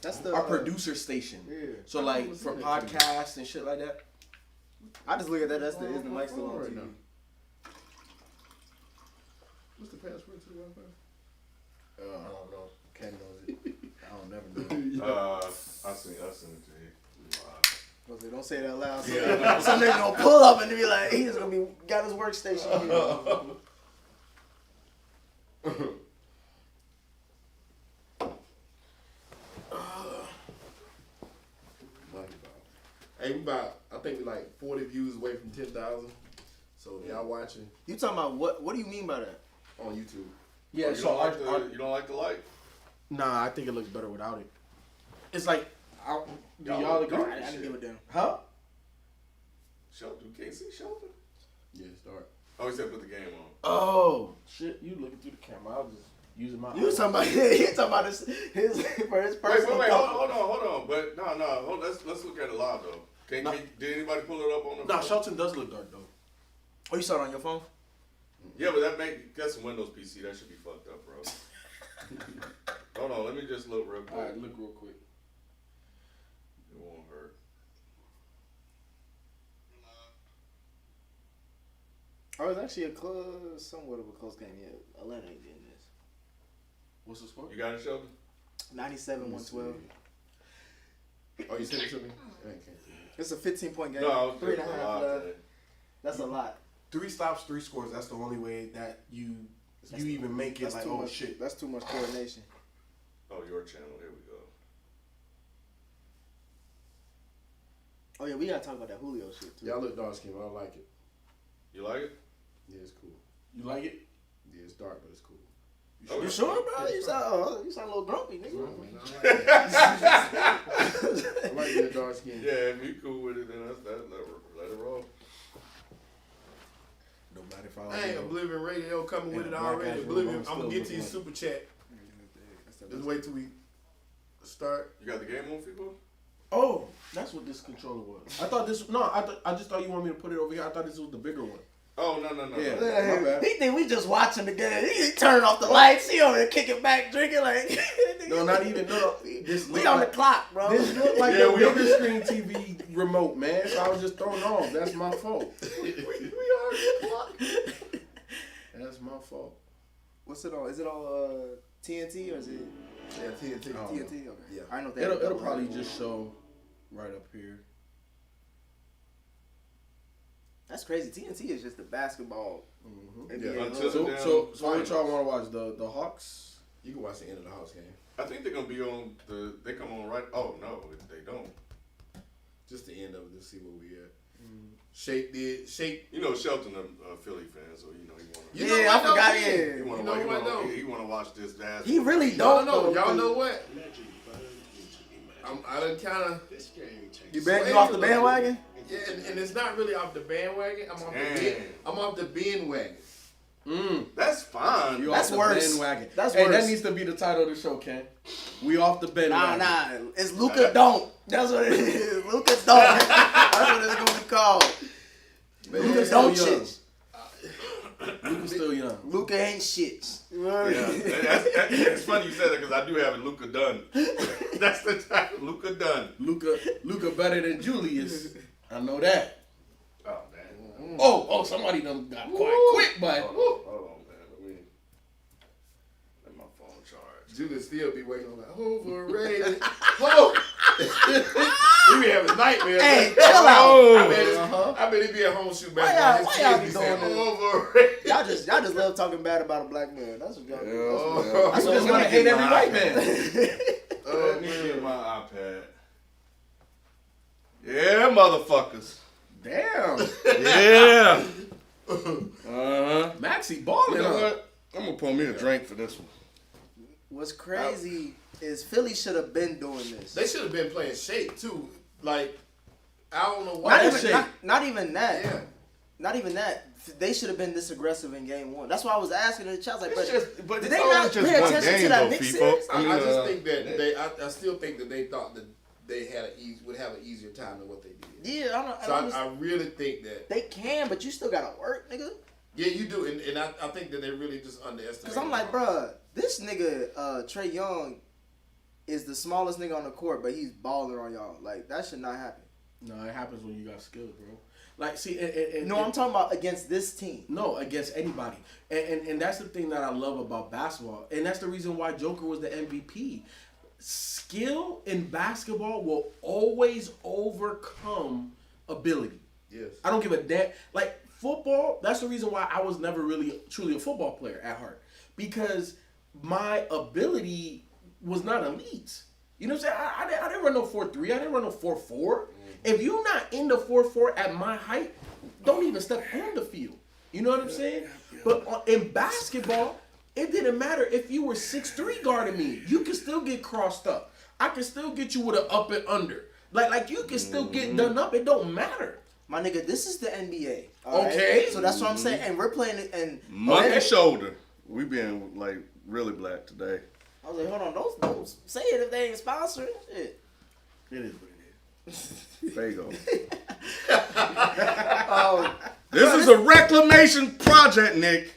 That's our producer station. Yeah. So like for podcasts and shit like that. I just look at that. That's the is the mic still on right TV? now? What's the password to the Wi-Fi? I don't know. Ken knows it. I don't never know. I sent it to you. Don't say that loud. Yeah. Some nigga gonna pull up and be like, he's gonna be got his workstation here. Hey, I think we like 40 views away from 10,000. So if y'all watching You talking about what? What do you mean by that? on YouTube, Yeah, you so you don't like the light? nah, I think it looks better without it. It's like, do Y'all y'all look agree? dark. I didn't give a damn. Huh? Shelton, you can't see Shelton? yeah, start. Oh, he said put the game on. Oh shit! You looking through the camera? I was just using my. You talking about? He talking about his for his personal. Wait, hold on. But no. Let's look at it live though. Did anybody pull it up on the? Nah, Shelton does look dark though. Oh, you saw it on your phone? Yeah, but that's a Windows PC. That should be fucked up, bro. Hold on, let me just look real quick. All right, look real quick. It won't hurt. Oh, it was actually somewhat of a close game. Yeah, Atlanta ain't getting this. What's the score? You got it, Shelton? 97-112. Oh, you sent it to me? I ain't can't. It's a 15-point game. No, I was 3.5 just left. live. That's a lot. 3 stops, 3 scores. That's the only way that you even make it That's like, too oh much. shit. That's too much coordination. Oh, your channel. Here we go. Oh yeah, we gotta talk about that Julio shit too. Y'all look dark skinned, but I like it. You like it? Yeah, it's cool. You like it? Yeah, it's dark, but it's cool. Okay. You sure, bro? You sound a little grumpy, nigga. I like being dark skinned. Yeah, if you cool with it, then let it roll. No matter if Hey, Oblivion Radio coming with it already. Oblivion, I'm gonna get to your super chat. Just wait till we start. You got the game on, FIFO? Oh, that's what this controller was. I thought this. No, I just thought you wanted me to put it over here. I thought this was the bigger one. Oh, no. Yeah. Yeah, My bad. he think we just watching the game. He turning off the lights. He over there kicking back, drinking like. No, not even. No. This We look on the like, clock, bro. this looked like Yeah, the we- bigger screen TV remote, man. So I was just thrown off. That's my fault. we are. That's my fault. What's it on? Is it on TNT or is it Yeah, TNT. Oh. TNT? Okay. Yeah. I know that. It'll probably just show right up here. That's crazy. TNT is just the basketball. Mm-hmm. NBA. Yeah, until- So what y'all want to watch? The Hawks? You can watch the end of the house game. I think they're going to be on they come on right. Oh, no, they don't. Just the end of it to see where we at. Shake. You know, Shelton a Philly fan, so you know he want to. You know Yeah, what, I forgot. though? Yeah. He want You know what, though? he want to watch this jazz. He really No, don't. no, though, y'all know 'cause what? I done kind of. You off the bandwagon? Yeah, and it's not really off the bandwagon. I'm off the bandwagon. That's fine. You That's off the worse. bandwagon. That's Hey, worse. that needs to be the title of the show, Ken. We off the bandwagon. Nah. It's Luka don't. That's what it is. Luka don't. That's what it's gonna be called. Luka still Doncic. Luka's still young. Luka ain't shit. Yeah, it's funny you said that because I do have it. Luka Dunn. That's the title. Luka Dunn. Luka better than Julius. I know that. Oh man. Oh, somebody done got quiet quick, but Hold on, man. Let my phone charge. Julius still be waiting on that overrated. Oh, he be having nightmares. Hey, man. chill out. I bet he be at home shooting Why basketball. y'all His be kids be doing saying this? overrated. Y'all just love talking bad about a black man. That's what y'all do. Oh, I just want to hate every white man. Let me get my iPad. Yeah, motherfuckers. Damn. Yeah. Uh-huh. Maxie balling. You know Huh? what? I'm gonna pour me a drink for this one. What's crazy is Philly should have been doing this. They should have been playing shape too. Like, I don't know why. Not even that. Yeah. Not even that. They should have been this aggressive in game one. That's why I was asking in the chat. I was like, But did it's they only not just pay one attention game, to that though, Knicks people. series? I mean, I just think that I still think that they thought that they had would have an easier time than what they did. Yeah, I don't. So I really think that they can, but you still gotta work, nigga. yeah, you do, and I think that they really just underestimated. Cause I'm like, bruh, this nigga Trey Young is the smallest nigga on the court, but he's balling on y'all. Like, that should not happen. No, it happens when you got skill, bro. Like, see, I'm talking about against this team. No, against anybody. And that's the thing that I love about basketball. And that's the reason why Joker was the MVP. Skill in basketball will always overcome ability. Yes. I don't give a damn. Like, football, that's the reason why I was never really truly a football player at heart. Because my ability was not elite. You know what I'm saying? I didn't run no 4.3. I didn't run no 4.4. If you're not in the 4.4 at my height, don't even step on the field. You know what I'm saying? But in basketball, it didn't matter if you were 6'3" guarding me. You can still get crossed up. I can still get you with an up and under. Like you can still get done up. It don't matter. My nigga, this is the NBA. Okay. Right? So that's what I'm saying. And we're playing it. And Monkey shoulder. We being like really black today. I was like, hold on, don't say it if they ain't sponsoring. Shit. It is what it is. There you go. This is a reclamation project, Nick.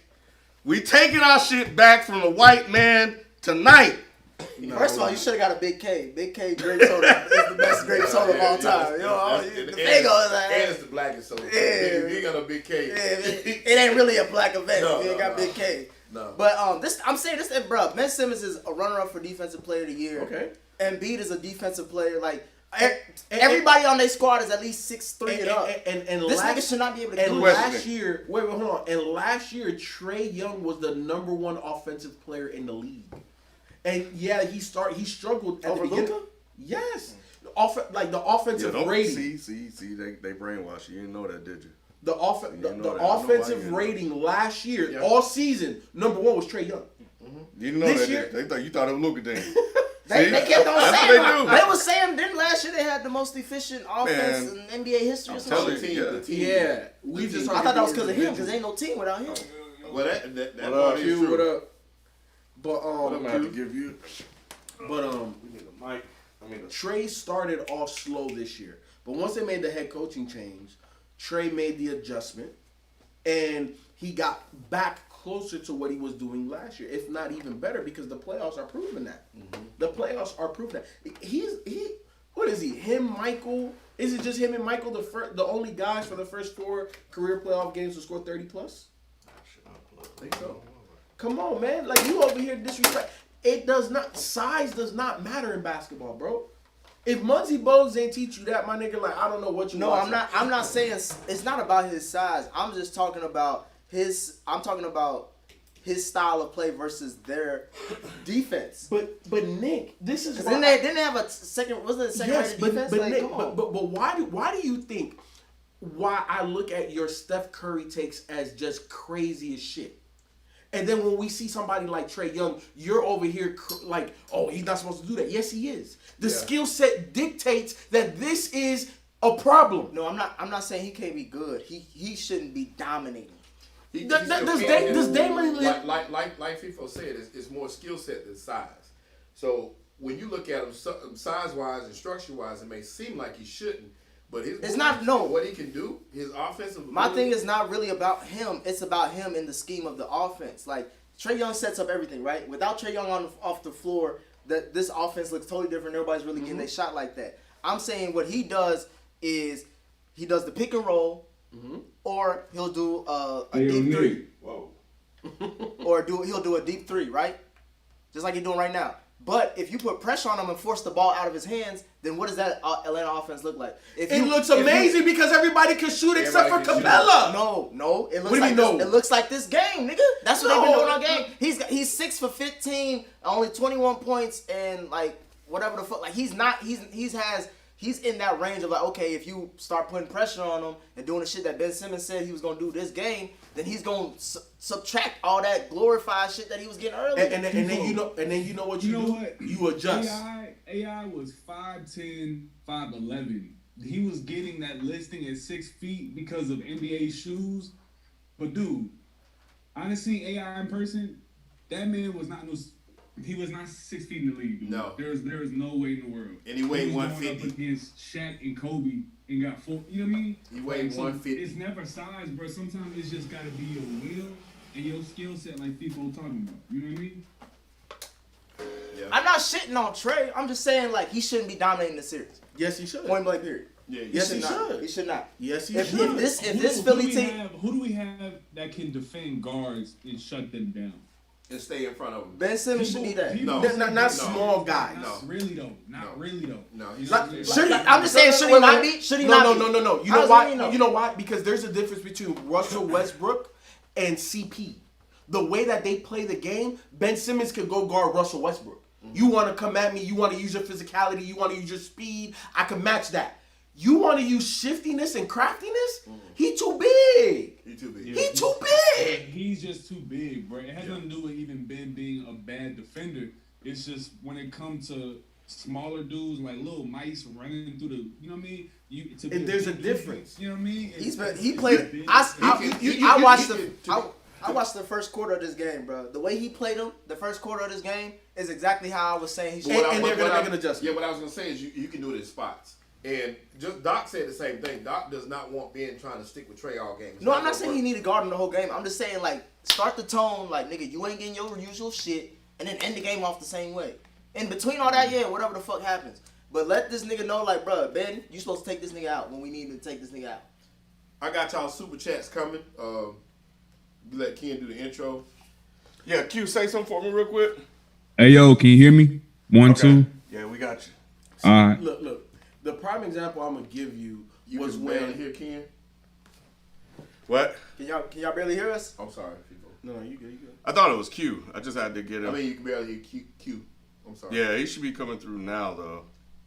We taking our shit back from the white man tonight. First of all, you should have got a Big K. Big K grape soda is the best grape soda of all time. The Fago is like, and it's the blackest soda. Yeah. If you ain't got a Big K. It ain't really a black event if you ain't got Big K. No. But I'm saying this, bro. Ben Simmons is a runner-up for Defensive Player of the Year. Okay. Embiid is a defensive player. Like everybody on their squad is at least 6'3" and up. And this nigga should not be able to do and that. last year, wait, hold on. And last year, Trey Young was the #1 offensive player in the league. And yeah, he struggled at Over the beginning. Luka? Yes. The offensive rating. See, they brainwash you. You didn't know that, did you? The offensive rating last year, all season, #1 was Trey Young. You didn't know This that. year- You thought it was Luka then. They kept on That's saying what they do. They was saying, didn't last year they had the most efficient offense in NBA history or I'm something? telling you, The team. Yeah. We just I thought that was because of him, because there ain't no team without him. Well, that What part up, is Q, true. what up? But I'm gonna have to give you. but We need a mic. Trey started off slow this year, but once they made the head coaching change, Trey made the adjustment, and he got back closer to what he was doing last year, if not even better, because the playoffs are proving that. The playoffs are proving that. What is he? Him, Michael? Is it just him and Michael, the only guys for the first 4 career playoff games to score 30 plus? I think so. Come on, man. Like, you over here disrespect. Size does not matter in basketball, bro. If Muggsy Bogues ain't teach you that, my nigga, like, I don't know what you No, watching. I'm not saying it's not about his size. I'm just talking about his style of play versus their defense. But Nick, this is Because didn't they have a second? Wasn't it a second yes, defense? but Like, Nick, come on. but why do you think why I look at your Steph Curry takes as just crazy as shit? And then when we see somebody like Trey Young, you're over here like, oh, he's not supposed to do that. Yes, he is. The skill set dictates that this is a problem. No, I'm not saying he can't be good. He shouldn't be dominating. Does Damon like FIFO said, it's more skill set than size. So when you look at him size wise and structure wise, it may seem like he shouldn't, but what he can do, his offensive. My thing is not really about him. It's about him in the scheme of the offense. Like Trey Young sets up everything, right? Without Trey Young off the floor, this offense looks totally different. Nobody's really getting a shot like that. I'm saying what he does is he does the pick and roll. Or he'll do a deep 3. Whoa. Or he'll do a deep 3, right? Just like he's doing right now. But if you put pressure on him and force the ball out of his hands, then what does that Atlanta offense look like? It looks amazing because everybody can shoot except for Capella. No. It looks What do you like mean, no? It looks like this game, nigga. That's what they've been doing all game. He's 6 for 15, only 21 points, and like whatever the fuck. Like he's in that range of like, okay, if you start putting pressure on him and doing the shit that Ben Simmons said he was gonna do this game, then he's gonna subtract all that glorified shit that he was getting earlier. And then you know what you do? What? You adjust. AI was 5'10", 5'11". He was getting that listing at 6 feet because of NBA shoes. But dude, I seen AI in person. That man was not he was not 6 feet in the league, dude. No. There is no way in the world. And he weighed was going 150. up against Shaq and Kobe and got 4. You know what I mean? He weighed 150. It's never size, bro. Sometimes it's just got to be your will and your skill set, like people talking about. You know what I mean? I'm not shitting on Trae. I'm just saying like he shouldn't be dominating the series. Yes, he should. Point blank period. Yeah, yes, he should. He should not. Yes, he If should. this Philly team, who do we have that can defend guards and shut them down? And stay in front of him. Ben Simmons should be that. No. Not small guys. Not really though. Not really though. No, he's Like, not. Should he? I'm just saying, should he not be? Should he not be? No. You How know does why? that mean no? You know why? Because there's a difference between Russell Westbrook and CP. The way that they play the game, Ben Simmons can go guard Russell Westbrook. You want to come at me, you want to use your physicality, you want to use your speed, I can match that. You want to use shiftiness and craftiness? He too big. He too big. He too big. He's just too big, bro. It has nothing to do with even Ben being a bad defender. It's just when it comes to smaller dudes like little mice running through the, you know what I mean? There's a difference. You know what I mean? He played. I watched the first quarter of this game, bro. The way he played him, the first quarter of this game is exactly how I was saying he should. And they're gonna make an adjustment. Yeah, what I was gonna say is you can do it in spots. And just Doc said the same thing. Doc does not want Ben trying to stick with Trae all game. No, I'm not saying he need to guard him the whole game. I'm just saying like start the tone like nigga, you ain't getting your usual shit, and then end the game off the same way. In between all that, yeah, whatever the fuck happens. But let this nigga know like, bro, Ben, you supposed to take this nigga out when we need to take this nigga out. I got y'all super chats coming. Let Ken do the intro. Yeah, Q, say something for me real quick. Hey yo, can you hear me? 1, 2. Yeah, we got you. All right. Look. The prime example I'm gonna give you was can when barely hear Ken. What? Can y'all barely hear us? I'm sorry, people. No, you good. I thought it was Q. I just had to get him. I mean, you can barely hear Q. I'm sorry. Yeah, he should be coming through now, though.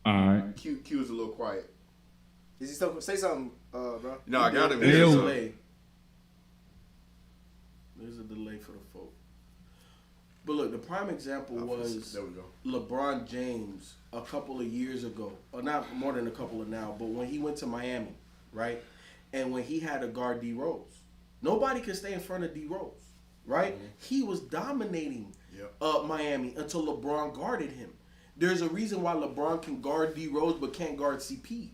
All right. Q is a little quiet. Is he still say something, bro? No, I got him There's here. a So. delay. There's a delay for the folk. But look, the prime example was There we go. LeBron James a couple of years ago, or not more than a couple of now, but when he went to Miami, right? And when he had to guard D Rose, nobody could stay in front of D Rose, right? Mm-hmm. He was dominating Miami until LeBron guarded him. There's a reason why LeBron can guard D Rose but can't guard CP.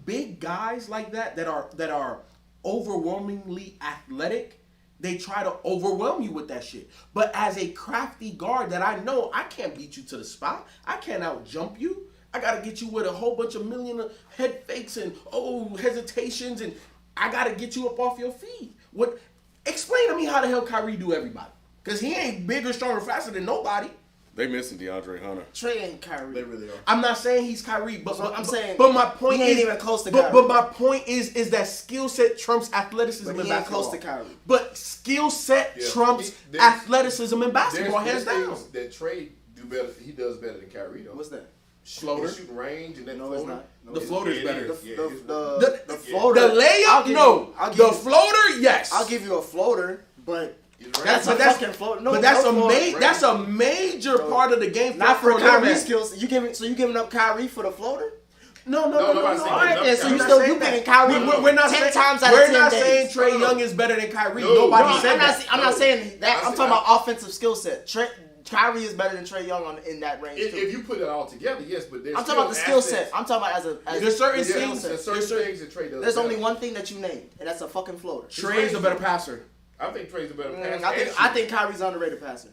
Big guys like that are overwhelmingly athletic, they try to overwhelm you with that shit. But as a crafty guard that I know I can't beat you to the spot, I can't out jump you. I gotta get you with a whole bunch of million head fakes and hesitations, and I gotta get you up off your feet. Explain to me how the hell Kyrie do everybody? Cause he ain't bigger, stronger, faster than nobody. They missing DeAndre Hunter. Trae ain't Kyrie. They really are. I'm not saying he's Kyrie, but I'm saying. But my point he ain't is even close to Kyrie. But my point is that skill set trumps athleticism But in he ain't basketball. close to Kyrie. But skill set trumps There's- athleticism in basketball, hands There's down. things that Trae do better. He does better than Kyrie though. What's that? Floater. His shooting range and that No, floater. it's not. No, The it's floater's it better. is. The floater. The layup, no. The floater, yes. I'll give you a floater, but That's a but that's fucking floater. No, but that's no a floater. that's a major part of the game. Not for a Kyrie man. skills. You giving up Kyrie for the floater? No. nobody's saying All right, enough then. So Kyrie. you We're still not you saying picking that. Kyrie? We're not 10 saying, times out of we're 10 not days. saying Trey Young is better than Kyrie. No, Nobody No, said that. I'm not saying that. I'm I- talking about offensive skill set. Kyrie is better than Trey Young in that range too. If you put it all together, yes, but there's I'm talking about the skill set. I'm talking about as There's certain skill things- set. There's certain things that Trey does. There's better. only one thing that you named, and that's a fucking floater. Trey's a better passer. I think Trey's a better passer. I think Kyrie's an underrated passer.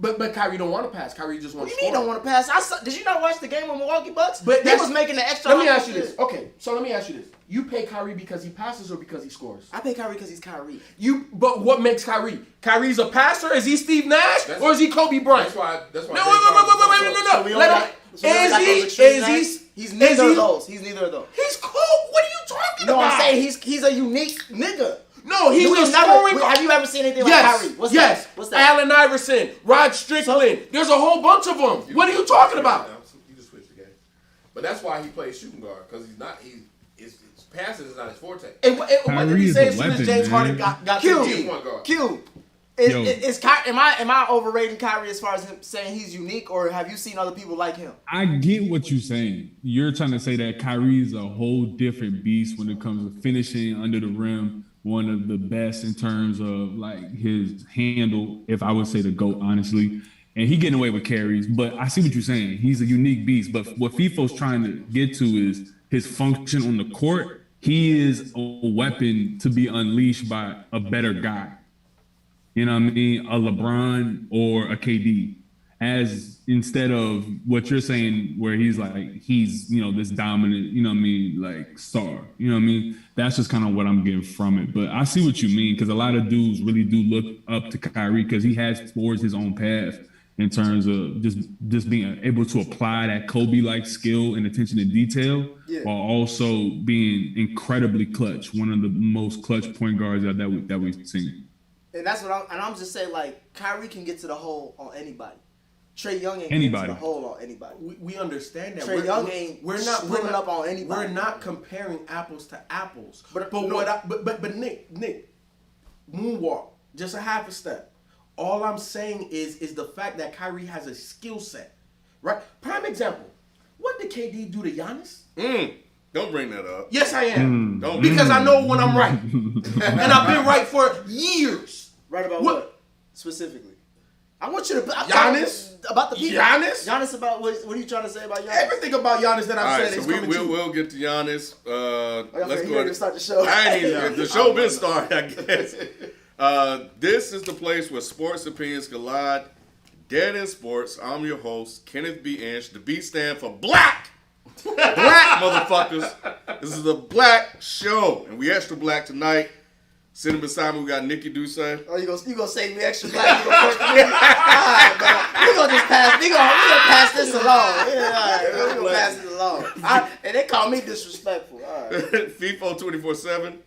But Kyrie don't want to pass. Kyrie just What wants do to you mean score. don't want to pass? Did you not watch the game with Milwaukee Bucks? But They was making the extra. Let me ask you offensive. this. Okay, so let me ask you this. You pay Kyrie because he passes or because he scores? I pay Kyrie because he's Kyrie. But what makes Kyrie? Kyrie's a passer? Is he Steve Nash or is he Kobe Bryant? That's why. No, So we only got those extreme names? He's neither of those. He's neither of those. He's cool. What are you talking No, about? I'm saying he's a unique nigga. No, he's You a ain't never- scoring. Have you ever seen anything like Yes, Kyrie? What's yes. that? What's that? Allen Iverson, Rod Strickland. There's a whole bunch of them. What are you talking about? You just switched the game. But that's why he plays shooting guard because he's not. His passing is not his forte. And what did Kyrie he is say a as soon as weapon, James man. Harden got to Q. the He's team? point guard. Q. Yo. Am I overrating Kyrie as far as him saying he's unique, or have you seen other people like him? I get what you're saying. You're trying to say that Kyrie is a whole different beast when it comes to finishing under the rim. One of the best in terms of like his handle, if I would say the GOAT, honestly. And he getting away with carries, but I see what you're saying. He's a unique beast. But what FIFO's trying to get to is his function on the court. He is a weapon to be unleashed by a better guy. You know what I mean? A LeBron or a KD. as instead of what you're saying, where he's this dominant, like star, That's just kind of what I'm getting from it. But I see what you mean, because a lot of dudes really do look up to Kyrie because he has forged his own path in terms of just being able to apply that Kobe-like skill and attention to detail, while also being incredibly clutch. One of the most clutch point guards that we've seen. And that's what I'm just saying. Like, Kyrie can get to the hole on anybody. Trey Young ain't getting to the hole on anybody. We understand that. Trey Young ain't splitting up on anybody. We're not comparing apples to apples. But Nick, moonwalk, just a half a step. All I'm saying is the fact that Kyrie has a skill set, right? Prime example. What did KD do to Giannis? Don't bring that up. Yes, I am. Because I know when I'm right. And I've been right for years. Right about what? Specifically? I want you to... Giannis? About the people. Giannis about... What are you trying to say about Giannis? Everything about Giannis that I've said so is coming true. We'll get to Giannis. Let's go ahead and start the show. The show been started, I guess. This is the place where sports opinions collide. Dead in Sports. I'm your host, Kenneth B. Inch. The B stand for black. Black, motherfuckers. This is a black show, and we extra black tonight. Sitting beside me, we got Nikki Duce. Oh, you gonna say me extra black? You gonna alright, man. We gonna just pass. We gonna pass this along. Yeah, alright. We gonna pass this along. And they call me disrespectful. Alright. FIFO 24/7.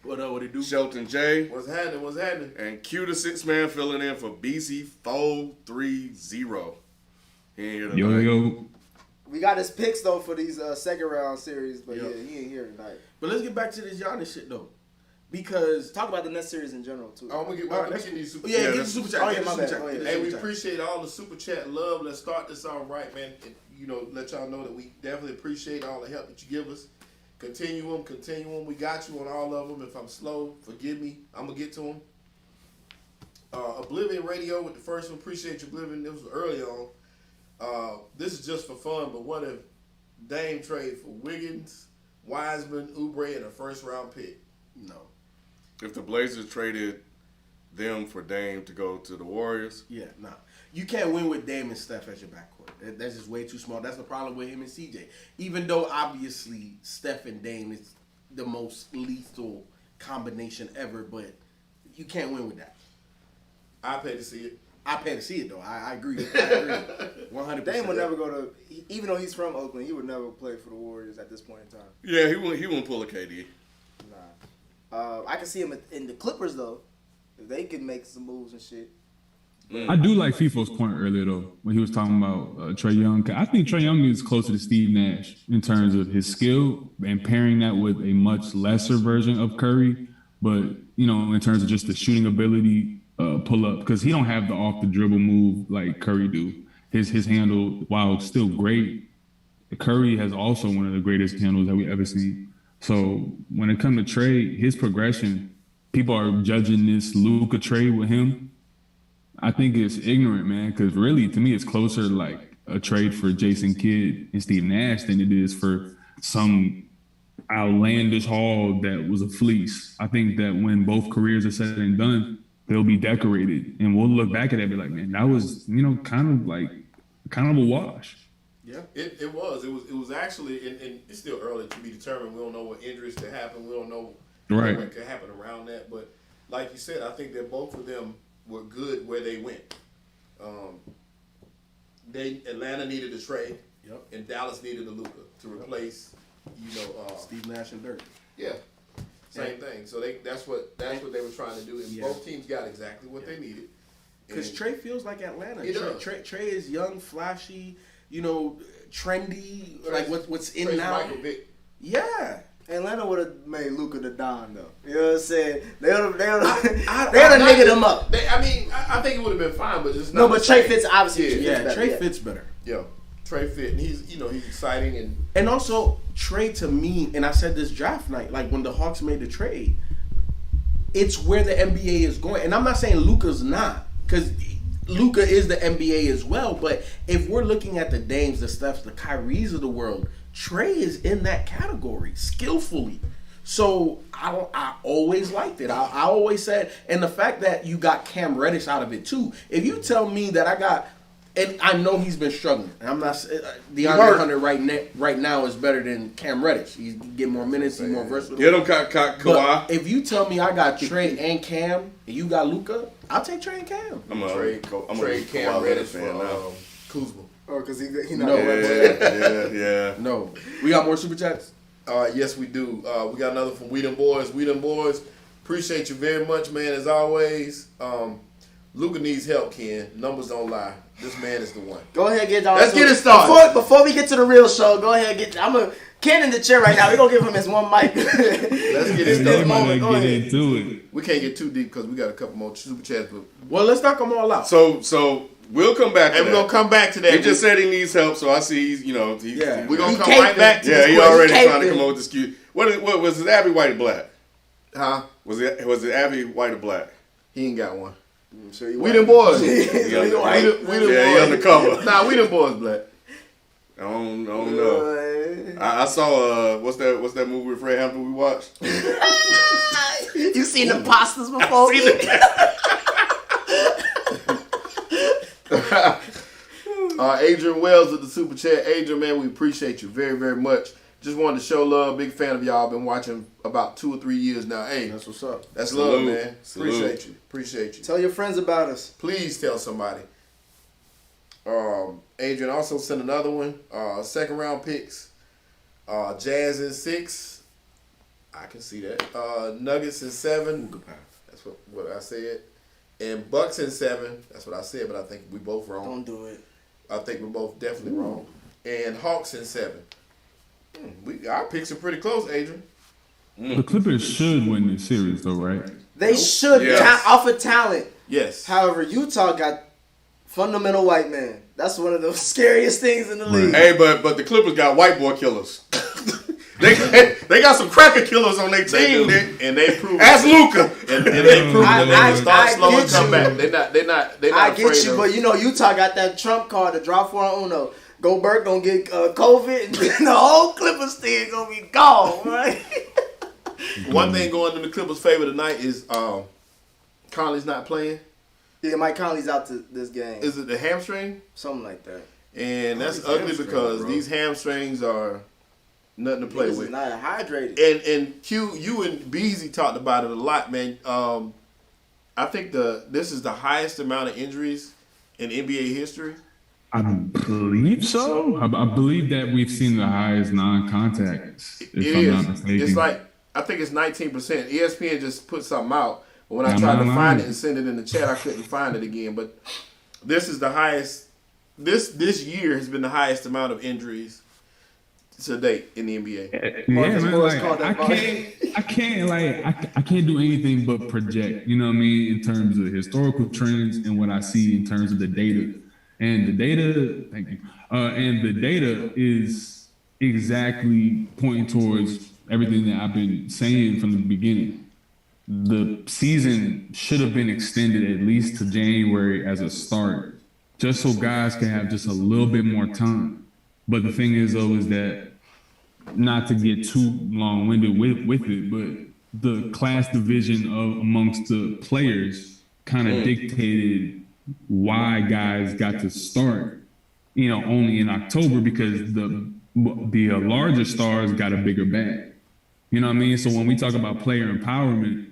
What it do? Shelton J. What's happening? And Q the 6-man filling in for BC 430. He ain't here tonight. Yo. We got his picks though for these second round series, but he ain't here tonight. But let's get back to this Giannis shit though. Because talk about the next series in general too. I'm gonna get these super get the super chat. Hey, we appreciate all the super chat love. Let's start this off right, man. And, let y'all know that we definitely appreciate all the help that you give us. Continue them. We got you on all of them. If I'm slow, forgive me. I'm gonna get to them. Oblivion Radio with the first one. Appreciate you, Oblivion. This was early on. This is just for fun, but what if Dame trade for Wiggins, Wiseman, Oubre, and a first round pick? No. If the Blazers traded them for Dame to go to the Warriors? Yeah, nah. You can't win with Dame and Steph as your backcourt. That's just way too small. That's the problem with him and CJ. Even though, obviously, Steph and Dame is the most lethal combination ever, but you can't win with that. I pay to see it. I pay to see it, though. I agree. 100%. Dame would never go to... Even though he's from Oakland, he would never play for the Warriors at this point in time. Yeah, he wouldn't pull a KD. Nah. I can see him in the Clippers though, if they can make some moves and shit. I do like FIFO's point earlier though, when he was talking about Trey Young. I think Trey Young is closer to Steve Nash in terms of his skill and pairing that with a much lesser version of Curry, but in terms of just the shooting ability, pull up, because he don't have the off the dribble move like Curry do. His handle, while still great, Curry has also one of the greatest handles that we've ever seen. So when it comes to Trae, his progression, people are judging this Luka trade with him. I think it's ignorant, man, because really, to me, it's closer like a trade for Jason Kidd and Steve Nash than it is for some outlandish haul that was a fleece. I think that when both careers are said and done, they'll be decorated, and we'll look back at it and be like, man, that was, kind of a wash. Yeah, it was. It was actually, and it's still early to be determined. We don't know what injuries could happen. We don't know what could happen around that. But like you said, I think that both of them were good where they went. Atlanta needed a trade, and Dallas needed a Luka to replace, Steve Nash and Dirk. Yeah, same thing. So that's what they were trying to do, and both teams got exactly what they needed. Because Trae feels like Atlanta. Trae is young, flashy. Trendy, like what's in now. Yeah. Atlanta would have made Luka the Don, though. You know what I'm saying? They would have niggered him up. I think it would have been fine, but just not. No, but Trae fits obviously. Trae fits better. Yeah, Trae fit, and he's exciting and also Trae to me, and I said this draft night, like when the Hawks made the trade, it's where the NBA is going, and I'm not saying Luka's not, because Luka is the NBA as well, but if we're looking at the Dames, the Stephs, the Kyries of the world, Trae is in that category skillfully. So I always liked it. I always said, and the fact that you got Cam Reddish out of it too. If you tell me that I got And I know he's been struggling. I'm not DeAndre Hunter right now is better than Cam Reddish. He's getting more minutes. He's more versatile. Get him, Kawhi. But if you tell me I got Trae and Cam, and you got Luka, I'll take Trae and Cam. I'm a Trae Cam Reddish fan now. Kuzma. Oh, because he not. Yeah. No, we got more super chats. Yes, we do. We got another from We Them Boys. We Them Boys. Appreciate you very much, man. As always. Luka needs help, Ken. Numbers don't lie. This man is the one. Go ahead, get down. Let's get it started. Before we get to the real show, go ahead, Ken in the chair right now. We're going to give him his one mic. Let's get it started. Go ahead. Into it. We can't get too deep because we got a couple more super chats. But Well, let's knock them all out. So we'll come back to and that. we're going to come back to that. He just said he needs help, so I see he's, we're going to come caping. right back to yeah, this he question. already trying to caping. come up with this cute. What was it, Abby white or black? Huh? Was it Abby white or black? He ain't got one. Sure We them boys. He We them boys. he undercover. Nah, we them boys, black. I don't know. I saw what's that movie with Fred Hampton we watched? You seen the pastas before? Adrian Wells with the super chat. Adrian, man, we appreciate you very, very much. Just wanted to show love. Big fan of y'all. Been watching about 2 or 3 years now. Hey, That's what's up. that's Salute. love, man. Salute. Appreciate you. Tell your friends about us. Please tell somebody. Adrian also sent another one. Second round picks. Jazz in 6. I can see that. Nuggets in 7. That's what I said. And Bucks in 7. That's what I said, but I think we both wrong. Don't do it. I think we're both definitely wrong. And Hawks in 7. Our picks are pretty close, Adrian. The Clippers should win this series, though, right? They should Yes. offer talent. Yes. However, Utah got fundamental white man. That's one of the scariest things in the league. Hey, but the Clippers got white boy killers. they got some cracker killers on their team. And they proved Ask Luka. and they proved that they I can start slow and get come you. back. They're not I afraid get you, of, but Utah got that trump card to drop for Uno. Gobert gonna get COVID, and the whole Clippers thing gonna be gone, right? One thing going in the Clippers' favor tonight is Conley's not playing. Yeah, Mike Conley's out to this game. Is it the hamstring? Something like that. And that's these ugly hamstrings, because bro. these hamstrings are nothing to play Niggas is with. not hydrated. And Q, you and Beasley talked about it a lot, man. I think this is the highest amount of injuries in NBA history. I believe so. I believe that we've seen the highest non-contacts, if It I'm is. not mistaken. It's like I think it's 19%. ESPN just put something out, but when I I'm tried not to find lying. it and send it in the chat, I couldn't find it again. But this is the highest. This year has been the highest amount of injuries to date in the NBA. Yeah, Marcus man, Morris like, called that I can't do anything but project, you know what I mean, in terms of historical trends and what I see in terms of the data. And the data, thank you. And the data is exactly pointing towards everything that I've been saying from the beginning. The season should have been extended at least to January as a start, just so guys can have just a little bit more time. But the thing is, though, is that not to get too long-winded with it, but the class division amongst the players kind of dictated why guys got to start, only in October because the larger stars got a bigger bag. You know what I mean? So when we talk about player empowerment,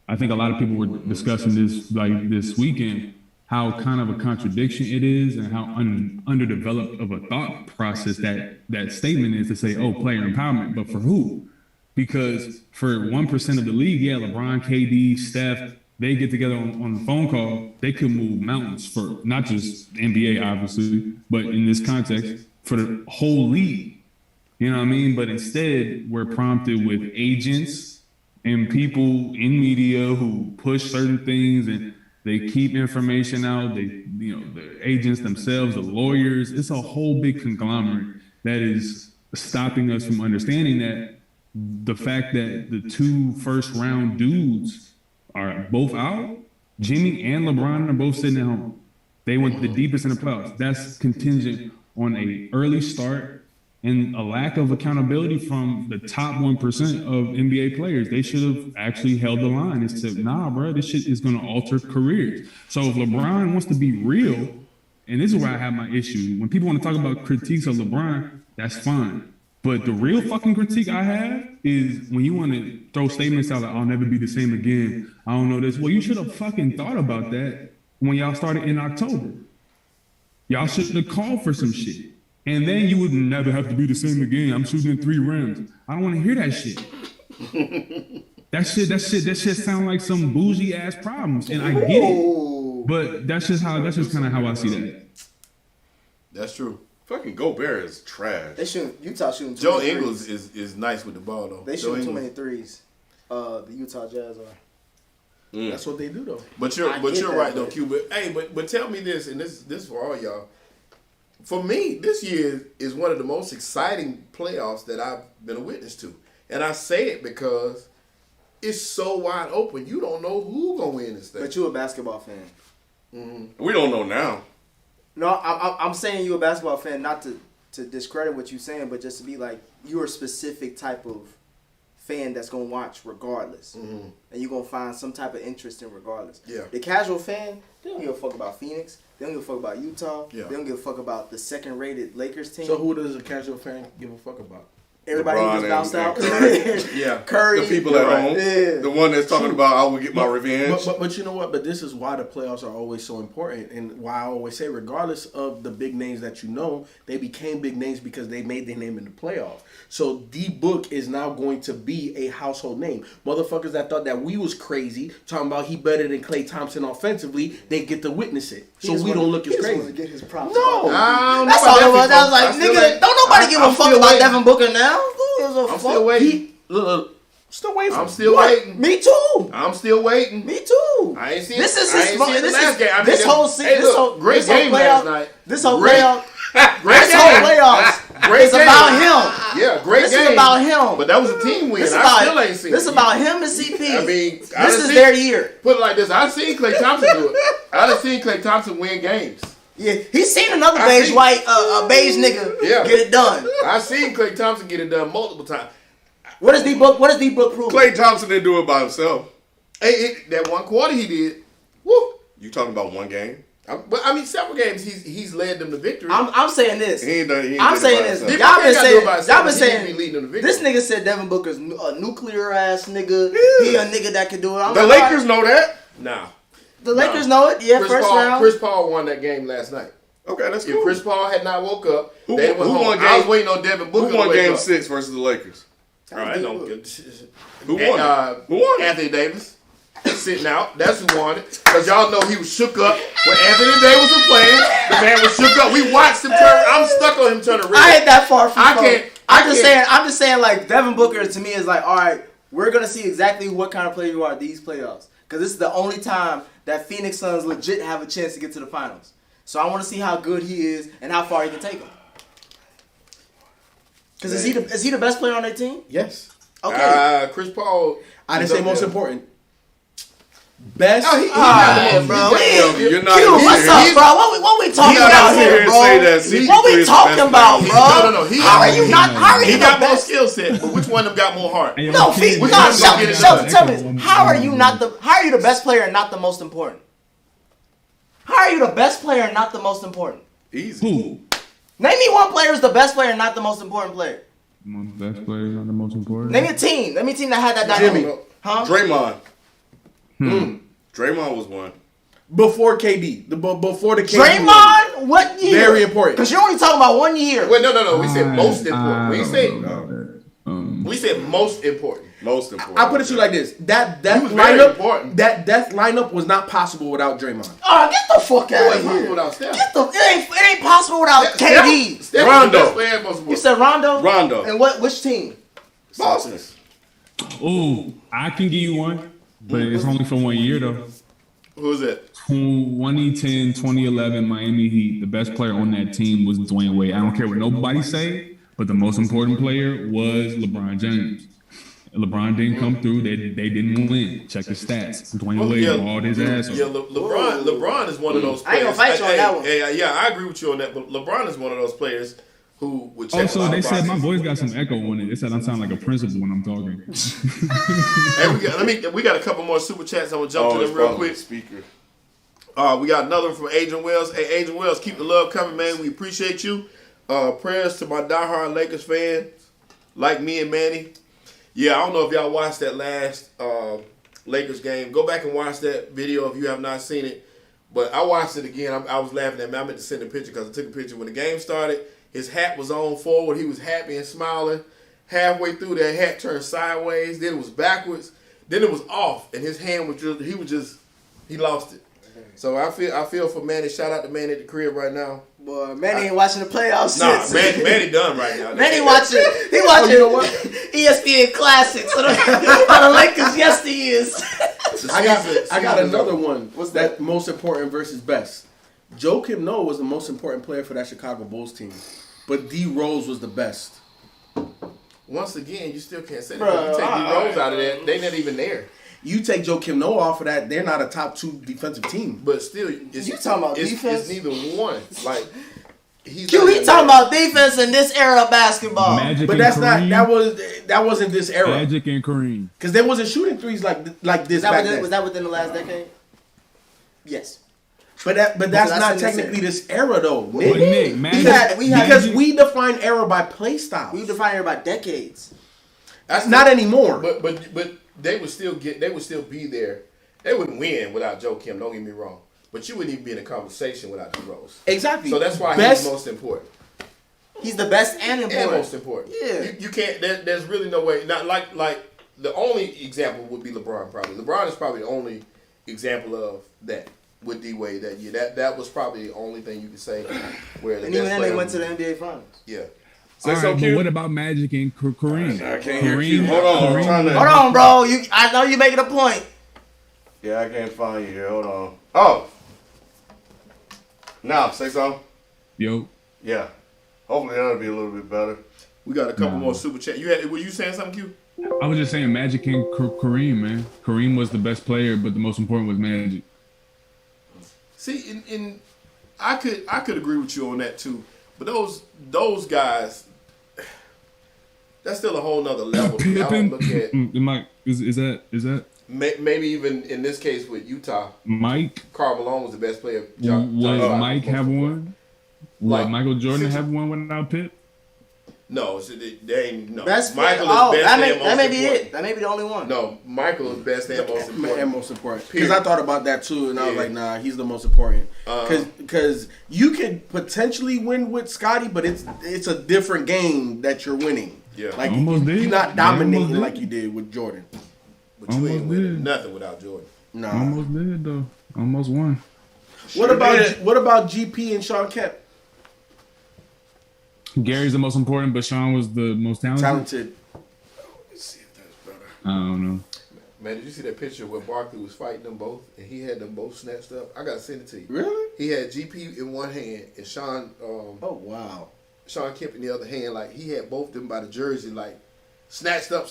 I think a lot of people were discussing this weekend, how kind of a contradiction it is and how underdeveloped of a thought process that statement is to say, oh, player empowerment, but for who? Because for 1% of the league, yeah, LeBron, KD, Steph, they get together on the phone call, they could move mountains for not just the NBA, obviously, but in this context, for the whole league. You know what I mean? But instead, we're prompted with agents and people in media who push certain things and they keep information out. The agents themselves, the lawyers, it's a whole big conglomerate that is stopping us from understanding that the fact that the 2 first-round dudes are both out. Jimmy and LeBron are both sitting at home. They went the deepest in the playoffs. That's contingent on an early start and a lack of accountability from the top 1% of NBA players. They should have actually held the line and said, nah, bro, this shit is going to alter careers. So if LeBron wants to be real and this is where I have my issue. When people want to talk about critiques of LeBron, that's fine. But the real fucking critique I have is when you want to throw statements out like, I'll never be the same again. I don't know this. Well, you should have fucking thought about that when y'all started in October. Y'all should have called for some shit. And then you would never have to be the same again. I'm shooting 3 rims. I don't want to hear that shit. That shit sound like some bougie ass problems. And I get it. But that's just kind of how I see that. That's true. Fucking Gobert is trash. Utah shooting. Joe Ingles is nice with the ball though. They shoot too many threes. The Utah Jazz are. That's what they do though. But you're right though, Q. But hey, but tell me this, and this for all y'all. For me, this year is one of the most exciting playoffs that I've been a witness to, and I say it because it's so wide open. You don't know who's gonna win this thing. But you're a basketball fan. Mm-hmm. We don't know now. No, I'm saying you're a basketball fan, not to discredit what you're saying, but just to be like, you're a specific type of fan that's going to watch regardless. Mm-hmm. And you're going to find some type of interest in regardless. Yeah. The casual fan, they don't give a fuck about Phoenix. They don't give a fuck about Utah. Yeah. They don't give a fuck about the second-rated Lakers team. So who does a casual fan give a fuck about? Everybody who just bounced out. Curry. Yeah. Curry. The people at home. Yeah. The one that's talking about I will get my revenge. But you know what? But this is why the playoffs are always so important, and why I always say, regardless of the big names that you know, they became big names because they made their name in the playoffs. So D-Book is now going to be a household name. Motherfuckers that thought that we was crazy, talking about he better than Klay Thompson offensively, they get to witness it. So we don't look as crazy. To get his props. No. That's all it was. I was like, nigga, don't nobody give a fuck about Devin Booker now. I'm still waiting. Look, still waiting. I'm still waiting. Me too. I'm still waiting. Me too. I ain't seen this is I ain't seen the last game. I mean, this whole season. Hey, look, great game last night. This whole Great. playoff. Great This whole playoffs. Great It's game. about him. Yeah, great This game. is about him. But that was a team win. This I still ain't seen This it. about him and CP. I mean, this is their year. Put it like this. I've seen Klay Thompson do it. I've seen Klay Thompson win games. Yeah, he's seen another beige beige nigga get it done. I've seen Klay Thompson get it done multiple times. What does D-Book prove? Klay Thompson didn't do it by himself. Hey, that one quarter he did. Woo. You talking about one game? But I mean, several games he's led them to victory. I'm saying this. He ain't done it Y'all been saying this nigga said Devin Booker's a nuclear ass nigga. Yeah. He a nigga that could do it. The Lakers know that. Nah. The Lakers know it. Yeah, first round. Chris Paul won that game last night. Okay, that's If cool. Chris Paul had not woke up, Who they went home. won I was waiting on Devin Booker. Who won to wake Game up. 6 versus the Lakers? All right, don't get. Who won? Who won? Anthony Davis. Sitting out. That's who won it. Because y'all know he was shook up when Anthony Davis was playing. The man was shook up. We watched him turn. I'm stuck on him turning red. I ain't that far from. I'm just saying, like Devin Booker to me is like, all right, we're gonna see exactly what kind of player you are these playoffs. Because this is the only time that Phoenix Suns legit have a chance to get to the finals. So I want to see how good he is and how far he can take them. Because is he the best player on their team? Yes. Okay. Chris Paul. I didn't say most important. Best. Oh, he's not bro. You're not. Q, what's up, bro? What we talking about here, bro? What we talking about, bro? No. How are you not? How are you He got the more best? skill set, but which one of them got more heart? No, tell me. How are you the best player and not the most important? How are you the best player and not the most important? Easy. Who? Name me one player who's the best player and not the most important player. Best player, not the most important. Name me a team. Name me a team that had that dynamic. Jimmy. Huh? Draymond. Draymond was one. Before KD. Before the KD. Draymond? What year? Very important. Because you're only talking about 1 year. Wait, no. We said most important. We said most important. Most important. I put it to you like this: that death was very lineup, important. that death lineup was not possible without Draymond. Get the fuck out of here. Without Steph. It ain't possible without KD. Steph Rondo. was the best player most important. You said Rondo? Rondo. And which team? Boston. Ooh, I can give you one, but it's only for 1 year though. Who's it? 2010, 2011 Miami Heat. The best player on that team was Dwayne Wade. I don't care what nobody say, but the most important player was LeBron James. LeBron didn't come through. They didn't win. Check the stats. Dwayne Wade balled his ass off. Yeah, LeBron is one of those players. I ain't gonna fight you on that one. Yeah, I agree with you on that. But LeBron is one of those players who would check. Also, they said my voice got some echo on it. They said I sound like a principal when I'm talking. Hey, we got a couple more super chats. I'm gonna jump to them real quick. Speaker. We got another one from Agent Wells. Hey, Agent Wells, keep the love coming, man. We appreciate you. Prayers to my diehard Lakers fans, like me and Manny. Yeah, I don't know if y'all watched that last Lakers game. Go back and watch that video if you have not seen it. But I watched it again. I was laughing at me. I meant to send a picture because I took a picture when the game started. His hat was on forward. He was happy and smiling. Halfway through, that hat turned sideways. Then it was backwards. Then it was off, and his hand was just he lost it. So I feel for Manny. Shout out to Manny at the crib right now. Boy, Manny ain't watching the playoffs. Nah, since. Manny done right now. Manny watching. He watching ESPN Classics. On the Lakers, yes he is. I got another one. What's that? Most important versus best. Joakim Noah was the most important player for that Chicago Bulls team, but D Rose was the best. Once again, you still can't say that. You take D Rose out of that, they not even there. You take Joakim Noah off of that, they're not a top 2 defensive team. But still, you talking about defense? It's neither one. Like he talking about defense in this era of basketball. Magic but that's Kareem. That wasn't this era. Magic and Kareem. Because they wasn't shooting threes like this back then. Was that within the last decade? Yes. But that's not technically this era though. Nick, because we define era by play style. We define era by decades. That's not anymore. But they would still be there. They wouldn't win without Joakim. Don't get me wrong. But you wouldn't even be in a conversation without D Rose. Exactly. So that's why he's most important. He's the best and important. And most important. Yeah. You can't. There's really no way. Not like the only example would be LeBron. Probably LeBron is probably the only example of that. With D-Wade that year. That was probably the only thing you could say. Where and even then they went to the NBA Finals. Yeah. All right, but what about Magic and Kareem? I can't hear you. Hold on. Hold on, bro. I know you're making a point. Yeah, I can't find you here. Hold on. Oh. Now, say something. Yo. Yeah. Hopefully that'll be a little bit better. We got a couple more super chat. Were you saying something, Q? I was just saying Magic and Kareem, man. Kareem was the best player, but the most important was Magic. See, I could agree with you on that too, but those guys, that's still a whole nother level. I don't look at Mike. Is that maybe even in this case with Utah, Mike? Karl Malone was the best player. Would Mike have one? Would Michael Jordan have one without Pitt? No, so they ain't no. Best Michael player. is best and most that may be important. it. That may be the only one. No, Michael is best and most important. Because I thought about that too, and I was like, nah, he's the most important. Because you could potentially win with Scotty, but it's a different game that you're winning. Yeah, like almost you're not dominating like you did with Jordan. But you ain't winning nothing without Jordan. No, almost did though. Almost won. What about GP and Sean Kemp? Gary's the most important, but Sean was the most talented. Let's see if that's better. I don't know. Man, did you see that picture where Barkley was fighting them both and he had them both snatched up? I gotta send it to you. Really? He had GP in one hand and Sean. Oh wow. Sean Kemp in the other hand. Like he had both of them by the jersey, like snatched up.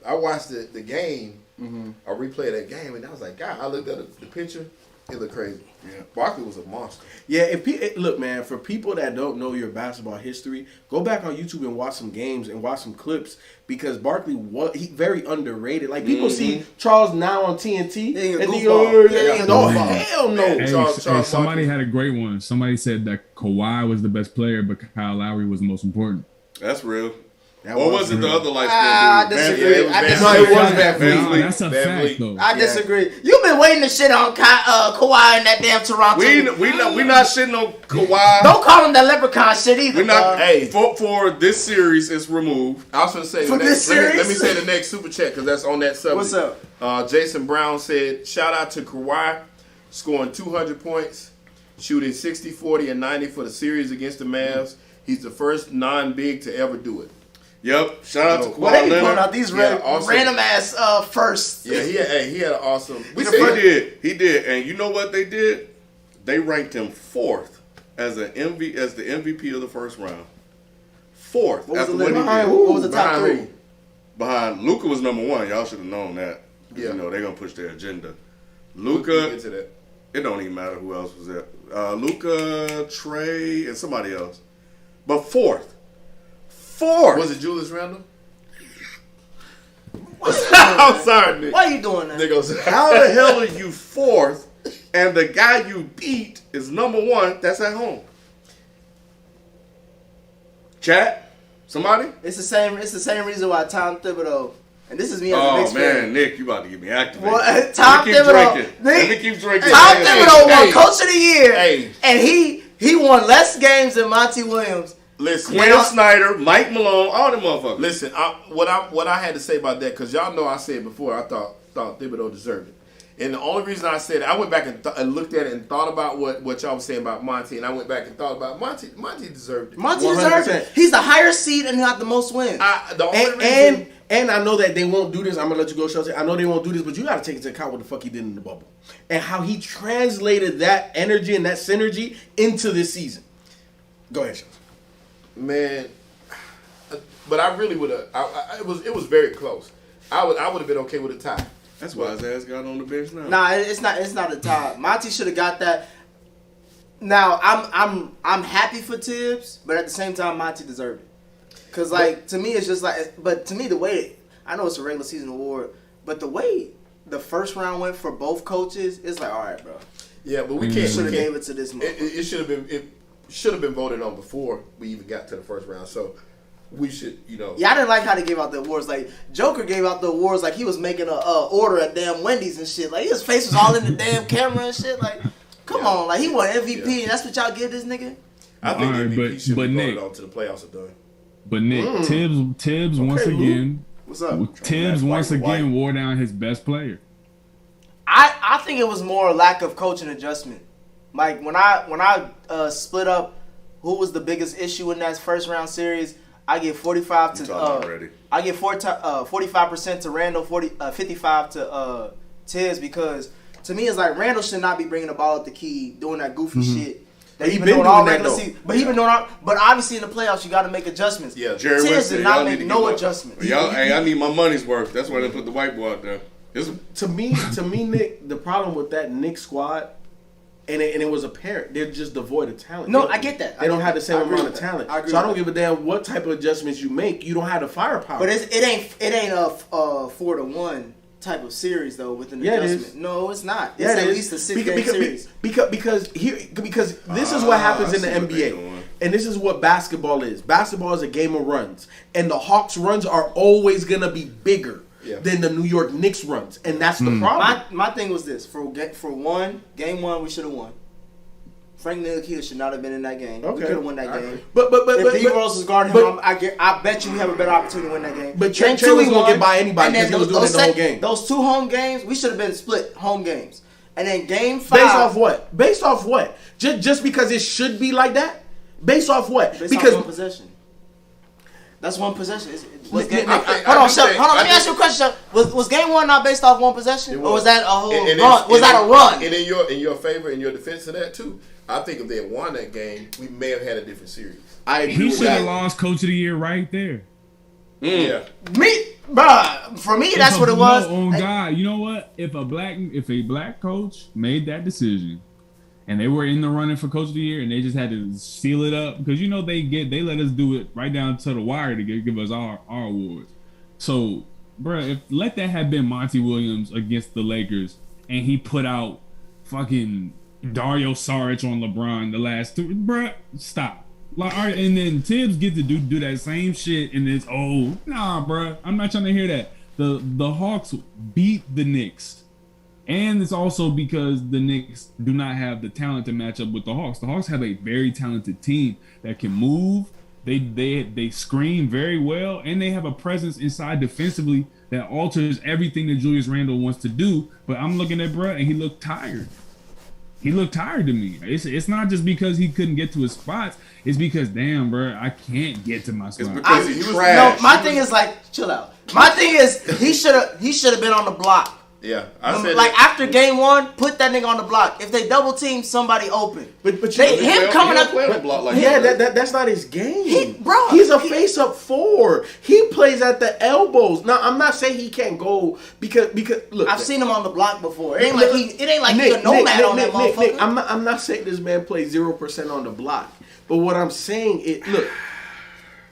I watched the game, a replay of that game, and I was like, God, I looked at the picture. It looked crazy. Yeah, Barkley was a monster. Yeah, look, man, for people that don't know your basketball history, go back on YouTube and watch some games and watch some clips because Barkley was very underrated. Like people see Charles now on TNT, and they go, hell no. Hey, somebody had a great one. Somebody said that Kawhi was the best player, but Kyle Lowry was the most important. That's real. Or was it the other light skin I disagree. It was Van Vliet. No, that's a fact, though. I disagree. You've been waiting to shit on Kawhi in that damn Toronto. We not shitting on Kawhi. Don't call him that leprechaun shit either. We're not. For this series, it's removed. I was going to say for this series. Let me say the next super chat because that's on that subject. What's up? Jason Brown said, "Shout out to Kawhi, scoring 200 points, shooting 60, 40, and 90 for the series against the Mavs. He's the first non-big to ever do it." Yep. Shout out to Kawhi Well, they be Leonard. pulling out these random ass firsts. Yeah, he had an awesome. He did, and you know what they did? They ranked him 4th as the MVP of the first round. 4th. What was the top 3? Behind Luka was number 1. Y'all should have known that. Yeah. You know they're gonna push their agenda. Luka. It don't even matter who else was there. Luka, Trae, and somebody else. But 4th. Was it Julius Randle? I'm sorry, Nick. Why are you doing that? Nigga, how the hell are you 4th and the guy you beat is number one. That's at home. Chat, somebody. It's the same reason why Tom Thibodeau. And this is me as a Knicks fan. Oh man, Nick, you about to get me activated. Well, Tom Thibodeau. Let me keep drinking. Tom Thibodeau won Coach of the Year, and he won less games than Monty Williams. Listen, Quinn Snyder, Mike Malone, all them motherfuckers. Listen, what I had to say about that, because y'all know I said before, I thought Thibodeau deserved it. And the only reason I said it, I went back and looked at it and thought about what y'all was saying about Monty, and I went back and thought about Monty. Monty deserved it. Monty deserved it. He's the higher seed and got the most wins. And I know that they won't do this. I'm gonna let you go, Chelsea. I know they won't do this, but you gotta take into account what the fuck he did in the bubble and how he translated that energy and that synergy into this season. Go ahead, Chelsea. Man, but I really would have. It was very close. I would have been okay with a tie. That's why his ass got on the bench now. Nah, it's not a tie. Monty should have got that. Now I'm happy for Tibbs, but at the same time, Monty deserved it. Cause to me, it's just but to me, the way I know it's a regular season award, but the way the first round went for both coaches, it's like, all right, bro. Yeah, but we can't. Should have gave it to this month. It should have been. It should have been voted on before we even got to the first round. So we should, Yeah, I didn't like how they gave out the awards. Like Joker gave out the awards like he was making a order at damn Wendy's and shit. Like his face was all in the damn camera and shit. Like, come on, like he won MVP and that's what y'all give this nigga. I think MVP should be voted on to the playoffs are done. But Nick, Tibbs once again. What's up? Tibbs once again wore down his best player. I think it was more lack of coaching adjustment. Like when I split up who was the biggest issue in that first round series, I give 45 to I give 45% to Randle, 55 to Tibbs, because to me it's like Randle should not be bringing the ball up the key, doing that goofy shit. That he been doing all regular season, but he been doing all. But obviously in the playoffs you got to make adjustments. Yeah, Jerry Tibbs did not make no adjustments. Y'all, I need my money's worth. That's why they put the white boy out there. To me, Nick, the problem with that Knicks squad, and it was apparent, they're just devoid of talent. No, I get that. They don't have the same amount of talent. So I don't give a damn what type of adjustments you make. You don't have the firepower. But it ain't a 4-1 type of series though with an adjustment. It is. No, it's not. It's at least a 6-game series. Because this is what happens in the NBA. And this is what basketball is. Basketball is a game of runs. And the Hawks' runs are always going to be bigger than the New York Knicks runs. And that's the problem. My thing was this. For game one, we should have won. Frank Ntilikina should not have been in that game. Okay. We could have won that game. But if D Rose was guarding him, I bet you we have a better opportunity to win that game. But Trae was going to get by anybody because he was doing it the whole game. Those 2 home games, we should have been split home games. And then game 5. Based off what? Just because it should be like that? Based off what? Based off one possession. That's one possession. Hold on, let me ask you a question. Was game 1 not based off one possession? Or was that a whole run? Was that a run? And in your favor, in your defense of that too, I think if they had won that game, we may have had a different series. I agree. He should have lost Coach of the Year right there. Yeah. For me, that's what it was. Oh God, you know what? If a black coach made that decision, and they were in the running for Coach of the Year, and they just had to seal it up because they let us do it right down to the wire to give us our awards. So, bruh, let that have been Monty Williams against the Lakers, and he put out fucking Dario Saric on LeBron the last 2, bruh, stop. Like, all right, and then Tibbs get to do that same shit, and it's nah, bruh, I'm not trying to hear that. The Hawks beat the Knicks. And it's also because the Knicks do not have the talent to match up with the Hawks. The Hawks have a very talented team that can move. They screen very well, and they have a presence inside defensively that alters everything that Julius Randle wants to do. But I'm looking at bruh, and he looked tired. He looked tired to me. It's not just because he couldn't get to his spots. It's because, damn, bruh, I can't get to my spots. It's because he's trash. No, my thing is chill out. My thing is he should have been on the block. Yeah, I said after game 1, put that nigga on the block. If they double team somebody open, but him coming up, that's not his game. He's a face-up 4. He plays at the elbows. Now I'm not saying he can't go because look, I've seen him on the block before. It ain't like he's a nomad on that motherfucker. Nick, I'm not saying this man plays 0% on the block, but what I'm saying is, look,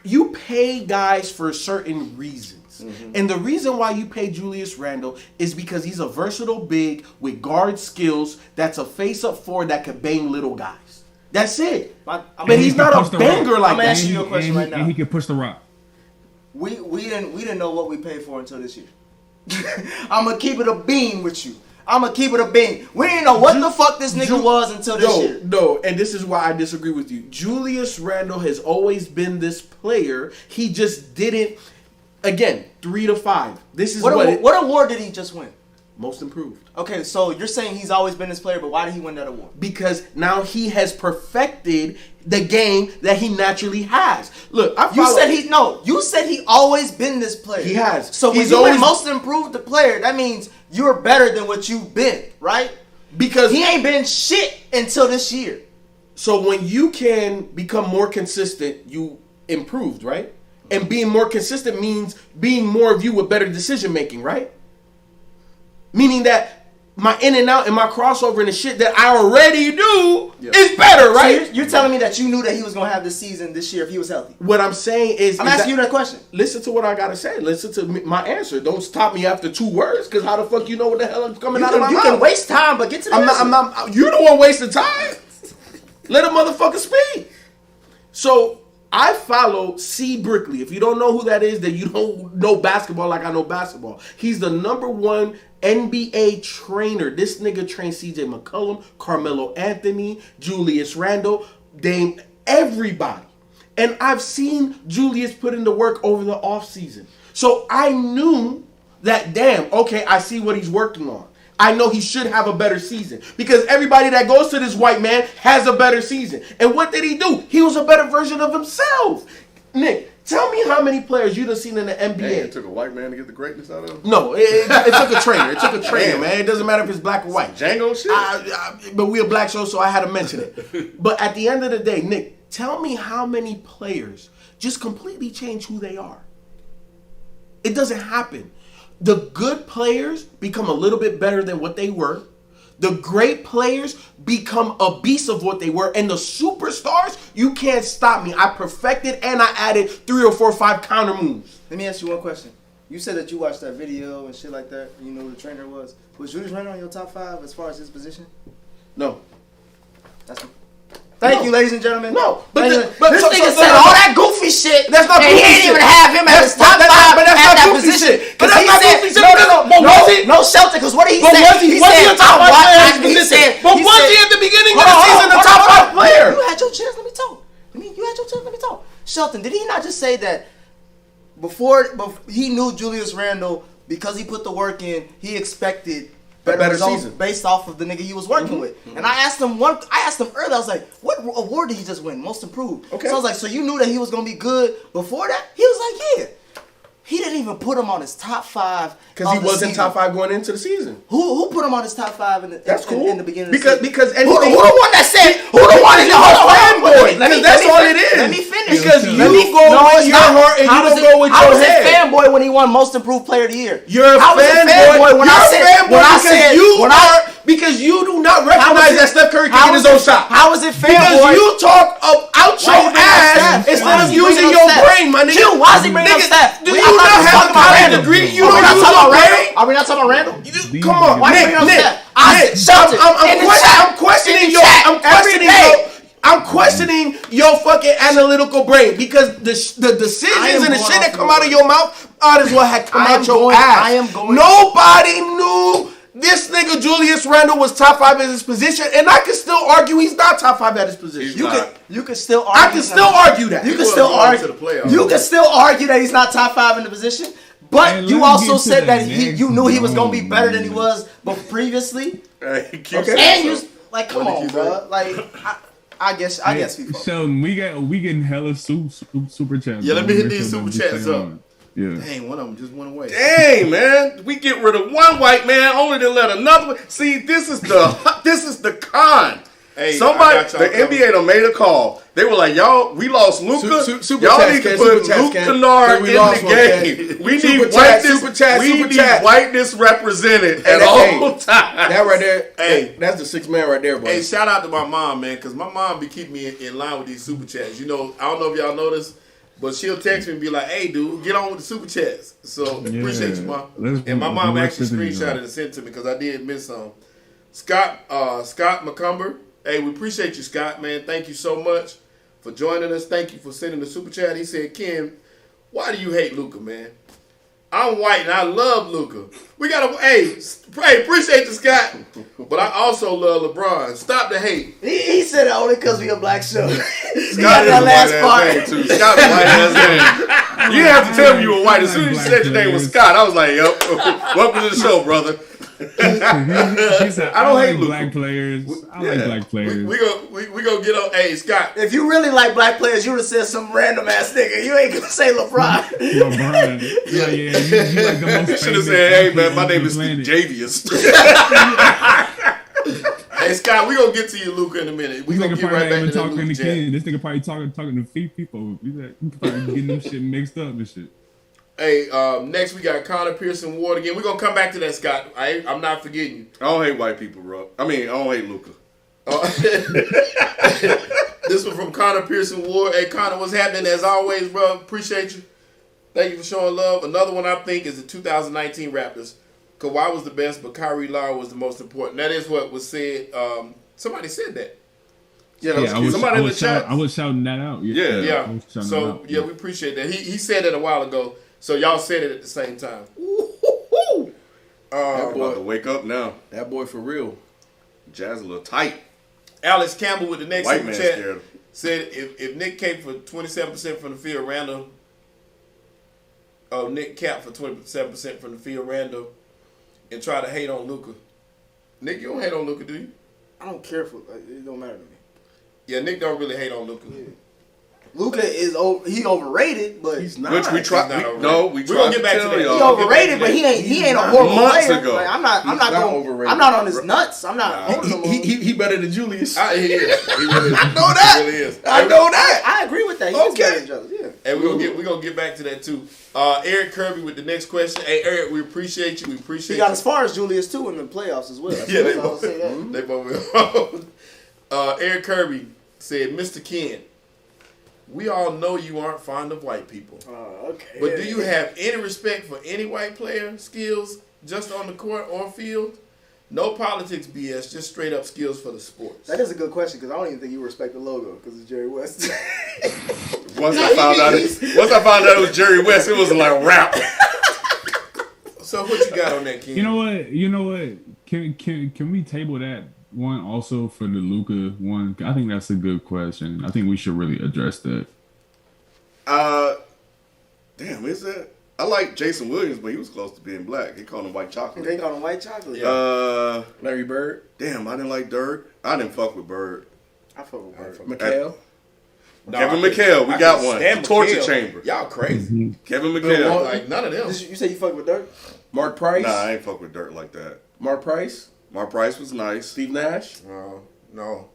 you pay guys for certain reasons. needs. And the reason why you pay Julius Randle is because he's a versatile big with guard skills that's a face-up forward that can bang little guys. That's it. But he's not a banger like that. I'm asking you a question right now. And he can push the rock. We didn't know what we paid for until this year. I'm gonna keep it a bean with you. We didn't know what the fuck this nigga was until this year. No, and this is why I disagree with you. Julius Randle has always been this player. He just didn't. Again, 3 to 5. This is what award did he just win? Most improved. Okay, so you're saying he's always been this player, but why did he win that award? Because now he has perfected the game that he naturally has. Look, You said he always been this player. He has. So when you win most improved the player, that means you're better than what you've been, right? Because he ain't been shit until this year. So when you can become more consistent, you improved, right? And being more consistent means being more of you with better decision making, right? Meaning that my in and out and my crossover and the shit that I already do is better, right? So you're telling me that you knew that he was going to have this season this year if he was healthy. What I'm saying is... I'm asking you that question. Listen to what I got to say. Listen to my answer. Don't stop me after 2 words, because how the fuck you know what the hell is coming out of my mouth? You can waste time, but get to the answer. You're the one wasting time. Let a motherfucker speak. So... I follow C. Brickley. If you don't know who that is, then you don't know basketball like I know basketball. He's the #1 NBA trainer. This nigga trained CJ McCollum, Carmelo Anthony, Julius Randle, Dame, everybody. And I've seen Julius put in the work over the offseason. So I knew that, damn, okay, I see what he's working on. I know he should have a better season because everybody that goes to this white man has a better season. And what did he do? He was a better version of himself. Nick, tell me how many players you done seen in the NBA. Hey, it took a white man to get the greatness out of him? No, it took a trainer. It took a trainer, man. It doesn't matter if it's black or white. Django shit? But we're a black show, so I had to mention it. But at the end of the day, Nick, tell me how many players just completely change who they are. It doesn't happen. The good players become a little bit better than what they were. The great players become a beast of what they were. And the superstars, you can't stop me. I perfected and I added 3 or 4 or 5 counter moves. Let me ask you one question. You said that you watched that video and shit like that. You know who the trainer was. Was Julius Randle on your top 5 as far as his position? No. Thank you, ladies and gentlemen. No, but this nigga said all that goofy shit. That's not goofy shit. He didn't even have him at his top 5 but that's at not that goofy position. shit. But that's not goofy shit. No Celtic. Because what did he say? Was he a top 5 player at his position? But was he at the beginning of the season a top 5 player? You had your chance. Let me talk. Shelton, did he not just say that before he knew Julius Randle, because he put the work in, he expected better results season based off of the nigga he was working with. And I asked him earlier, I was like, what award did he just win? Most improved. Okay. So I was like, so you knew that he was gonna be good before that? He was like, yeah. He didn't even put him on his top 5 because he wasn't top 5 going into the season. Who put him on his top 5 in the beginning? Because anything, who the one that said who the one in the fanboy? That's all it is. Let me finish. Because you go with your heart and you don't go with your head. I was a fanboy when he won Most Improved Player of the Year. You're a fanboy because you do not recognize that Steph Curry can get his own shot. How is it fanboy? Because you talk out your ass instead of using your brain, my nigga. Why is he bringing up Steph? Do you not have a college degree? You don't use your brain? Are we not talking about Randall? Come on, Nick. I'm questioning your fucking analytical brain because the decisions and the shit that come out of your mouth might as well have come out your ass. Nobody knew this nigga Julius Randle was top 5 in his position, and I can still argue he's not top 5 at his position. You can still argue. I can still argue that. You can still argue. You can still argue that he's not top 5 in the position. But you also said that you knew he was gonna be better than he was previously. And you like, come on, bro. Like, I guess we. Sheldon, we getting hella super chats. Yeah, let me hit these super chats up. Yeah. Dang, one of them just went away. Dang, man, we get rid of one white man only to let another one. See, this is the con. Hey, somebody, the NBA done made a call. They were like, y'all, we lost Luka. Y'all need to put Luke Kennard in the game. We need whiteness. We need whiteness represented at all times. That right there, hey, that's the 6th man right there, bro. Hey, shout out to my mom, man, because my mom be keeping me in line with these super chats. You know, I don't know if y'all know this. But she'll text me and be like, "Hey, dude, get on with the super chats." So appreciate you, Mom. And my mom actually screenshotted and sent it to me because I did miss some. Scott McCumber. Hey, we appreciate you, Scott, man. Thank you so much for joining us. Thank you for sending the super chat. He said, "Ken, why do you hate Luka, man? I'm white and I love Luka. We gotta appreciate you, Scott. But I also love LeBron. Stop the hate." He said it only because we a black show. Scott is a white ass name too. Scott is a white ass name. You didn't have to tell me you were white. As soon as you said your name was Scott, I was like, "Yep, welcome to the show, brother." He said, I don't hate like black players. I like black players. We gonna get on. Hey, Scott. If you really like black players, you would have said some random ass nigga. You ain't gonna say LeBron. LeBron. You like the most. You should have said, "Hey man, my name is Javius." Hey Scott, we gonna get to you, Luka, in a minute. We gonna get right back to the Luka chat. This nigga probably talking to people. He's probably getting them shit mixed up and shit. Hey, next we got Connor Pearson Ward again. We're going to come back to that, Scott. I'm not forgetting you. I don't hate white people, bro. I don't hate Luka. This one from Connor Pearson Ward. Hey, Connor, what's happening? As always, bro, appreciate you. Thank you for showing love. Another one I think is the 2019 Raptors. Kawhi was the best, but Kyrie Irving was the most important. That is what was said. Somebody said that. Somebody in the chat. I was shouting that out. Yeah. So, we appreciate that. He said it a while ago. So y'all said it at the same time. That boy about to wake up now. That boy for real. Jazz a little tight. Alex Campbell with the next white super man chat scared. said if Nick capped for 27% from the field, Randle. Nick capped for 27% from the field, Randle, and try to hate on Luka. Nick, you don't hate on Luka, do you? I don't care for it. Don't matter to me. Yeah, Nick don't really hate on Luka. Yeah. Luka is overrated, but he's not. Which we tried. We're gonna get back to that. He overrated, but he ain't a horrible player. Ago. Like, I'm not on his nuts. I'm not holding him. He better than Julius. He is. He really is. I know that. He really is. I know that. I agree with that. He's better than Julius. Yeah. And we're gonna get back to that too. Eric Kirby with the next question. Hey Eric, we appreciate you. He got as far as Julius too in the playoffs as well. They both. Eric Kirby said, "Mr. Ken, we all know you aren't fond of white people. Okay. But do you have any respect for any white player skills just on the court or field? No politics BS, just straight up skills for the sports." That is a good question because I don't even think you respect the logo because it's Jerry West. Once I found out it was Jerry West, it was like rap. So what you got on that, Ken? You know what? Can we table that one also for the Luka one? I think that's a good question. I think we should really address that. Damn, is that? I like Jason Williams, but he was close to being black. They called him white chocolate. They call him white chocolate. Yeah. Larry Bird. Damn, I didn't like Dirk. I didn't fuck with Bird. I fuck with Bird. McHale. Kevin McHale, we got one. Torture chamber. Y'all crazy. Mm-hmm. Kevin McHale. Like none of them. You say you fuck with Dirk? Mark Price. Nah, I ain't fuck with Dirk like that. Mark Price. Mark Price was nice. Steve Nash. No.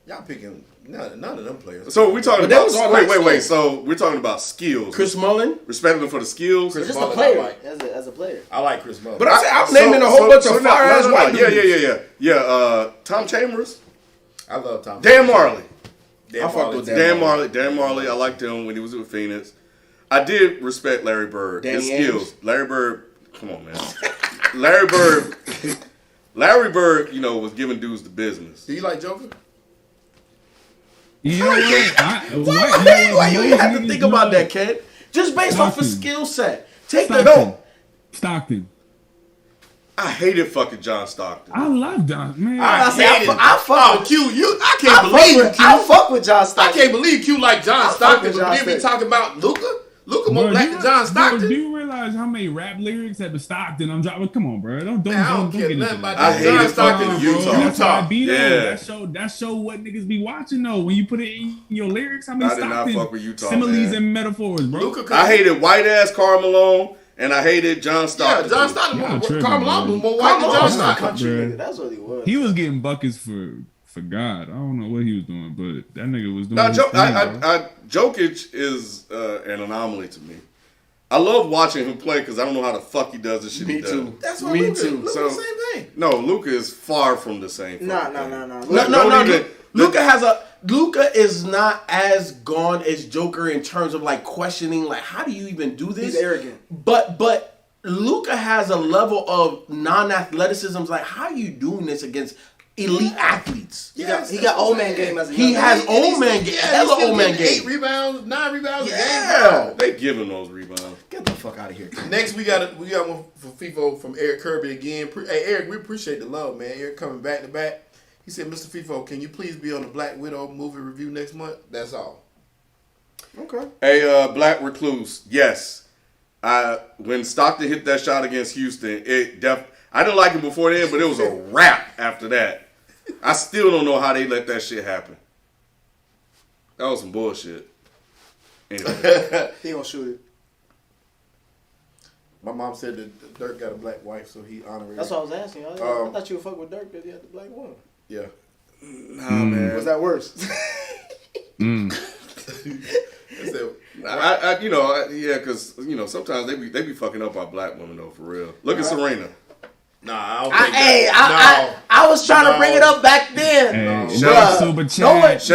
Y'all picking none of them players. So we're talking But that about was all wait. nice So we're talking about skills. Chris Mullin. Respecting them for the skills. Chris Just Mullin, a player. I like. As a player. I like Chris Mullin. But I'm naming a whole bunch of fire-ass white dudes. Yeah. Tom Chambers. I love Tom. Dan Marley. I fucked with Dan Marley. I liked him when he was with Phoenix. I did respect Larry Bird. His skills. Larry Bird. Come on, man. Larry Bird, was giving dudes the business. Do you like Joker? You know what? Why you have to think about that, kid? Just based off his skill set. Stockton. I hated fucking John Stockton. I love John, man. I fuck with Q. I fuck with John Stockton. I can't believe Q like John Stockton, but then we talking about Luka. Luka more black than John Stockton. Do you realize how many rap lyrics have been Stockton? I'm dropping. Come on, bro. Don't care nothing about I that. John hated Stockton. fucking Utah. That's how I be though. Yeah. That show what niggas be watching though. When you put it in your lyrics, how many I did not Stockton fuck with Utah, similes man. and metaphors, bro. I hated white ass Karl Malone, and I hated John Stockton. Yeah, John Stockton. Karl Malone was more white than John Stockton. That's what he was. He was getting buckets for God. I don't know what he was doing, but that nigga was doing. Jokic is an anomaly to me. I love watching him play because I don't know how the fuck he does this shit. Me too. That's what Me Luka too. Luka So- the same thing. No, Luka is far from the same. No. Don't even- Luka has a. Luka is not as gone as Joker in terms of like questioning, like how do you even do this? He's arrogant. But Luka has a level of non-athleticism. Like, how are you doing this against elite athletes? He got old man game as a He has old man game. Hella old man game. 8 rebounds, 9 rebounds. Yeah, they give him those rebounds. Get the fuck out of here. Next, we got one for FIFO from Eric Kirby again. Hey, Eric, we appreciate the love, man. Eric coming back to back. He said, Mr. FIFO, can you please be on the Black Widow movie review next month? That's all. Okay. Hey, Black Recluse, yes. When Stockton hit that shot against Houston, I didn't like it before then, but it was a wrap after that. I still don't know how they let that shit happen. That was some bullshit. Anyway. He gonna shoot it. My mom said that Dirk got a black wife, so he honored her. That's what I was asking. I thought you would fuck with Dirk because he had the black woman. Yeah. Nah, man. Was that worse? Because sometimes they be fucking up our black women though, for real. Look at Serena. Nah, I don't think I was trying to bring it up back then. Super chat.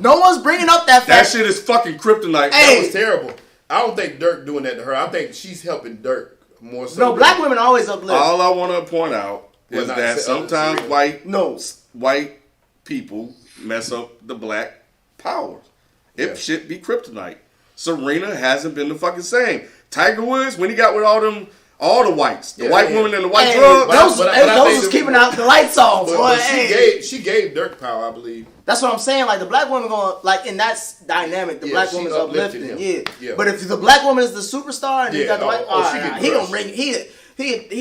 No one's bringing up that fact. That shit is fucking kryptonite. That was terrible. I don't think Dirk doing that to her. I think she's helping Dirk more so. No, black women always uplift. All I want to point out is that sometimes white people mess up the black powers. It should be kryptonite. Serena hasn't been the fucking same. Tiger Woods, when he got with all the whites, the white women and the white drugs, those was keeping out the lights off. But she gave Dirk power, I believe. That's what I'm saying. Like the black woman going like in that dynamic, the black woman's uplifting. Yeah. But if the black woman is the superstar and he got the white, he gonna bring he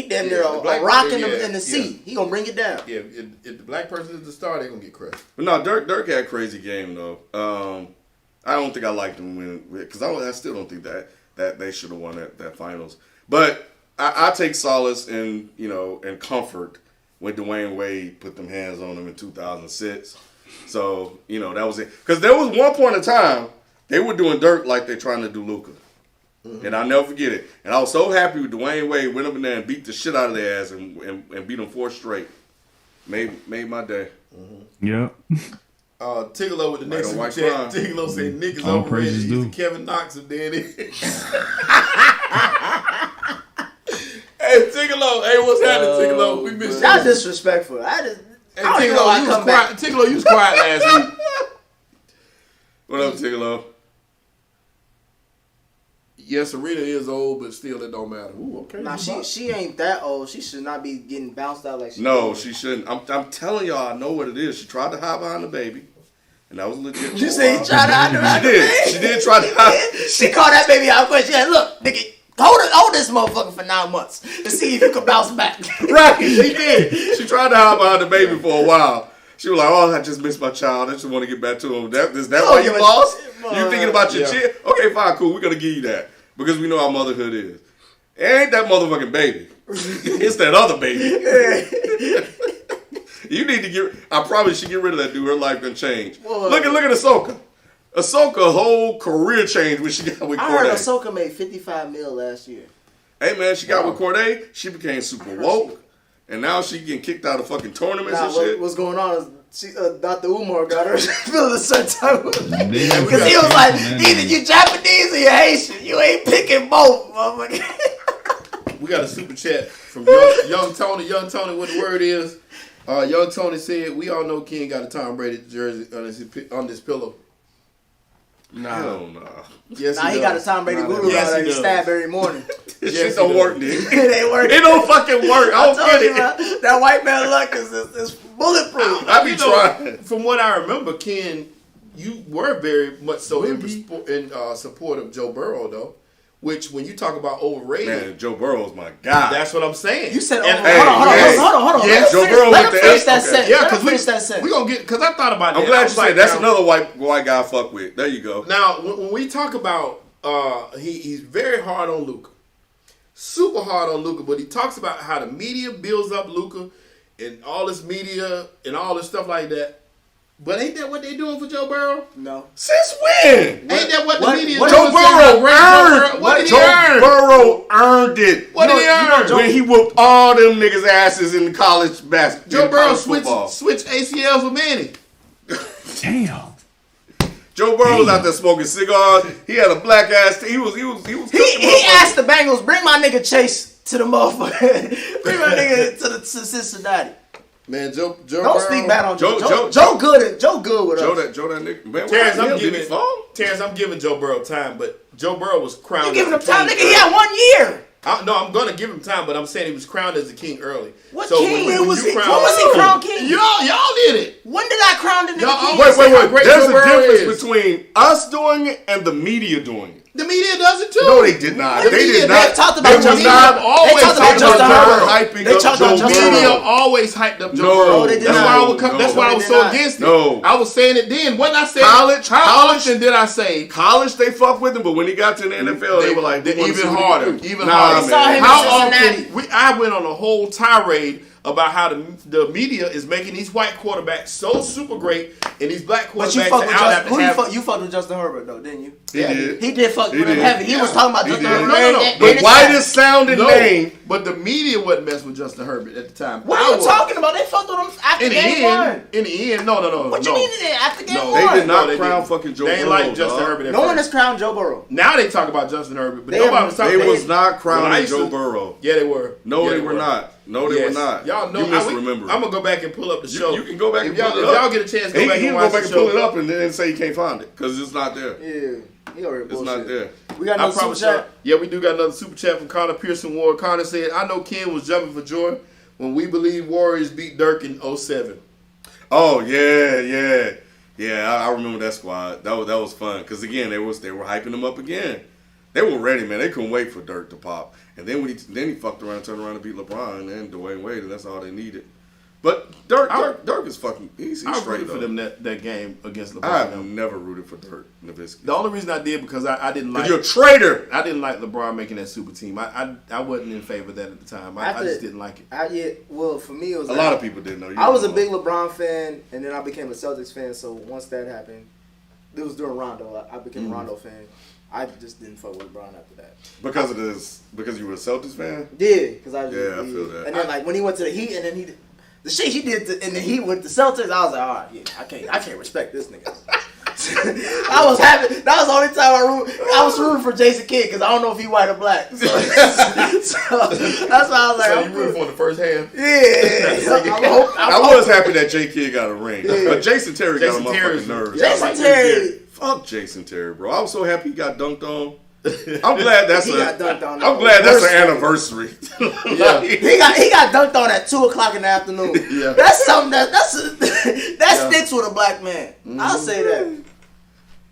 damn near a rock in the sea. He gonna bring it down. Yeah. If the black person is the star, they gonna get crushed. But no, Dirk had a crazy game though. I don't think I liked him because I still don't think that they should have won that finals. But I take solace in comfort when Dwayne Wade put them hands on him in 2006. So that was it. Because there was one point in time they were doing Dirk like they're trying to do Luka, and I'll never forget it. And I was so happy with Dwayne Wade went up in there and beat the shit out of their ass and beat them 4 straight. Made my day. Yep. Tigolo with the next super chat. Tigolo said niggas overrated. He's the Kevin Knox of Danny. Hey, Tigolo. Hey, what's happening, Tigolo? We missed you. That's disrespectful. Tigolo, you was quiet last week. What up, Tigolo? Yes, Serena is old, but still it don't matter. Ooh, okay. Nah, she ain't that old. She should not be getting bounced out like she No, she shouldn't. I'm telling y'all, I know what it is. She tried to hide behind the baby. And that was legit. You say she tried to hide behind the baby? She did try to hide. She called that baby out quick. She said, look, nigga, hold this motherfucker for 9 months to see if you can bounce back. Right, she did. She tried to hide behind the baby for a while. She was like, oh, I just missed my child. I just want to get back to him. Is that why you lost? You thinking about your chick? Okay, fine, cool. We're going to give you that. Because we know how motherhood is. It ain't that motherfucking baby. It's that other baby. You need to I probably should get rid of that dude. Her life gonna change. Look at Ahsoka. Ahsoka's whole career changed when she got with Corday. I heard Ahsoka made $55 million last year. Hey man, she got with Corday. She became super woke. And now she getting kicked out of fucking tournaments and shit. What's going on is Dr. Umar got her feeling a certain type of way. Because he was like, either you Japanese or you Haitian. You ain't picking both, motherfucker. We got a super chat from Young Tony. Young Tony, what the word is? Young Tony said, we all know Ken got a Tom Brady jersey on this pillow. No. Yes, he got a Tom Brady voodoo that he stabbed every morning. Shit don't work, nigga. It ain't working. It don't fucking work. I don't get it. That white man luck is bulletproof. I be trying. From what I remember, Ken, you were very much so in support of Joe Burrow, though. Which, when you talk about overrated, man, Joe Burrow's my guy. That's what I'm saying. You said, hold on. Yes, Joe Burrow. Let him finish that sentence. Yeah, because we gonna get. Because I thought about that. I'm glad you said that's another white guy I fuck with. There you go. Now, when we talk about, he's very hard on Luka, super hard on Luka, but he talks about how the media builds up Luka and all this media and all this stuff like that. But ain't that what they doing for Joe Burrow? No. Since when? Ain't that what the media doing? Joe Burrow earned. What did he earn? Burrow earned it. What did he earn? When he whooped all them niggas' asses in college basketball. Joe Burrow switched ACLs with Manny. Damn. Joe Burrow was out there smoking cigars. He had a black ass. He asked the Bengals, bring my nigga Chase to the motherfucker. Bring my nigga to Cincinnati. Man, Joe Don't speak bad on Joe. Joe good with us. Joe that nigga. Man, Terrence, I'm giving Joe Burrow time, but Joe Burrow was crowned. You giving him time, nigga? He had 1 year. No, I'm gonna give him time, but I'm saying he was crowned as the king early. What so king? When was he crowned king? Y'all did it. When did I crown the nigga king? Wait. There's a difference between us doing it and the media doing it. The media does it too. No, they did not. They did They not. talked about Justin Herbert. They talked about Justin Herbert. Media always hyped up Joe Burrow. They did That's why I was so against it. No. I was saying it then. When I said college, how often did I say college? They fuck with him, but when he got to the NFL, they were like even harder. How often? I went on a whole tirade about how the media is making these white quarterbacks so super great and these black quarterbacks you fucked with Justin Herbert though, didn't you? He did fuck with him heavy. He was talking about Justin Herbert. No. The whitest sounding name. But the media wasn't messing with Justin Herbert at the time. What are you talking about? They fucked with him after game one. In the end, no. What you mean after game one? They did not crown fucking Joe Burrow. They ain't like Justin Herbert. No one has crowned Joe Burrow. Now they talk about Justin Herbert, but nobody was talking. They was not crowning Joe Burrow. Yeah, they were. No, they were not. No, they were not. Y'all know. You misremember. I'm gonna go back and pull up the show. You can go back and pull it up. If y'all get a chance, go back and watch the show. Pull it up and then say you can't find it because it's not there. Yeah. It's not there. We got another super chat. Yeah, we do got another super chat from Connor Pearson Ward. Connor said, I know Ken was jumping for joy when we believe Warriors beat Dirk in 07. Oh, yeah. I remember that squad. That was fun. Because, again, they were hyping him up again. They were ready, man. They couldn't wait for Dirk to pop. And then he fucked around, turned around and beat LeBron and Dwayne Wade, and that's all they needed. But Dirk is fucking. He's straight for them that game against LeBron. I've never rooted for Dirk Nowitzki. The only reason I did because I didn't like. You're a traitor. I didn't like LeBron making that super team. I wasn't in favor of that at the time. I just didn't like it. Well, for me it was a lot of people didn't know. I was a big LeBron fan, and then I became a Celtics fan. So once that happened, it was during Rondo. I became a Rondo fan. I just didn't fuck with LeBron after that. Because of this? Because you were a Celtics fan? Yeah, because I feel that. And then when he went to the Heat, and then the shit he did in the Heat with the Celtics, I was like, all right, yeah, I can't respect this nigga. I was happy. That was the only time I was rooting for Jason Kidd because I don't know if he white or black. So that's why I was like, so you rooted for the first half? Yeah. I was happy that J Kidd got a ring, but Jason Terry got on my fucking nerves. Jason Terry. Fuck Jason Terry, bro. I was so happy he got dunked on. I'm glad that's I'm glad that's an anniversary. Yeah. he got dunked on at 2:00 in the afternoon. Yeah. That's something that sticks with a black man. I'll say that.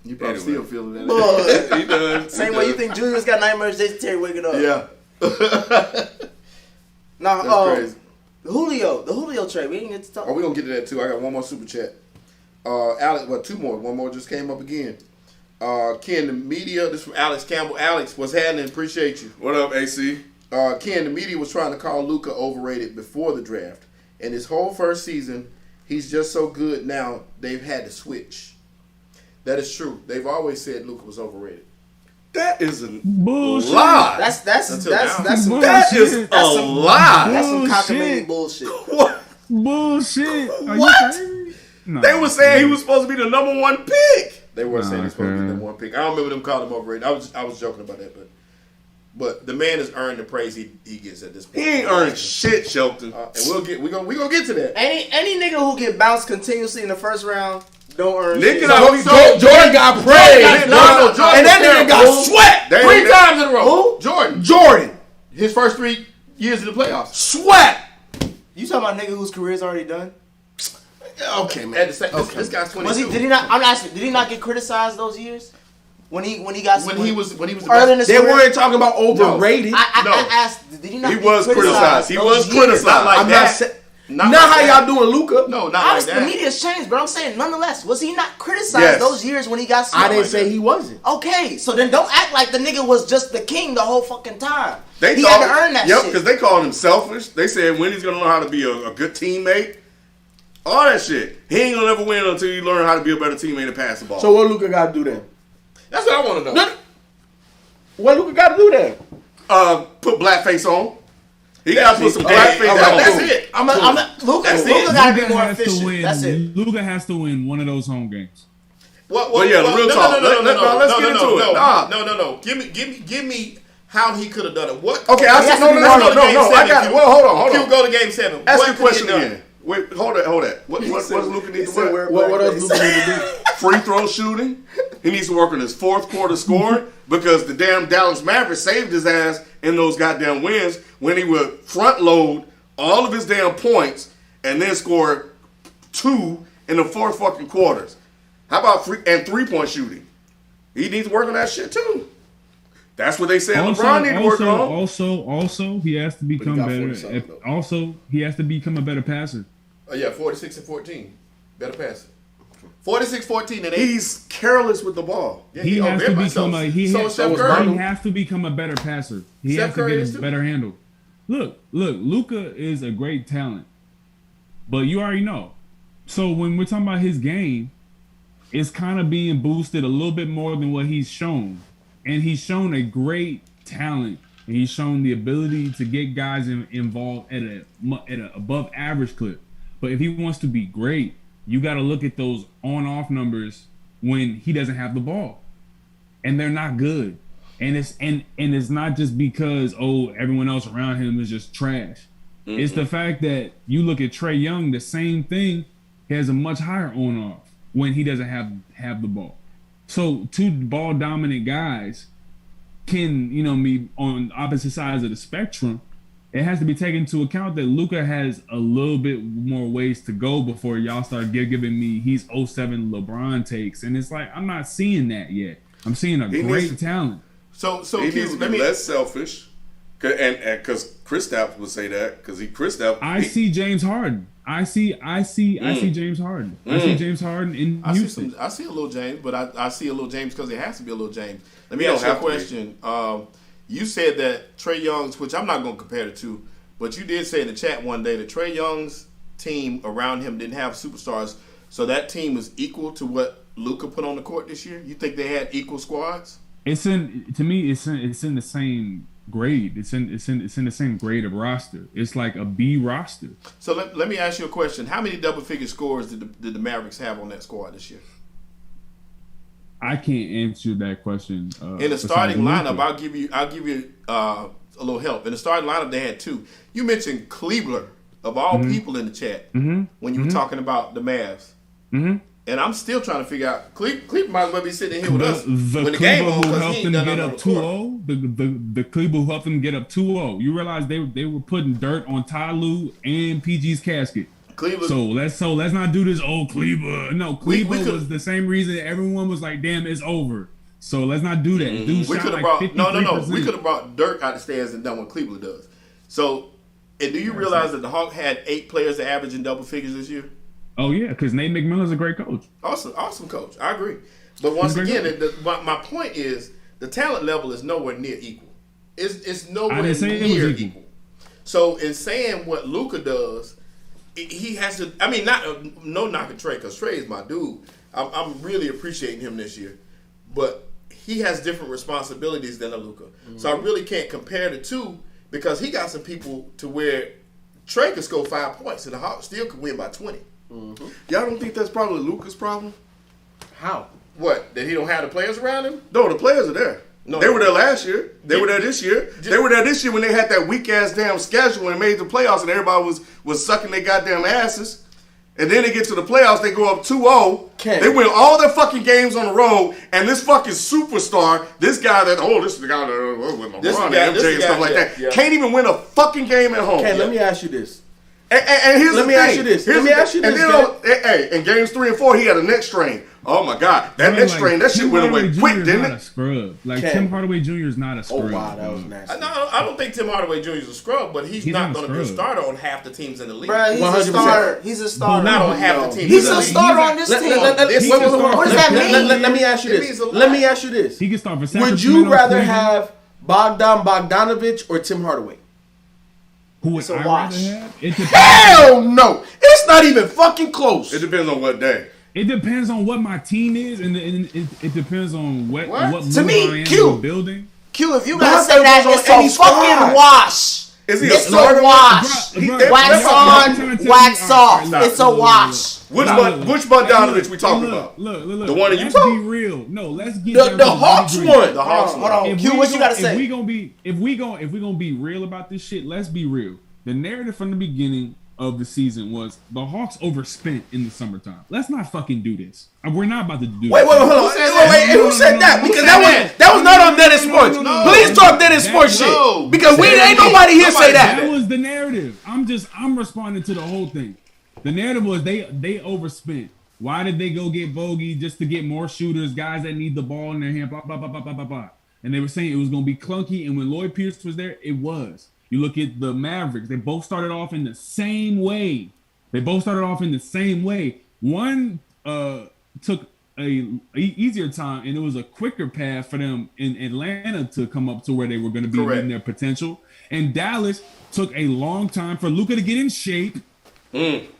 You probably still feeling that. He does. Same way you think Julius got nightmares, Jason Terry waking up. Yeah. Crazy. The Julio trade. We didn't get to talk. Oh, we're gonna get to that too. I got one more super chat. Alex, two more. One more just came up again. Ken, the media, this is from Alex Campbell. Alex, what's happening? Appreciate you. What up, AC? Ken, the media was trying to call Luka overrated before the draft. And his whole first season, he's just so good now, they've had to switch. That is true. They've always said Luka was overrated. That is a bullshit. lie. That's that is some lie. That's some cockamamie bullshit. What? Bullshit. What? They were saying he was supposed to be the number one pick. They were saying he was supposed to be the number one pick. I don't remember them calling him overrated. I was joking about that, but the man has earned the praise he gets at this point. He ain't earned shit, Shelton. And we gonna get to that. Any nigga who get bounced continuously in the first round don't earn shit. Jordan got praised. No, Jordan. And that nigga got sweat 3 times in a row. Who? Jordan. His first 3 years in the playoffs. Sweat. You talking about nigga whose career's already done? Okay, man. This guy's 22. Was he? Did he not? I'm asking. Did he not get criticized those years? When he got when he was the early in his They career? weren't talking about overrated. I asked. Did he not? He get was criticized. He was those years? criticized. Not like I'm that. not how y'all doing, Luka. No, not like Obviously, that. the media's changed, but I'm saying nonetheless, was he not criticized Yes. those years when he got? I didn't like say that? he wasn't. Okay, so then don't act like the nigga was just the king the whole fucking time. They He had to earn that Yep, shit. because they called him selfish. They said when he's gonna learn how to be a good teammate. All that shit. He ain't gonna ever win until you learn how to be a better teammate and pass the ball. So what Luka got to do then? That's what I want to know. What Luka got to do then? Put blackface on. He got to put some blackface on. That's it. Luka That's it. gotta be more has to efficient. win. That's it. Luka has to win one of those home games. But yeah, real talk. Let's get into it. Give me how he could have done it. What? Okay, I said no. I got it. Well, hold on. If you go to Game 7, ask the question again. Wait, hold that. What does Luka need to work? What else Luka need to do? Free throw shooting. He needs to work on his fourth quarter scoring because the damn Dallas Mavericks saved his ass in those goddamn wins when he would front load all of his damn points and then score 2 in the fourth fucking quarters. How about 3-point shooting? He needs to work on that shit too. That's what they say LeBron needs to work on. Also, he has to become better. Also, he has to become a better passer. Oh yeah, 46 and 14, better passer. 46-14 and 8. He's careless with the ball. Yeah, he has to become he has to become a better passer. He has to get a better handle. Look, Luka is a great talent, but you already know. So when we're talking about his game, it's kind of being boosted a little bit more than what he's shown. And he's shown a great talent. And he's shown the ability to get guys involved at an above average clip. But if he wants to be great, you got to look at those on-off numbers when he doesn't have the ball. And they're not good. And it's not just because, everyone else around him is just trash. Mm-hmm. It's the fact that you look at Trey Young, the same thing, he has a much higher on-off when he doesn't have the ball. So 2 ball-dominant guys can, be on opposite sides of the spectrum. It has to be taken into account that Luka has a little bit more ways to go before y'all start giving me he's 07 LeBron takes. And it's like, I'm not seeing that yet. I'm seeing a great talent. So he needs to be less selfish. And because Kristaps would say that, because Kristaps. I see James Harden. I see James Harden. I see James Harden in Houston. I see a little James, but I see a little James because it has to be a little James. Let me ask you a question. You said that Trey Young's, which I'm not going to compare the two, but you did say in the chat one day that Trey Young's team around him didn't have superstars, so that team was equal to what Luka put on the court this year. You think they had equal squads? It's in the same grade. It's in the same grade of roster. It's like a B roster. So let me ask you a question. How many double-figure scores did the Mavericks have on that squad this year? I can't answer that question. In the starting lineup, I'll give you a little help. In the starting lineup, they had 2. You mentioned Kleber, of all people in the chat, when you were talking about the Mavs. Mm-hmm. And I'm still trying to figure out. Kleber might as well be sitting here with us when the game on because he ain't done nothing on the court. The Kleber who helped them get up 2-0. You realize they were putting dirt on Ty Lue and PG's casket. Kleber. So let's not do this. Kleber. No, Kleber was the same reason everyone was like, "Damn, it's over." So let's not do that. Dude we could have brought We could have brought Dirk out the stands and done what Kleber does. So, and do you realize that the Hawks had 8 players that average in double figures this year? Oh yeah, because Nate McMillan's a great coach. Awesome coach. I agree. But once again, my point is the talent level is nowhere near equal. It's nowhere near equal. So in saying what Luka does, he has to. I mean, no knocking Trae because Trae is my dude. I'm really appreciating him this year, but he has different responsibilities than a Luka. Mm-hmm. So I really can't compare the two because he got some people to where Trae could score 5 points and the Hawks still could win by 20. Mm-hmm. Y'all don't think that's probably Luka's problem? How? What? That he don't have the players around him? No, the players are there. No, they were there last year. They were there this year. They were there this year when they had that weak ass damn schedule and made the playoffs and everybody was sucking their goddamn asses. And then they get to the playoffs, they go up 2-0. They win all their fucking games on the road, and this fucking superstar, this guy that, this is the guy that with LeBron and MJ and stuff like that, can't even win a fucking game at home. Okay, let me ask you this. And here's let me ask you this. Let me ask you this. And then, in games 3 and 4, he had a neck strain. Oh my God, that neck strain, that shit went away quick, didn't it? A scrub. Tim Hardaway Jr. is not a scrub. Oh wow, that was nasty. I don't think Tim Hardaway Jr. is a scrub, but he's not going to be a starter on half the teams in the league. Bro, he's a starter. He's a starter. Not on half the teams. He's a starter on this team. What does that mean? Let me ask you this. Let me ask you this. He can start for Sacramento. Would you rather have Bogdanovich or Tim Hardaway? Who is a wash? Hell no! It's not even fucking close. It depends on what day. It depends on what my team is, and it depends on what to me, Q building. Q, if you gotta say that, it's a fucking wash. Is he a It's starter? a wash. Wax on, wax off. It's a wash. Which Bogdanovich we talking about? Look. The one in Let's Utah? be real. No, let's get The Hawks one. The Hawks. Hold on. Q, what you gotta say? If we gonna be real about this shit, let's be real. The narrative from the beginning of the season was the Hawks overspent in the summertime. Let's not fucking do this. We're not about to do Wait, hold on. Who said that? Because that was not on Dennis Sports. Please talk Dennis Sports shit. Because ain't nobody here say that. That was the narrative. I'm responding to the whole thing. The narrative was they overspent. Why did they go get Bogey just to get more shooters, guys that need the ball in their hand, blah, blah, blah, blah, blah, blah, blah. And they were saying it was going to be clunky, and when Lloyd Pierce was there, it was. You look at the Mavericks, they both started off in the same way. One took a easier time, and it was a quicker path for them in Atlanta to come up to where they were going to be in their potential. And Dallas took a long time for Luka to get in shape. If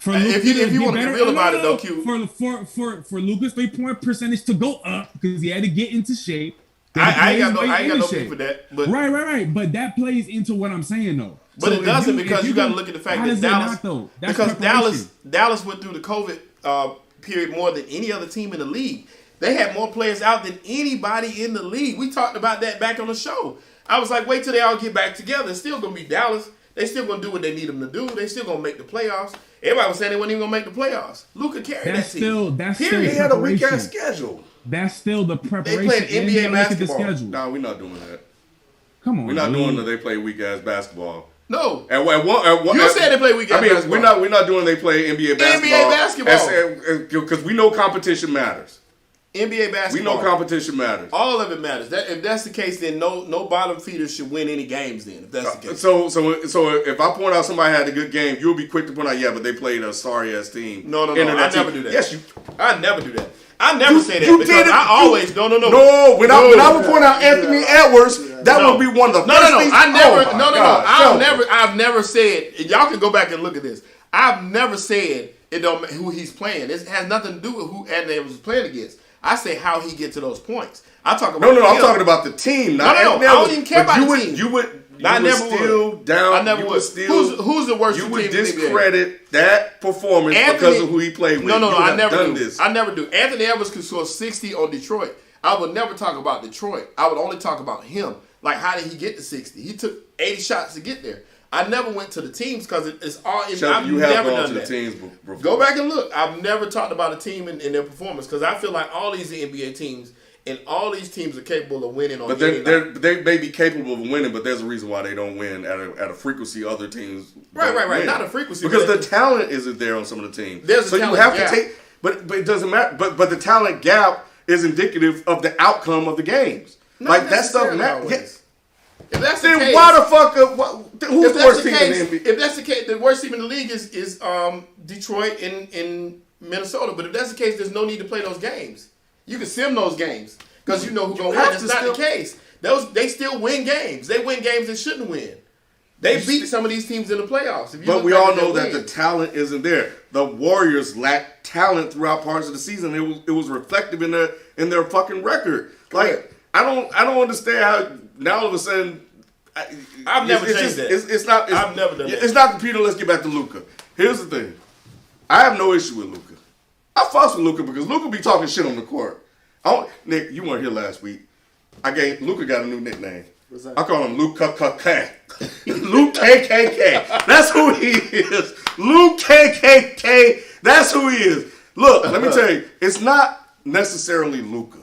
you want to be real about it, though, Q. For Luka's 3-point percentage to go up because he had to get into shape. I ain't got no beef with that. But right. But that plays into what I'm saying, though. But so it doesn't because you got to look at the fact that Dallas went through the COVID period more than any other team in the league. They had more players out than anybody in the league. We talked about that back on the show. I was like, wait till they all get back together. It's still going to be Dallas. They still going to do what they need them to do. They still going to make the playoffs. Everybody was saying they weren't even going to make the playoffs. Luka carried that team. They had a weak-ass schedule. That's still the preparation. They played NBA basketball. No, we're not doing that. Come on. We're not doing that they play weak-ass basketball. No. You said they play weak-ass basketball. We're not doing they play NBA basketball. Because we know competition matters. NBA basketball. We know competition matters. All of it matters. If that's the case, then no bottom feeders should win any games. Then, if that's the case. So if I point out somebody had a good game, you'll be quick to point out, yeah, but they played a sorry ass team. No. I never do that. Yes, I never do that. I never say that because I always no. No, when I would point out Anthony Edwards, that would be one of the first things. I've never said. Y'all can go back and look at this. I've never said it don't matter who he's playing. It has nothing to do with who Anthony Edwards is playing against. I say how he get to those points. I talk about I'm talking about the team. Not I don't even care about the team. You would still down. I never would. Who's the worst? You would discredit that performance because of who he played with. No. I never do. I never do. Anthony Edwards could score 60 on Detroit. I would never talk about Detroit. I would only talk about him. Like, how did he get to 60? He took 80 shots to get there. I never went to the teams because it's all. I've never done that. Teams before. Go back and look. I've never talked about a team in their performance because I feel like all these NBA teams and all these teams are capable of winning on. But they may be capable of winning, but there's a reason why they don't win at a frequency other teams. Right. Not a frequency because the talent isn't there on some of the teams. There's you have to take. But it doesn't matter. But the talent gap is indicative of the outcome of the games. Like that stuff matters. If that's the then case, why the fuck? Who's the worst team in the NBA? If that's the case, the worst team in the league is Detroit in Minnesota. But if that's the case, there's no need to play those games. You can sim those games because you know who's going to win. That's not the case. They still win games. They win games they shouldn't win. They beat some of these teams in the playoffs. But we all know that the talent isn't there. The Warriors lacked talent throughout parts of the season. It was reflective in their fucking record. Like I don't understand how now all of a sudden. I've never changed that. I've never done that. It's not computer. Let's get back to Luka. Here's the thing. I have no issue with Luka. I fuss with Luka because Luka be talking shit on the court. Nick, you weren't here last week. Luka got a new nickname. What's that? I call him Luke KKK. Luke KKK. That's who he is. Luke KKK. That's who he is. Look, let me tell you, it's not necessarily Luka.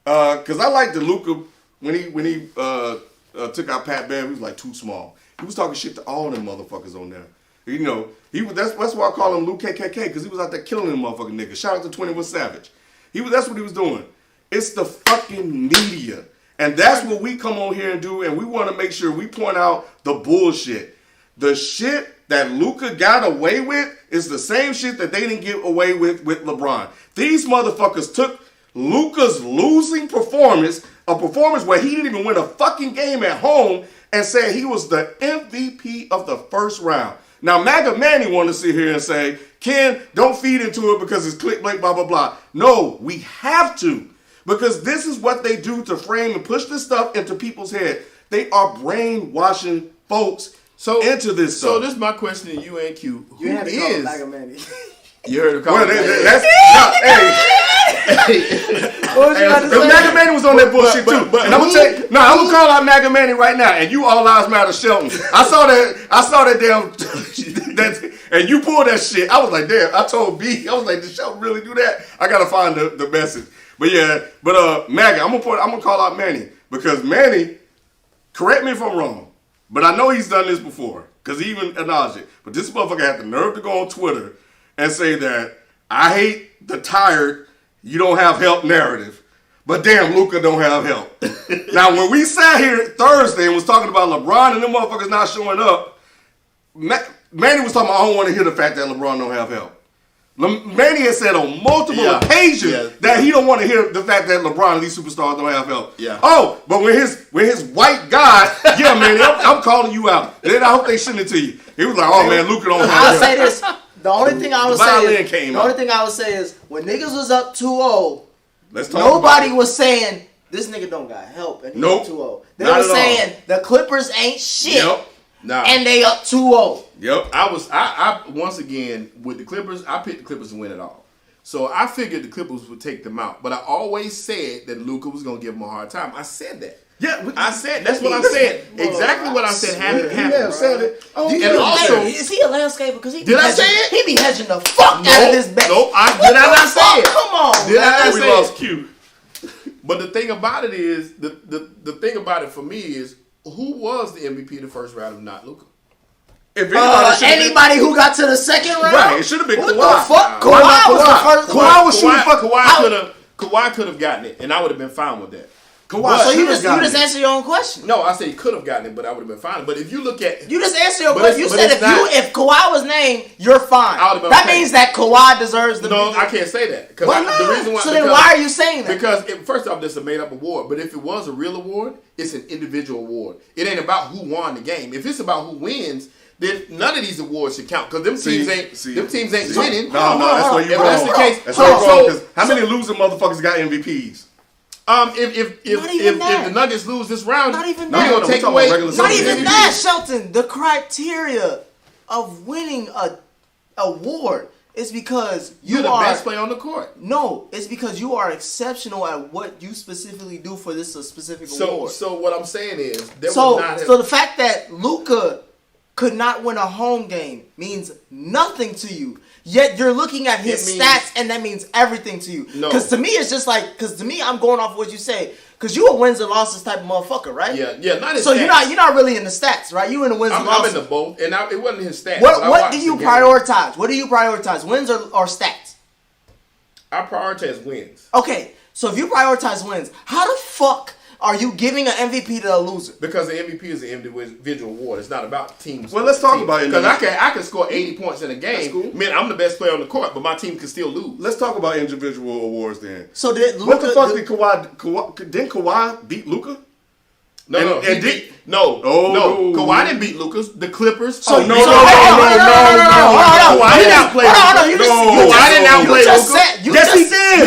Because I like the Luka when he took out Pat Bev. He was like too small. He was talking shit to all them motherfuckers on there. You know, that's why I call him Luke KKK because he was out there killing them motherfucking niggas. Shout out to 21 Savage. That's what he was doing. It's the fucking media. And that's what we come on here and do, and we want to make sure we point out the bullshit. The shit that Luka got away with is the same shit that they didn't get away with LeBron. These motherfuckers took Luka's losing performance, a performance where he didn't even win a fucking game at home, and said he was the MVP of the first round. Now, MAGA Manny want to sit here and say, Ken, don't feed into it because it's clickbait, blah, blah, blah. No, we have to. Because this is what they do to frame and push this stuff into people's head. They are brainwashing folks into this stuff. So this is my question to you and Q. Who You had to is? call him Manny. You heard him call Well, him Manny. that's What was you about to say? Maga Manny was on that bullshit too. And I'm gonna call out Maga Manny right now. And you all lives matter, Shelton. I saw that damn that, and you pulled that shit. I was like, damn. I told B, I was like, did Shelton really do that? I gotta find the message. But yeah, Maga, I'm gonna call out Manny because Manny. Correct me if I'm wrong, but I know he's done this before because he even acknowledged it. But this motherfucker had the nerve to go on Twitter and say that I hate the tired, you don't have help narrative, but damn, Luka don't have help. Now, when we sat here Thursday and was talking about LeBron and them motherfuckers not showing up, Manny was talking about I don't want to hear the fact that LeBron don't have help. Manny has said on multiple occasions that he don't want to hear the fact that LeBron and these superstars don't have help. Yeah. Oh, but when his white guy, yeah, man, I'm calling you out. And I hope they send it to you. He was like, oh man, Luka don't have help. I'll say this. The only thing I would say is when niggas was up 2-0, nobody was saying this nigga don't got help and he up 2-0. They were saying the Clippers ain't shit. And they up 2-0. Yep. I once again with the Clippers, I picked the Clippers to win it all. So I figured the Clippers would take them out. But I always said that Luka was gonna give them a hard time. I said that. Yeah, I said that's what I said. Exactly what I said happened. Yeah, said it. Oh, and also, is he a landscaper? Because he did I say it? He be hedging the fuck out of this bet. No, did I not say it? Come on. Did I not we say lost it? Q. But the thing about it is, the thing about it for me is, who was the MVP in the first round if not Luka? Anybody who got to the second round? Right, it should have been what Kawhi. What the fuck? Kawhi was the first. Kawhi was shooting fuck. Kawhi could have gotten it, and I would have been fine with that. Kawhi, so you just answer your own question. No, I said he could have gotten it, but I would have been fine. But if you look at you just answer your question. You said if Kawhi was named, you're fine. That means that Kawhi deserves the. No, I can't say that. The reason why. So then why are you saying that? Because first off, this is a made up award. But if it was a real award, it's an individual award. It ain't about who won the game. If it's about who wins, then none of these awards should count because them teams ain't winning. No, that's where you wrong. That's the case. That's where you wrong. Because how many losing motherfuckers got MVPs? If the Nuggets lose this round, not even we're gonna take away. Not even that, Shelton. The criteria of winning a award is because you're the best player on the court. No, it's because you are exceptional at what you specifically do for this specific award. So what I'm saying is, so the fact that Luka could not win a home game means nothing to you. Yet you're looking at his stats, and that means everything to you. No. Because to me, it's just like, because to me, I'm going off what you say. Because you a wins and losses type of motherfucker, right? Yeah, not his so stats. you're not really in the stats, right? You in the wins and losses. I'm in the both, and it wasn't his stats. What do you prioritize? What do you prioritize, wins or stats? I prioritize wins. Okay, so if you prioritize wins, how the fuck are you giving an MVP to a loser? Because the MVP is an individual award. It's not about teams. Well, let's talk about it. Because I can score 80 points in a game. Cool. Man, I'm the best player on the court, but my team can still lose. Let's talk about individual awards then. So did Luka, what the fuck did Kawhi? Didn't Kawhi beat Luka? No. Kawhi didn't beat Luka. The Clippers. So no. Kawhi didn't outplay Luka. Kawhi didn't outplay Luka. Yes, he did.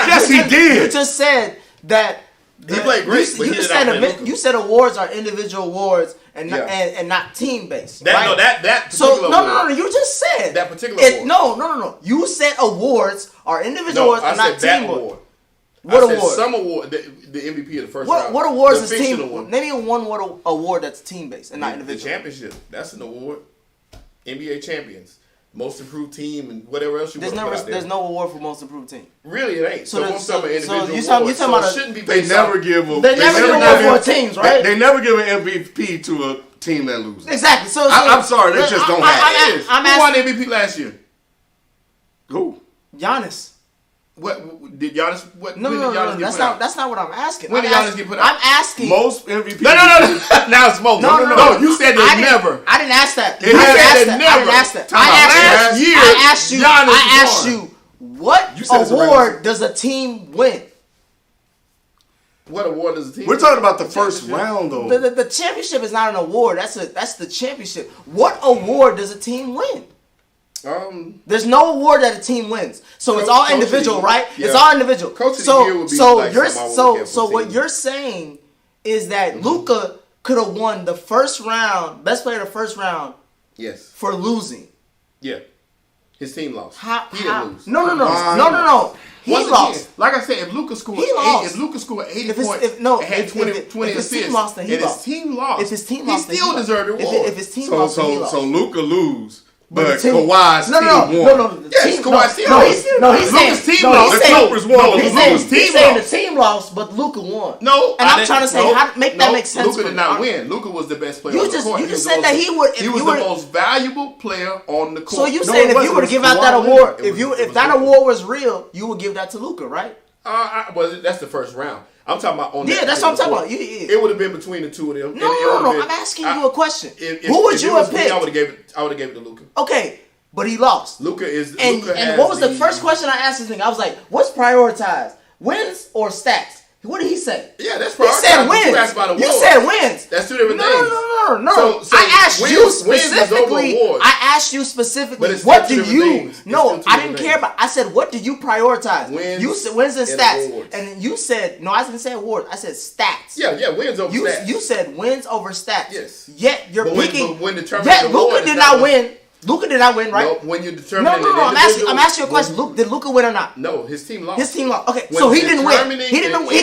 Yes, he did. You just said that. He played great. You said awards are individual awards and not team based. Right? That particular no. You just said that particular award. No. You said awards are individual awards and not team awards. What award? Some award. The MVP of the first round. What awards is team? Name me one award that's team based and not individual. The championship. That's an award. NBA champions. Most improved team and whatever else you want to put out there. There's no award for most improved team. Really, it ain't. So you talking about it shouldn't be they never give them. They never give award for teams, right? They never give an MVP to a team that loses. Exactly. So I'm sorry, they just don't have it. Who won MVP last year? Who? Giannis. What did Giannis? No. That's not what I'm asking. When did Giannis get put out? I'm asking most MVP. No. Now it's most. No. You said they never. I didn't ask that. I didn't ask that. I asked you. What award does a team win? What award does a team? We're talking about the first round, though. The championship is not an award. That's the championship. What award does a team win? There's no award that a team wins, so it's all individual, right? Yeah. It's all individual. Coach of the year would be like so what you're saying is that Luka could have won the first round, best player of the first round. Yes. For losing. Yeah. His team lost. He didn't lose. No. He lost. Again, like I said, if Luka scored 80 points and had 20 assists, team lost, then he lost. His team lost. If his team lost, he still deserved the award. If his team lost, then he lost. So Luka lose. But Kawhi's team won. No. Yes, Kawhi's team lost. He's saying He's saying the team lost, but Luka won. No, and I'm trying to say, make that make sense. Luka did not win. Luka was the best player on the court. You just said that he would. He was the most valuable player on the court. So you saying if you were to give out that award, if that award was real, you would give that to Luka, right? Well, that's the first round. I'm talking about on. Yeah, that's what I'm talking about. It would have been between the two of them. No. I'm asking you a question. Who would you have picked? I would have gave it to Luka. Okay. But he lost. Luka is. And what was the first question I asked this thing? I was like, "What's prioritized? Wins or stats?" What did he say? Yeah, that's prioritized. He said wins. You said wins. That's two different things. No. So I asked you specifically. What do you? No, I didn't care about. I said, what do you prioritize? You said wins and stats, awards. and you said no. I didn't say awards. I said stats. Yeah, wins over stats. You said wins over stats. Yes. Yet you're picking. Yet Luka did not win. Luka did not win, right? No, when you determine No. I'm asking you a question. Did Luka win or not? No, his team lost. His team lost. Okay, so he didn't win. He didn't win. Award, he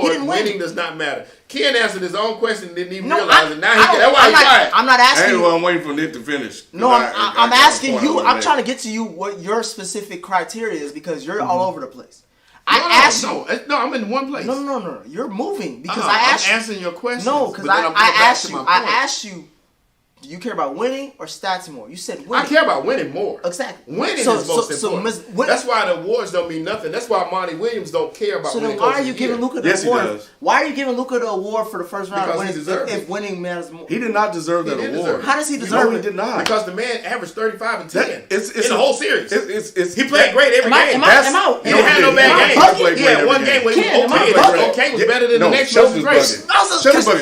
didn't win. Winning does not matter. Ken answered his own question and didn't even No, realize it. Now that's why he's quiet. I'm not asking you. I'm waiting for Nick to finish. No, I'm asking you. I'm trying to get to you what your specific criteria is because you're all over the place. No, I'm in one place. No. You're moving because I asked. I'm answering your question. No, because I asked you. Do you care about winning or stats more? You said winning. I care about winning more. Exactly. Winning is most important. That's why the awards don't mean nothing. That's why Monty Williams don't care about winning. So then why are you giving Luka the award? He does. Why are you giving Luka the award for the first round? Because he deserves it. If winning matters more. He did not deserve that award. How does he deserve it? He did not. Because the man averaged 35 and 10 it's in the whole series. He played great every game. Am I He didn't have no bad game. He had one game where he was okay. Okay was better than the next one. Was great.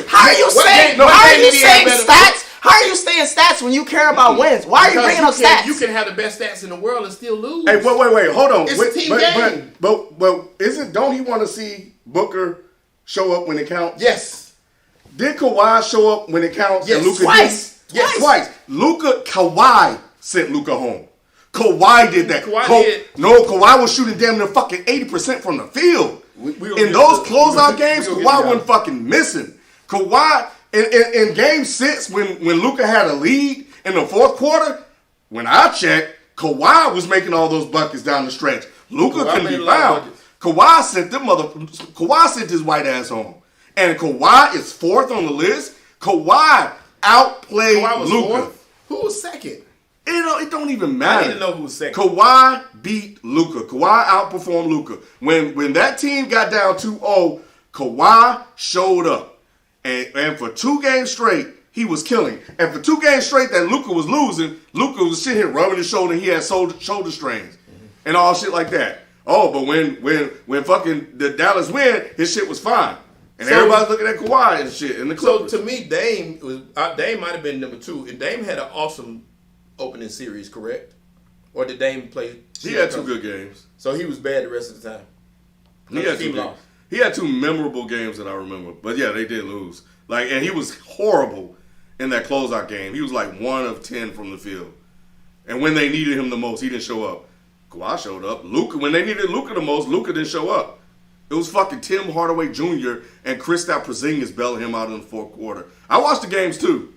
How are you saying stats? How are you saying stats when you care about wins? Why are you bringing up stats? You can have the best stats in the world and still lose. Hey, wait, hold on. It's a team game. But don't he want to see Booker show up when it counts? Yes. Did Kawhi show up when it counts? Yes, and Luka twice. Did? Yes, twice. Kawhi sent Luka home. Kawhi did that. Kawhi was shooting damn near fucking 80% from the field. In those closeout games, Kawhi wasn't fucking missing. Kawhi. In game 6, when Luka had a lead in the fourth quarter, when I checked, Kawhi was making all those buckets down the stretch. Luka couldn't be found. Kawhi sent his white ass home. And Kawhi is 4th on the list. Kawhi outplayed Luka. Who was second? It don't even matter. I didn't know who was second. Kawhi beat Luka. Kawhi outperformed Luka. When that team got down 2-0, Kawhi showed up. And for 2 games straight, he was killing. And for 2 games straight that Luka was losing, Luka was sitting here rubbing his shoulder. He had shoulder strains and all shit like that. Oh, but when fucking the Dallas win, his shit was fine. And everybody's looking at Kawhi and shit in the Clippers. So to me, Dame might have been number 2. And Dame had an awesome opening series, correct? Or did Dame play? He had 2 good games. So he was bad the rest of the time. He had 2 memorable games that I remember. But yeah, they did lose. And he was horrible in that closeout game. He was like 1 of 10 from the field. And when they needed him the most, he didn't show up. Kawhi showed up. Luka, when they needed Luka the most, Luka didn't show up. It was fucking Tim Hardaway Jr. and Kristaps Porzingis bailing him out in the fourth quarter. I watched the games too.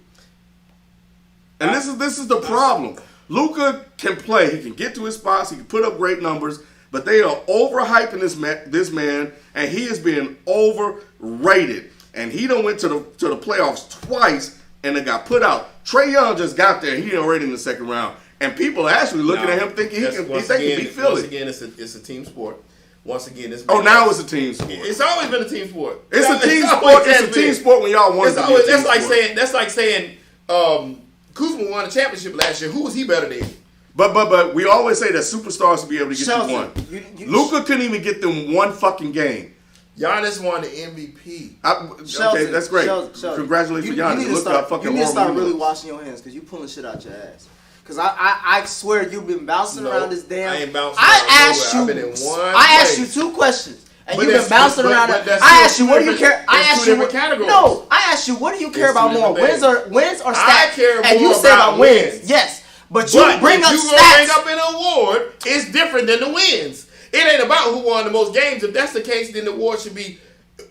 And this is the problem. Luka can play. He can get to his spots. He can put up great numbers. But they are overhyping this man, and he is being overrated. And he done went to the playoffs twice, and it got put out. Trey Young just got there. He already in the second round, and people are actually looking at him thinking he can beat Philly. Once again, it's a team sport. Once again, now it's a team sport. It's always been a team sport. It's a team sport. It's a team sport when y'all want to be a team sport. That's like saying Kuzma won a championship last year. Who was he better than? But we always say that superstars will be able to get you one. Luka couldn't even get them one fucking game. Giannis won the MVP. Okay, that's great. Congratulations to Giannis. You need to start really washing your hands because you pulling shit out your ass. because I swear you've been bouncing around this damn. I ain't bouncing I around asked nowhere. you. I've been in one I asked you place. 2 questions. And But you've been that's- bouncing around. but that's I asked still you, what do you two care? I different- asked it's two you. different categories. No, I asked you, what do you care It's about two more, different wins or stats? I care and you more said about wins. wins. Yes, but you bring if up you stats. gonna bring up an award, it's different than the wins. It ain't about who won the most games. If that's the case, then the award should be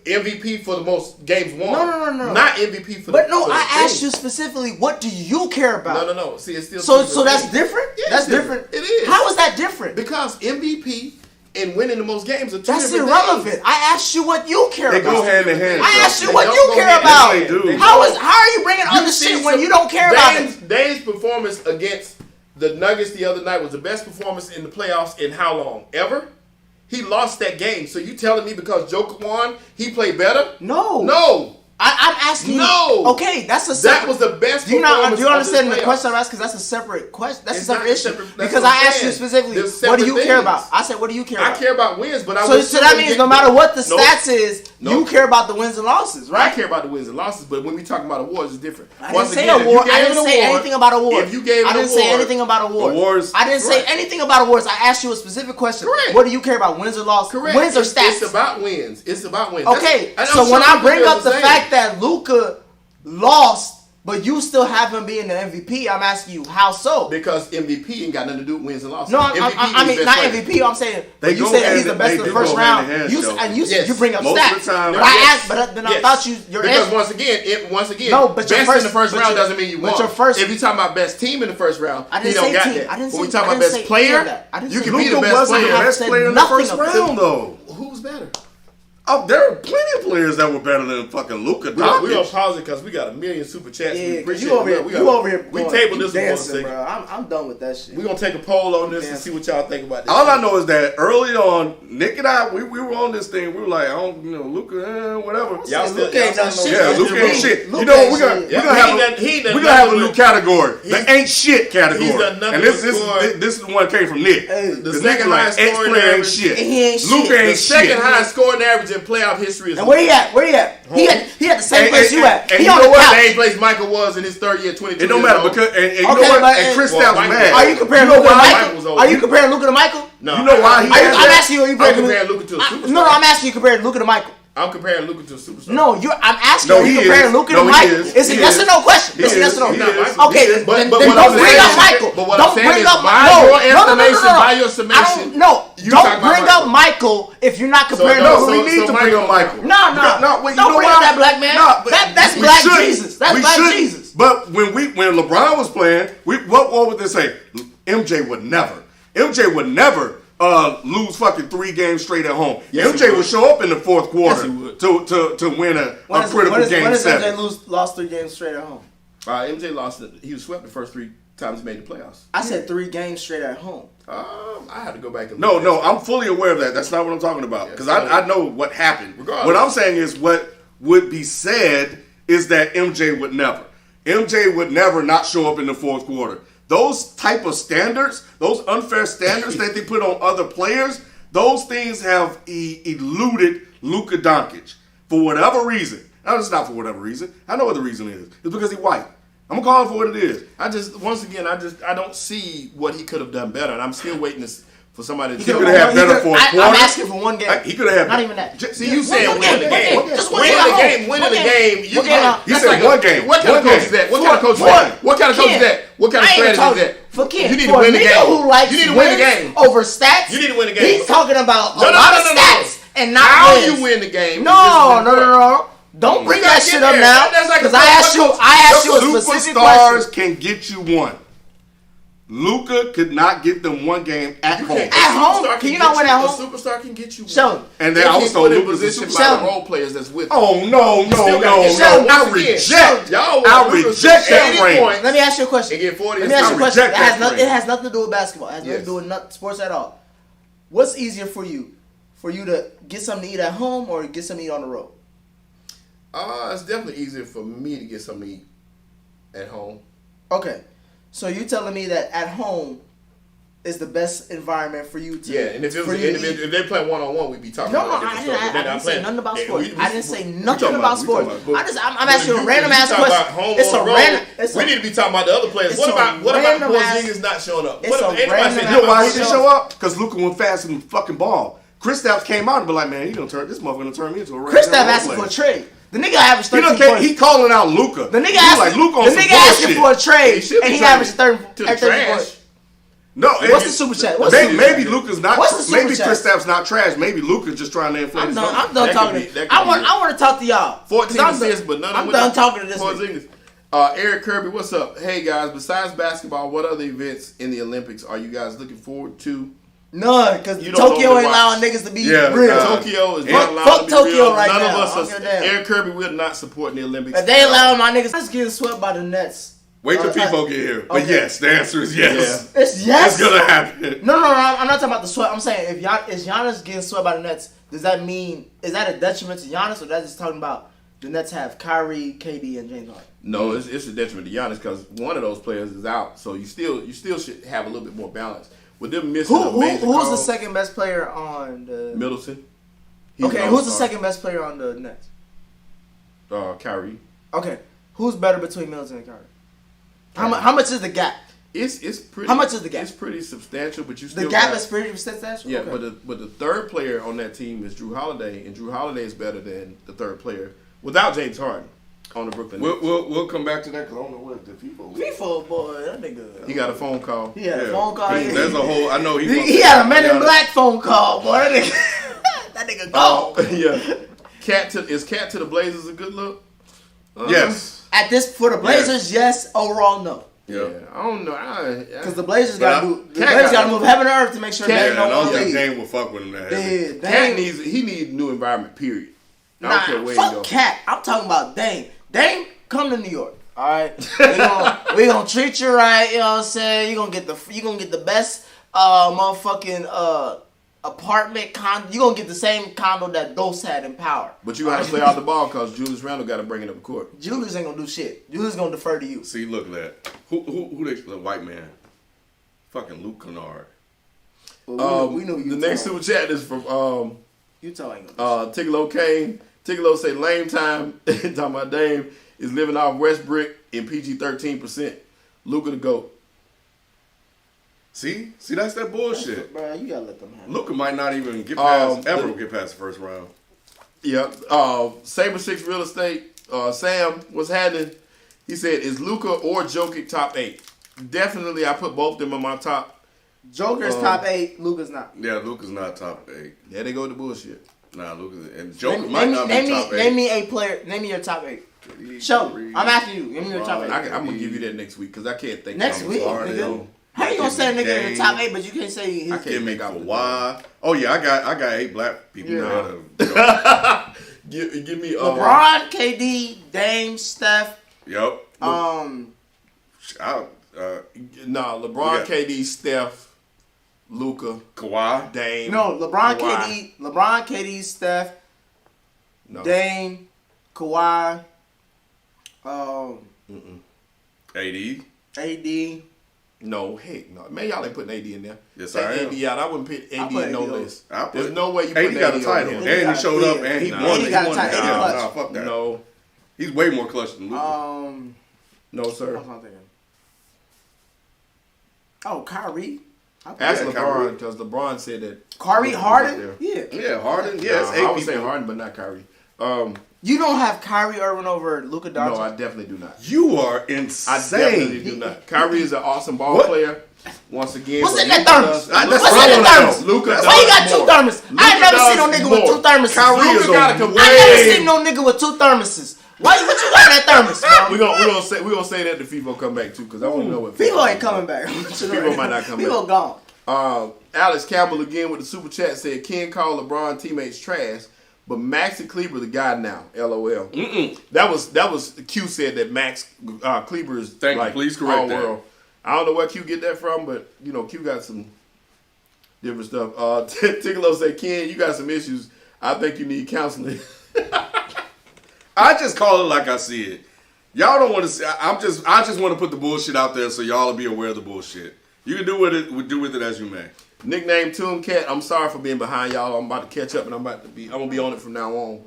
MVP for the most games won. No. Not MVP for the. But no, for the I asked thing. you specifically, what do you care about? No. See, it's still So that's different. Yeah, That's it's different. different. It is. How is that different? Because MVP and winning the most games are two That's different irrelevant. things. I asked you what you care They about. go hand in hand. I asked you They what don't you go care hand in about. hand. They do. How are you bringing other You see shit when some- you don't care about it? Dame's performance against the Nuggets the other night was the best performance in the playoffs in how long? Ever? He lost that game. So you telling me because Joker won, he played better? No. No. I'm asking you. No. Okay, that's a That separate. was the best Do you performance understand of the this question playoffs. I'm asking? Because that's a separate question. That's It's a separate not issue. separate- that's Because what I'm I asked you saying. specifically, There's what do you separate care things. about? I said, what do you care I about? care about wins, but I So would that still means get- no matter what the Nope. stats is, you Nope. care about the wins and losses, I right? care about the wins and losses, but when we talk about awards, it's different. I Once didn't say again, if you award. gave I an didn't say award- anything about awards. If you gave I an didn't say award- anything about awards. Awards. I didn't say Correct. anything about awards. I asked you a specific question. Correct. What do you care about, wins or losses? Correct. Wins or It's- stats? It's about wins. It's about wins. Okay, That's- so I'm when sure I bring people up the feel fact that Luka lost, but you still have him being the MVP, I'm asking you, how so? because MVP ain't got nothing to do with wins and losses. No, MVP I is mean best not player. MVP. I'm saying They you go said hand he's the in- best they- of the they first go round. hand in hand, You Joe. and you Yes. you bring up Most stats. of the time, but I yes. asked, but then I Yes. thought your because answer. once again, No, but your best first- in the first but round your- doesn't mean you but won. your first- if you talking about best team in the first round, I he didn't don't say got team. that. I didn't when we say- talk I about didn't best say player, any of that. I didn't you say can be the Luka best wasn't player. the have best said player in the nothing first of round, though. Who's better? Oh, there are plenty of players that were better than fucking Luka We're gonna Doncic. pause it because we got a million super chats. Yeah, we 'cause appreciate you over it. here. We You over here. We going- table you this one for a dancing, second. bro. I'm done with that shit. We're gonna take a poll on this and dancing. see what y'all think about this. All I know is that early on, Nick and I, we were on this thing. We were like, I don't, Luka, whatever. Y'all still- Luka ain't y'all done still shit. know- Yeah, Luka ain't shit. Luka You know what? ain't We're gonna, shit. we're Yeah, gonna he have done- a, he done we're gonna have a nothing new but- category. he's- The ain't shit category. he's done nothing And this but score. this is one came from Nick. Hey, the Nigga second like, highest X scoring player ain't average- shit. He ain't shit. Luka The ain't second shit. highest scoring average in playoff history is And where he at? Where he at? He had the same And- place and- you at. and He you on know the what? Same couch. place Michael was in his third year, 22 It don't years matter old. because and you Okay, know what? but- And Chris well, Stout Michael- mad. Are you comparing You know Luka to why? Michael was Michael? old. Are you comparing Luka to Michael? No, You know why he had I'm that? asking you. Are you I'm comparing comparing Luka to a superstar. No, I'm asking you comparing Luka to Michael. I'm comparing Luka to a superstar. No, I'm asking No, you. Are you he comparing is. Luka No, to he Michael? is. It's a He yes is. or no question. He It's a yes is. or no. He Not is. Michael. Okay, He is. then But don't what I'm bring saying up is- Michael. but what I'm Don't saying bring is up by no, your no, estimation, no. by your I summation, don't know. you talking Don't about bring up Michael. Michael if you're not comparing. no, No, Luka. we need to bring up Michael. No. Wait, you Don't know bring why? up that black man. No, but That's we Black shouldn't. Jesus. That's We Black shouldn't. Jesus. But when LeBron was playing, what would they say? MJ would never lose fucking 3 games straight at home. Yes, he MJ would would. show up in the fourth quarter he would. to win a critical game When does 7. MJ lost 3 games straight at home? MJ lost it. He was swept the first 3 times he made the playoffs. I said 3 games straight at home. I had to go back and No, look at no, that. I'm fully aware of that. That's not what I'm talking about. Because Yeah, I know what happened. Regardless. What I'm saying is what would be said is that MJ would never. MJ would never not show up in the fourth quarter. Those type of standards, those unfair standards that they put on other players, those things have eluded Luka Doncic for whatever reason. No, it's not for whatever reason. I know what the reason is. It's because he's white. I'm gonna call it for what it is. I don't see what he could have done better, and I'm still waiting for somebody to He tell could me. have had better for a quarter. I'm asking for 1 game. He could have had. Not even that. See, you saying One win the game. game. Just one Win game. the game. Win the One game. game. One game. He said one game. What kind of One coach is game. that? What kind of coach is One. that? What kind of coach is Ken. that? What kind of I ain't even strategy is talking that? for Ken. You need For to win a the nigga game. who likes You need to win the wins game. over stats. You need to win the game. He's talking about No, a no, lot no, of no, no. stats and not How wins. you win the game? No. Don't bring We that gotta shit get up there. now. That's like Because a- I asked you a specific Superstars question. can get you one. Luka could not get them 1 game at home. At home? Can you not win at home? A superstar can get you one. Sheldon. And then If he's also put in Luka's a position by Sheldon. the role players that's with him. Oh no! still gotta get Sheldon, I once again, reject. y'all I want Luka to reject shoot that 80 frame. points Let me ask you a question. and get 40 Let me ask you a assists. question. It reject has, that it frame. has nothing to do with basketball. It has nothing to do with sports at all. What's easier for you? For you to get something to eat at home or get something to eat on the road? It's definitely easier for me to get something to eat at home. Okay. So you telling me that at home, is the best environment for you to. Yeah, and if it was if they play 1-on-1, we'd be talking. No, about I didn't say nothing about sports. I didn't say nothing talking about sports. I'm asking you a random ass question. It's a random. We need to be talking about the other players. What about Porzingis not showing up? It's a random. You know why he didn't show up? Because Luka went fast and fucking ball. Kristaps came out and be like, man, this motherfucker gonna turn me into a Kristaps asking for a trade. The nigga averaged 13 points. He calling out Luka. The nigga asking for a trade, and he averaged 30 points. No, what's the super chat? Maybe Luka's not. Maybe chat? Kristaps not trash. Maybe Luka just trying to inflate his numbers. I'm done talking. I want to talk to y'all. 14 assists, but none of them. I'm done talking to this nigga. Eric Kirby, what's up? Hey guys, besides basketball, what other events in the Olympics are you guys looking forward to? None, because Tokyo ain't allowing niggas to be real. Tokyo is not allowed to be Tokyo real. right None now. of us are. Eric Kirby, we're not supporting the Olympics. If they allowing my niggas, I'm just getting swept by the Nets. Wait till people get here. But yes, the answer is yes. Yeah. It's yes. It's gonna happen. No. I'm not talking about the sweat. I'm saying if Giannis getting swept by the Nets, does that mean is that a detriment to Giannis, or that's just talking about the Nets have Kyrie, KD, and James Harden? No, it's a detriment to Giannis because one of those players is out, so you still should have a little bit more balance. With them missing who's the second best player on the Middleton? Who's the second best player on the Nets? Kyrie. Okay, who's better between Middleton and Kyrie? How much is the gap? It's pretty. How much is the gap? It's pretty substantial, but you still the gap is pretty substantial. Yeah, okay. but the third player on that team is Drew Holiday, and Drew Holiday is better than the third player without James Harden on the Brooklyn Nets. We'll come back to that because I don't know what the FIFA boy, that nigga. He got a phone call. He had a phone call. There's a whole. I know he had a Men in Black phone call, boy. That nigga gone. Yeah. Is Cat to the Blazers a good look? Yes. At this for the Blazers, yes. Overall, no. Yeah, I don't know. Because the Blazers got to move heaven and earth to make sure they don't want to leave. Dame will fuck with him that heavy. Cat needs a new environment. Period. I don't care where fuck he goes. Cat. I'm talking about Dame. Dame, come to New York. All right, we gonna treat you right. You know what I'm saying? You gonna get the best motherfucking apartment You gonna get the same condo that Dose had in Power. But you gotta play out the ball because Julius Randle got to bring it up the court. Julius ain't gonna do shit. Julius gonna defer to you. See, look at that. Who they the white man? Fucking Luke Kennard. Well, we know you. The next super chat is from Utah. Tigolo Kane. Tigolo say lame time. Talking about Dame is living off Westbrook in PG 13%. Luka the GOAT. See, that's that bullshit. Bro, you gotta let them have it. Luka might not even get past get past the first round. Yeah. Saber 6 Real Estate. Sam, what's happening? He said, is Luka or Jokic top 8? Definitely, I put both of them in my top. Joker's top 8. Luka's not. Yeah, Luka's not top 8. Yeah, they go with the bullshit. Nah, Luka's and Joker might not be top 8. Name me a player. Name me your top 8. Show. I'm asking you. Give me your top 8. I'm gonna give you that next week because I can't think. Next week, nigga. How you gonna say a nigga in the top 8, but you can't say his? I can't make out Kawhi. Oh yeah, I got 8 black people. Yeah. give me LeBron, KD, Dame, Steph. Yep. LeBron, KD, Steph, Luka, Kawhi, Dame. No, LeBron, KD, Steph, Dame, Kawhi, AD. No, heck no. Man, y'all ain't putting AD in there. Yes, Take I am. AD out. I wouldn't put AD in no list. There's no way you AD put got AD a title. on And he showed up and he won. He got a title. Nah, fuck that. No. He's way more clutch than Luka. No, sir. I'm thinking. Oh, Kyrie. Ask LeBron because LeBron said that. Kyrie, Harden? Yeah, Harden. Yeah, it's 8 I was saying people. Harden, but not Kyrie. You don't have Kyrie Irving over Luka Doncic? No, I definitely do not. You are I insane. definitely do not. Kyrie is an awesome ball player. Once again, What's in that thermos? That's What's in that thermos? Luka Why you got 2 thermoses? I ain't never seen no nigga with 2 thermoses. I never seen no nigga with 2 thermoses. What you got in that thermos, bro? We gonna say that the FIFO come back too because I want to know what FIFO ain't coming back. FIFO might not come back. FIFO gone. Alex Campbell again with the super chat said Ken called LeBron teammates trash, but Maxi Kleber the guy now. LOL. That was Q said that Max Kleber is like please correct all that. world. I don't know where Q get that from, but you know Q got some different stuff. Ticklo said Ken, you got some issues. I think you need counseling. I just call it like I see it. Y'all don't want to see. I just want to put the bullshit out there so y'all will be aware of the bullshit. You can do with it as you may. Nickname Tooncat. I'm sorry for being behind y'all. I'm about to catch up, and I'm gonna be on it from now on.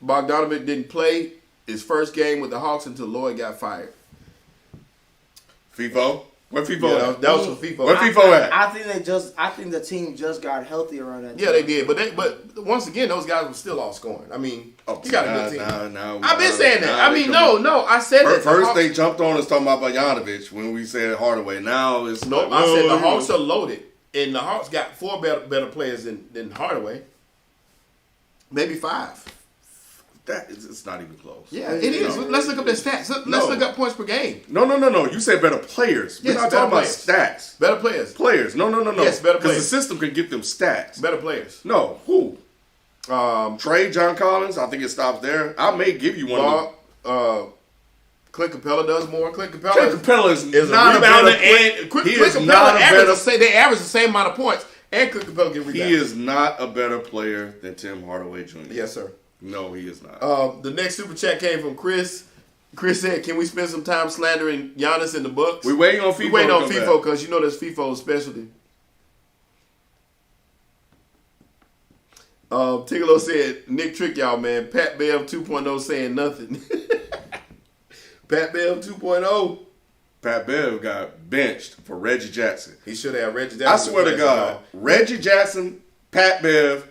Bogdanovic didn't play his first game with the Hawks until Lloyd got fired. FIFO? Where FIFO at? That was for FIFO. Where FIFO at? I think the team just got healthy around that time. Yeah, they did, but once again, those guys were still all scoring. I mean, you got a good team. I've been saying that. I mean, no, I said that. First they jumped on us talking about Bogdanovic when we said Hardaway. Now it's no. I said the Hawks are loaded, and the Hawks got 4 better players than Hardaway. Maybe 5. It's not even close. Yeah, it is. Let's look up their stats. Let's look up points per game. No. You said better players. We're not talking about stats. Better players. Players. No. Yes, better players. Because the system can get them stats. Better players. No. Who? Trae, John Collins. I think it stops there. I may give you one of them. Clint Capella does more. Clint Capella is not a better player. Clint Capella they average the same amount of points, and Clint Capella can rebound. He is not a better player than Tim Hardaway Jr. Yes, sir. No, he is not. The next super chat came from Chris. Chris said, "Can we spend some time slandering Giannis in the Bucks?" We're waiting on FIFO. We're waiting on FIFO because you know that's FIFO's specialty. Tigolo said, "Nick trick y'all, man. Pat Bev 2.0 saying nothing." Pat Bev 2.0. Pat Bev got benched for Reggie Jackson. He should have Reggie Jackson. I swear to God, Reggie Jackson, Pat Bev,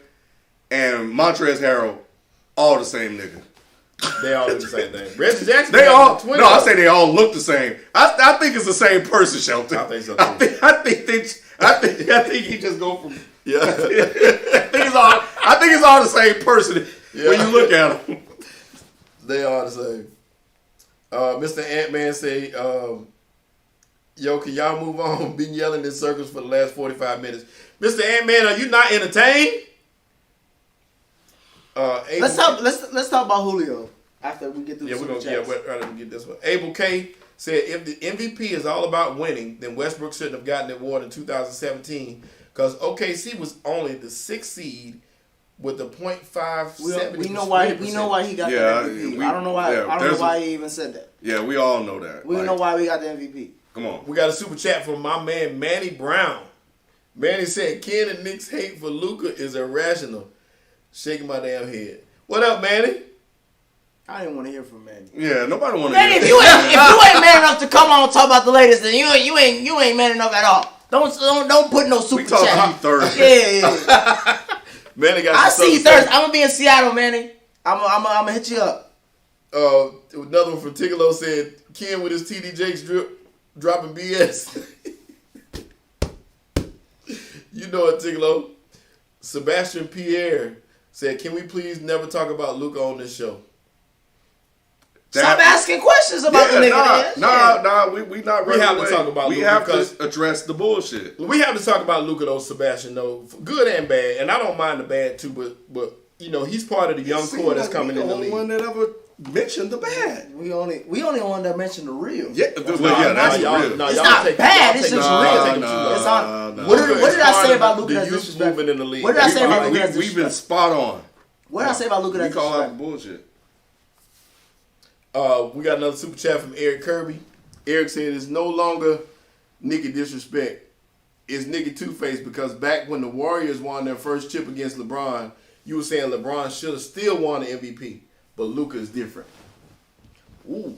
and Montrezl Harrell, all the same nigga. They all do the same thing. Reggie Jackson. I say they all look the same. I think it's the same person, Shelton. I think so too. I think he just go from. Yeah. I think it's all the same person when you look at them. They are the same. Mr. Ant-Man say, yo, can y'all move on? Been yelling in circles for the last 45 minutes. Mr. Ant-Man, are you not entertained? Let's talk about Julio after we get through the super chats. Rather than get this one. Abel K said, if the MVP is all about winning, then Westbrook shouldn't have gotten the award in 2017 because OKC was only the 6th seed with the .570. We know why he got the MVP. I don't know why he even said that. Yeah, we all know that. We know why we got the MVP. Come on. We got a super chat from my man Manny Brown. Manny said, Ken and Nick's hate for Luka is irrational. Shaking my damn head. What up, Manny? I didn't want to hear from Manny. Yeah, nobody want to hear. If you ain't man enough to come on and talk about the latest, then you ain't man enough at all. Don't put no super chat. We talk Thursday. Yeah. Manny got. I see you Thursday. I'm gonna be in Seattle, Manny. I'm gonna hit you up. Another one from Tigolo said, Ken with his TD Jakes dropping BS. You know it, Tigolo. Sebastian Pierre said, can we please never talk about Luka on this show? Stop asking questions about the nigga. We not ready. We have to talk about Luka. We have to address the bullshit. We have to talk about Luka though, Sebastian, though. Good and bad. And I don't mind the bad too, but you know, he's part of the young core that's coming in the league. The only one that ever mentioned the bad. We only one that mentioned the real. Yeah, that's real. It's not bad, it's just real. What did I say about Luka that's disrespectful? In the league. What did I say about Luka that's disrespectful? We've been spot on. What did I say about Luka that's disrespectful? We call disrespectful? out bullshit. We got another super chat from Eric Kirby. Eric said it's no longer Nicky disrespect. It's Nicky Two-Face because back when the Warriors won their first chip against LeBron, you were saying LeBron should have still won the MVP, but Luka is different. Ooh.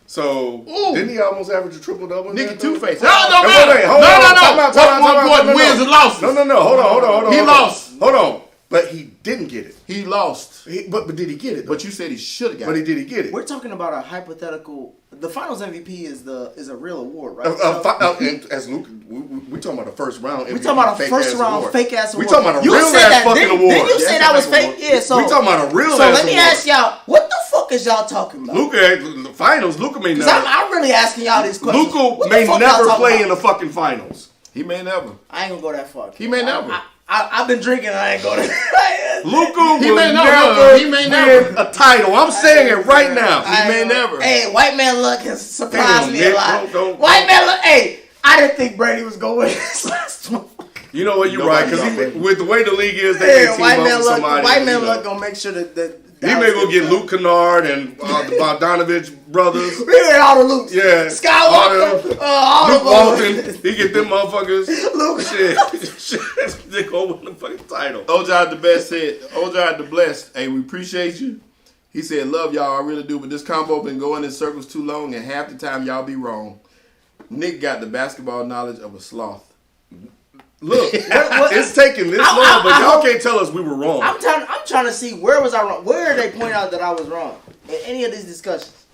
So, didn't he almost average a triple-double? Nicky Two-Face. No. What wins and losses. No. Hold on. He lost. Hold on. But he didn't get it. He lost. But did he get it? Though? But you said he should have got it. But did he get it? We're talking about a hypothetical. The Finals MVP is a real award, right? As Luke, we talking about the first round. We talking about a first round fake ass award. We talking about a real ass fucking award. Didn't you say that was fake? Yeah. So we talking about a real ass award. So let me ask y'all, what the fuck is y'all talking about? Luka, the finals. Luka may never. I'm really asking y'all these questions. Luka may never play in the fucking finals. He may never. I ain't gonna go that far. He may never. I've been drinking. I ain't going to. Luka will never win a title. I'm saying it right now. He may never. Hey, white man luck has surprised me a lot. White man luck. Hey, I didn't think Brady was going to win this last one. You know what? You're right. Because with the way the league is, they can team up with somebody. White man luck gonna make sure that He may go get Luke Kennard and the Bogdanovich brothers. We heard all the Lukes. Yeah. Skywalker. All Luke the Walton. He get them motherfuckers. Luke. Shit. They go win the fucking title. Ojai the Best said, Ojai the Blessed, hey, we appreciate you. He said, love y'all, I really do, but this combo been going in circles too long, and half the time y'all be wrong. Nick got the basketball knowledge of a sloth. Look, it's taking this long, but y'all can't tell us we were wrong. I'm trying to see where was I wrong. Where did they point out that I was wrong in any of these discussions?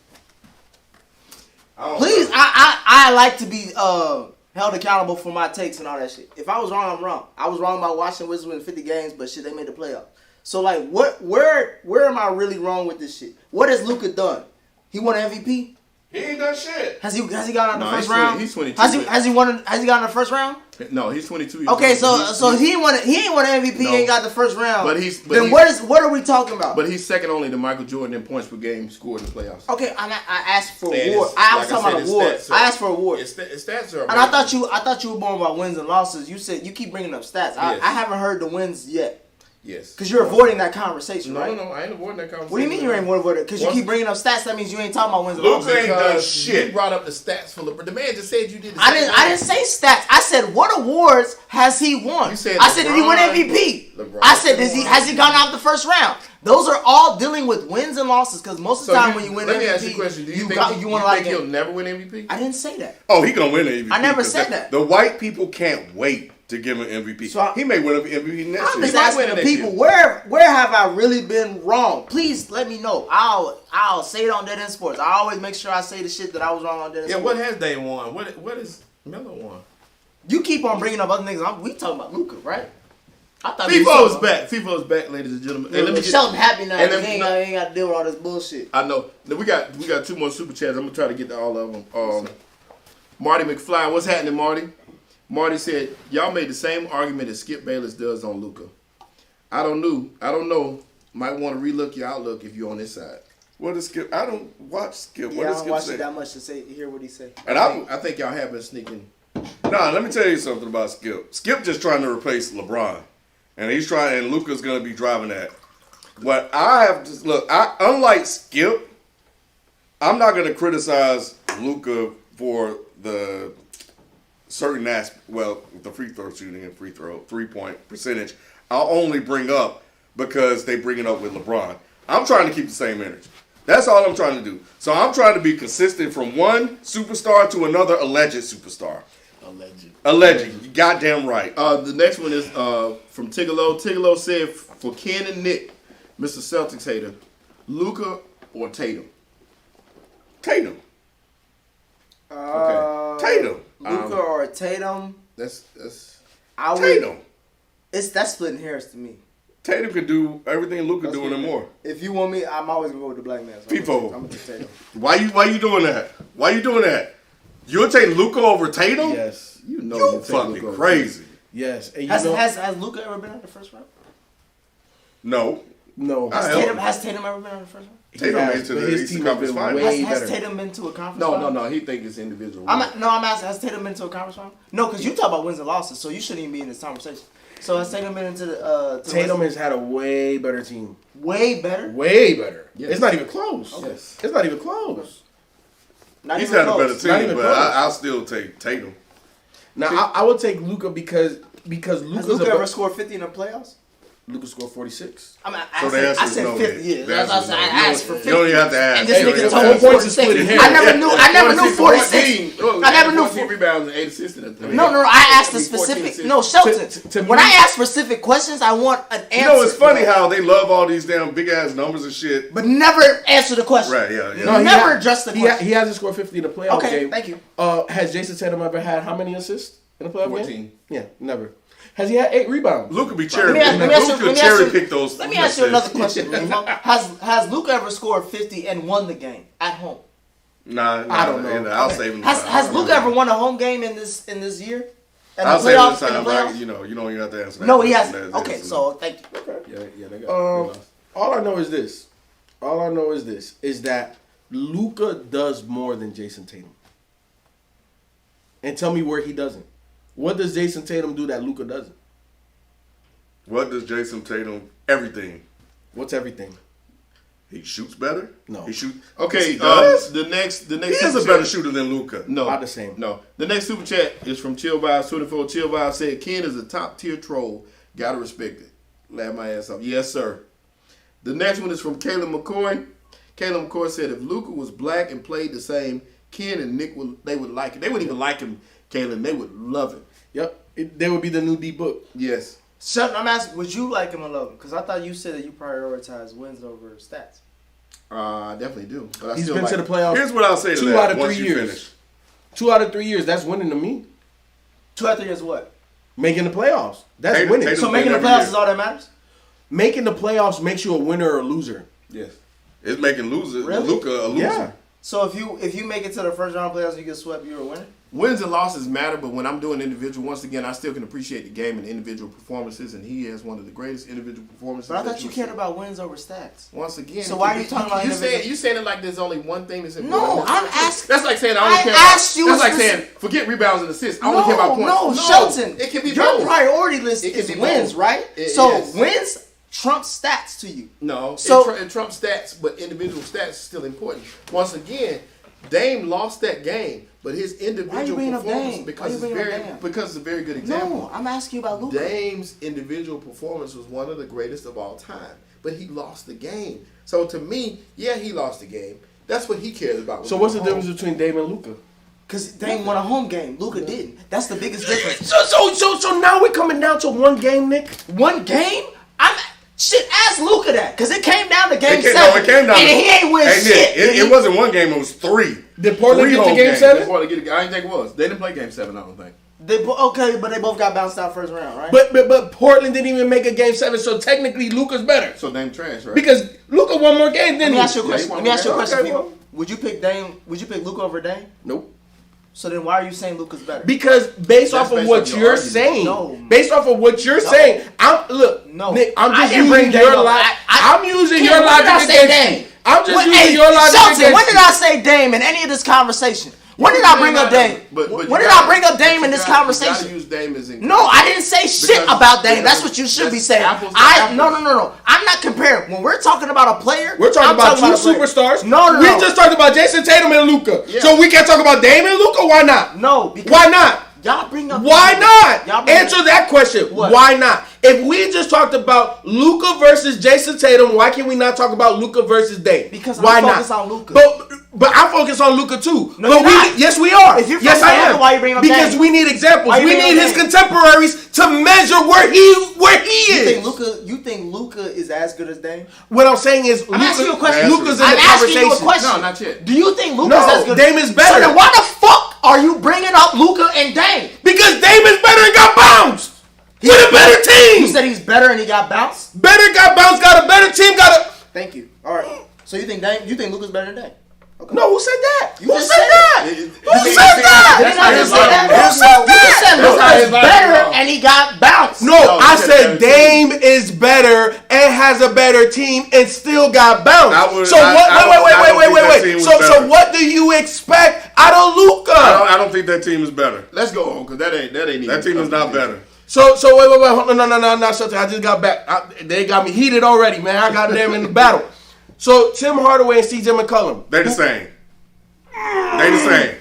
Please, I like to be held accountable for my takes and all that shit. If I was wrong, I'm wrong. I was wrong about Washington Wizards winning 50 games, but shit, they made the playoffs. So like, where am I really wrong with this shit? What has Luka done? He won an MVP. He ain't done shit. Has he gone out the first 20, round? He's 22. Has he gone in the first round? No, he's 22. Okay, so he ain't won an MVP. No. He ain't got the first round. But what are we talking about? But he's second only to Michael Jordan in points per game scored in the playoffs. Okay, I asked for And awards. it's- I was like I talking about said, awards. it's stats, I asked for awards. His stats are. And I thought you were born about wins and losses. You said you keep bringing up stats. Yes. I haven't heard the wins yet. Yes. Because you're avoiding that conversation, No, right? no, I ain't avoiding that conversation. What do you mean you ain't avoiding it? Because you keep bringing up stats. That means you ain't talking about wins and Luka losses. ain't done Because shit. You brought up the stats for LeBron. The man just said you did. The I didn't say stats. I said what awards has he won? You said I said did he win LeBron. MVP? LeBron. I said has he gone out the first round? Those are all dealing with wins and losses. Because most of the time when you win let MVP, me ask you a question. Do you think he'll never win MVP? I didn't say that. Oh, he gonna win an MVP. I never 'cause said that. The white people can't wait to give him MVP. So he may win an MVP next I'm year. just asking the people where have I really been wrong? Please let me know. I'll say it on Dead End Sports. I always make sure I say the shit that I was wrong on Dead End Yeah, Sports. what has they won? What is Miller won? You keep on bringing up other niggas. We talking about Luka, right? I thought FIFO is back. FIFO is back, ladies and gentlemen. And let me Sheldon happy now. and He let me- ain't got to deal with all this bullshit. I know. Now, we got two more super chats. I'm gonna try to get to all of them. Marty McFly, what's happening, Marty? Marty said, y'all made the same argument that Skip Bayless does on Luka. I don't know. Might want to relook your outlook if you're on this side. What is Skip? I don't watch Skip. Yeah, What I does don't Skip watch say? it that much to hear what he say. And I think y'all have been sneaking. Nah, let me tell you something about Skip. Skip just trying to replace LeBron, and and Luka's gonna be driving that. What I have to look, unlike Skip, I'm not gonna criticize Luka for the certain aspect. Well, the free throw shooting and 3-point percentage, I'll only bring up because they bring it up with LeBron. I'm trying to keep the same energy. That's all I'm trying to do. So I'm trying to be consistent from one superstar to another alleged superstar. Alleged. You goddamn right. The next one is from Tigolo. Tigolo said, for Ken and Nick, Mr. Celtics hater, Luka or Tatum? Tatum. Okay. Tatum. Luka or Tatum? That's Tatum. That's splitting hairs to me. Tatum could do everything Luka doing and more. If you want me, I'm always gonna go with the black man. So FIFO. I'm gonna take Tatum. Why you doing that? Why you doing that? You'll take Luka over Tatum? Yes. you know You take fucking Luka over crazy. Yes. And you Has know, Luka ever been out the first round? No. no. Has Tatum ever been out the first round? Tatum has, made to but the his Eastern team has Conference been Finals. way Has better. Tatum been to a conference No, final? no. He think it's individual. I'm asking, has Tatum been to a conference final? No, because you talk about wins and losses, so you shouldn't even be in this conversation. So has Tatum been into the Tatum has had a way better team. way better? Way better. Yes. It's not even close. Yes. It's not even close. Not He's even had a close. better Not team, even but close. I'll still take Tatum. Now I would take Luka because Has Luka's Luka ever scored 50 in the playoffs? Luka scored 46. I mean, So the answer I is said no, 50. man. Yeah, The that's answer what I is no. asked for 50. You don't even have to ask. And this You don't nigga even told have me to ask. points is splitting 46. hairs. I never knew 46. I never knew 14 rebounds and 8 assists. In the No, I asked the specific. No, Shelton. To When me- I ask specific questions, I want an answer. You know, it's funny how they love all these damn big ass numbers and shit. But never answer the question. Right, yeah. No, never address the question. He hasn't scored 50 in the playoff Okay, game. thank you. Has Jason Tatum ever had how many assists in a playoff 14. game? Yeah, never. Has he had 8 rebounds? Luka be Let cherry me ask- pick those. Let me ask you another question. Limo. Has Luka ever scored 50 and won the game at home? Nah, I don't know. I'll save him. Has Luka ever won a home game in this year? In I'll the save him playoffs? this time. In the playoffs? You don't even have to answer that. No, he question. hasn't. That's- Okay, so thank you. Yeah, they got. All I know is this. Is that Luka does more than Jason Tatum. And tell me where he doesn't. What does Jason Tatum do that Luka doesn't? What does Jason Tatum? Everything. What's everything? He shoots better. No. He shoots. Okay, He does? the next He is super a better chat- shooter than Luka. No, About the same. No, the next super chat is from Chill Vibes 24. Chill Vibes said, "Ken is a top tier troll. Gotta respect it. Laugh my ass off. Yes, sir." The next one is from Caleb McCoy. Caleb McCoy said, "If Luka was black and played the same, Ken and Nick they would like it. They wouldn't even like him, Caleb. They would love it." Yep. They would be the new D Book. Yes. Shut. I'm asking, would you like him or love him? Because I thought you said that you prioritize wins over stats. I definitely do. But I He's still been like to the playoffs. Here's what I'll say to 2 that out of once 3 you years. finish. 2 out of 3 years. That's winning to me. 2 out of 3 is what? Making the playoffs. That's Tatum- winning. Tatum- So making the every playoffs year. is all that matters? Making the playoffs makes you a winner or a loser. Yes. It's making Luka a loser. Yeah. So if you make it to the first round playoffs and you get swept, you're a winner? Wins and losses matter, but when I'm doing individual, once again, I still can appreciate the game and individual performances, and he has one of the greatest individual performances. But I that thought you you'll cared see. about wins over stats. Once again, So why are you talking about individual? You saying it like there's only one thing that's important. No, I'm asking. That's like saying I only I care asked about. you That's like specific- saying forget rebounds and assists. I only care about points. No, Shelton. It can be your both. priority list It can is be wins, both. right? Yes. Wins trump stats to you. No, So- it trumps stats, but individual stats is still important. Once again, Dame lost that game, but his individual bringing up performance Dame? because Why you it's bringing up very Dame? because it's a very good example. No, I'm asking you about Luka. Dame's individual performance was one of the greatest of all time, but he lost the game. So to me, yeah, he lost the game. That's what he cares about. So what's the difference between Dame and Luka? Because Dame won a home game. Luka didn't. That's the biggest difference. So now we're coming down to one game, Nick. One game? Ask Luka that. Because it came down to game It came 7. down. And he ain't win Hey, shit. Nick, it wasn't one game. It was 3. Did Portland Three get to home game games. 7? I didn't think it was. They didn't play game 7, I don't think. Okay, but they both got bounced out first round, right? But Portland didn't even make a game 7, so technically Luka's better. So Dame trash, right? Because Luka won more games than Let me ask you a Yeah, question. he Let me ask you a won. question, Okay, people. well. Would you pick Dame? Would you pick Luka over Dame? Nope. So then why are you saying Luka's better? Because based off of based what on your you're argument. saying, No. based off of what you're saying, No. Nick, I'm I just didn't bring using Dame your up. logic. I- I'm using Ken, your when did I logic say against Dame? you. I'm just using Hey, your logic Shelton, against when did you. I say Dame in any of this conversation? When did I bring up Dame? But When did I bring up Dame in this You gotta conversation? use Dame as in No, I didn't say shit Because- about Dame. That's because what you should be that's saying. apples to apples. No. I'm not comparing. When we're talking about a player, We're talking I'm about two a player. superstars. No. We just talked about Jason Tatum and Luka. Yeah. So we can't talk about Dame and Luka? Why not? No, because Why not? y'all bring up. Why Y'all not? bring Answer up, that question. What? Why not? If we just talked about Luka versus Jason Tatum, why can we not talk about Luka versus Dame? Because why I'm not? focused on Luka. But I'm focused on Luka too. No, but you're not. yes, we are. If you're yes, focused I on am. Luka, why you bringing up because Dame? we need examples. Why you We bringing need up his Dame? contemporaries to measure where he You is. think Luka is as good as Dame? What I'm saying is, I'm asking you a question. Luka's in I'm the asking you a conversation. question. No, not yet. Do you think Luka's No, as good? Dame is better. So then why the fuck are you bringing up Luka and Dame? Because Dame is better and got bounced. With a better team. You said he's better and he got bounced? Better got bounced, got a better team, got a... Thank you. All right. So you think Luka's better than Dame? Okay. No, who said that? You Who just said said that? it. Who Did said that? Did I just say that? Who said You just said that? Luka not is his better logic. and he got bounced. No, No, I he said said better team. Dame is better and has a better team and still got bounced. I would- So I- what? I don't think that Wait. team was So better. what do you expect out of Luka? I don't think that team is better. Let's go on, because that ain't even That team is not better. So wait, hold on, no, Shelton, I just got back. They got me heated already, man. I got them in the battle. So Tim Hardaway and CJ McCollum. They're the same. They the same.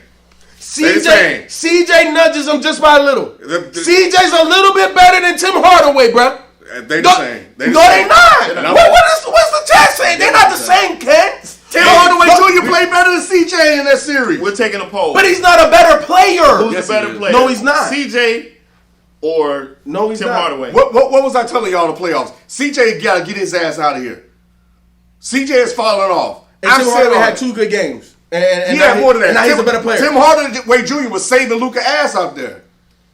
They the CJ nudges him just by a little. The- CJ's a little bit better than Tim Hardaway, bro. They the same. They the No, same. they not. not. What's the chat saying? They're not the same, Ken. Tim Hardaway Jr. played better than CJ in that series. We're taking a poll. But he's not a better player. Who's Yes, the better he is. player? No, he's not. CJ or No, he's Tim not. Hardaway? What was I telling y'all in the playoffs? CJ got to get his ass out of here. CJ is falling off. And Tim Hardaway had 2 good games. And He now had more than that. And now he's a better player. Tim Hardaway Jr. was saving Luka ass out there.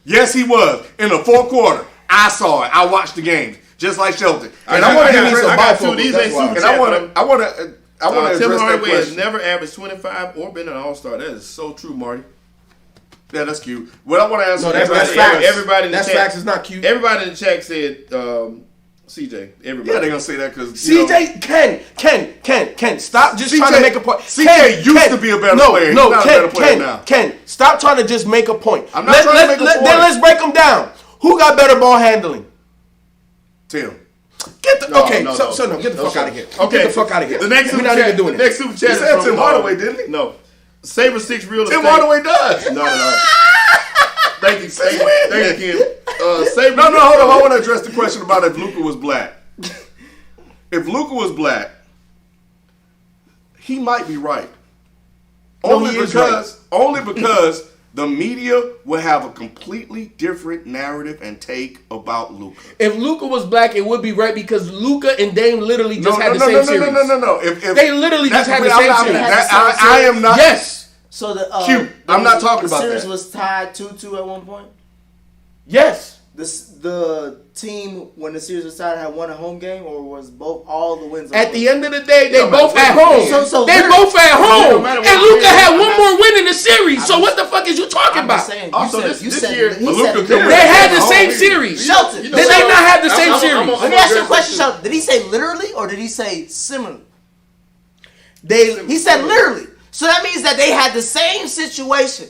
Yes, he was. In the fourth quarter, I saw it. I watched the game, just like Shelton. And I want to address. I got two. These ain't super And chat. I want to Tim address that Hardaway has question. never averaged 25 or been an All-Star. That is so true, Marty. Yeah, that's cute. What I want to answer. No, that's Everybody- facts. everybody in the That's chat- facts. It's not cute. Everybody in the chat said CJ. Everybody. Yeah, they're gonna say that because CJ, Ken, stop just trying to make a point. CJ used to be a better player. He's not a better player now. Ken, stop trying to just make a point. I'm not trying to make a point. Then let's break them down. Who got better ball handling? Tim. Get the No, get the fuck out of here. Okay, Get the fuck out of here. The next We're super not chat. even doing The next it. super chat. He said Tim Hardaway, didn't he? No. Saber 6 Real Estate. Tim Hardaway does. No. Thank you, Kim. Saber. No, hold on. I want to address the question about if Luka was black. If Luka was black, he might be right. Only because the media would have a completely different narrative and take about Luka. If Luka was black, it would be right because Luka and Dame literally just had the same series. No. If They literally just had the same series. I am not. Yes. So the I'm not talking about the series that. was tied 2-2 at one point. Yes. The team when the series was tied had won a home game, or was all the wins? At the end of the day, they No, both but- at home. So They they're- both at home. No matter And what Luka series, had I'm one not- more win in the series. So what the fuck is you talking I'm about? just saying. Also, You this said year, he Luka said can literally. They had the Home same series. series. Shelton. You Did they not have the same series? Let me ask you a question, Shelton. Did he say literally or did he say similarly? He said literally. So that means that they had the same situation.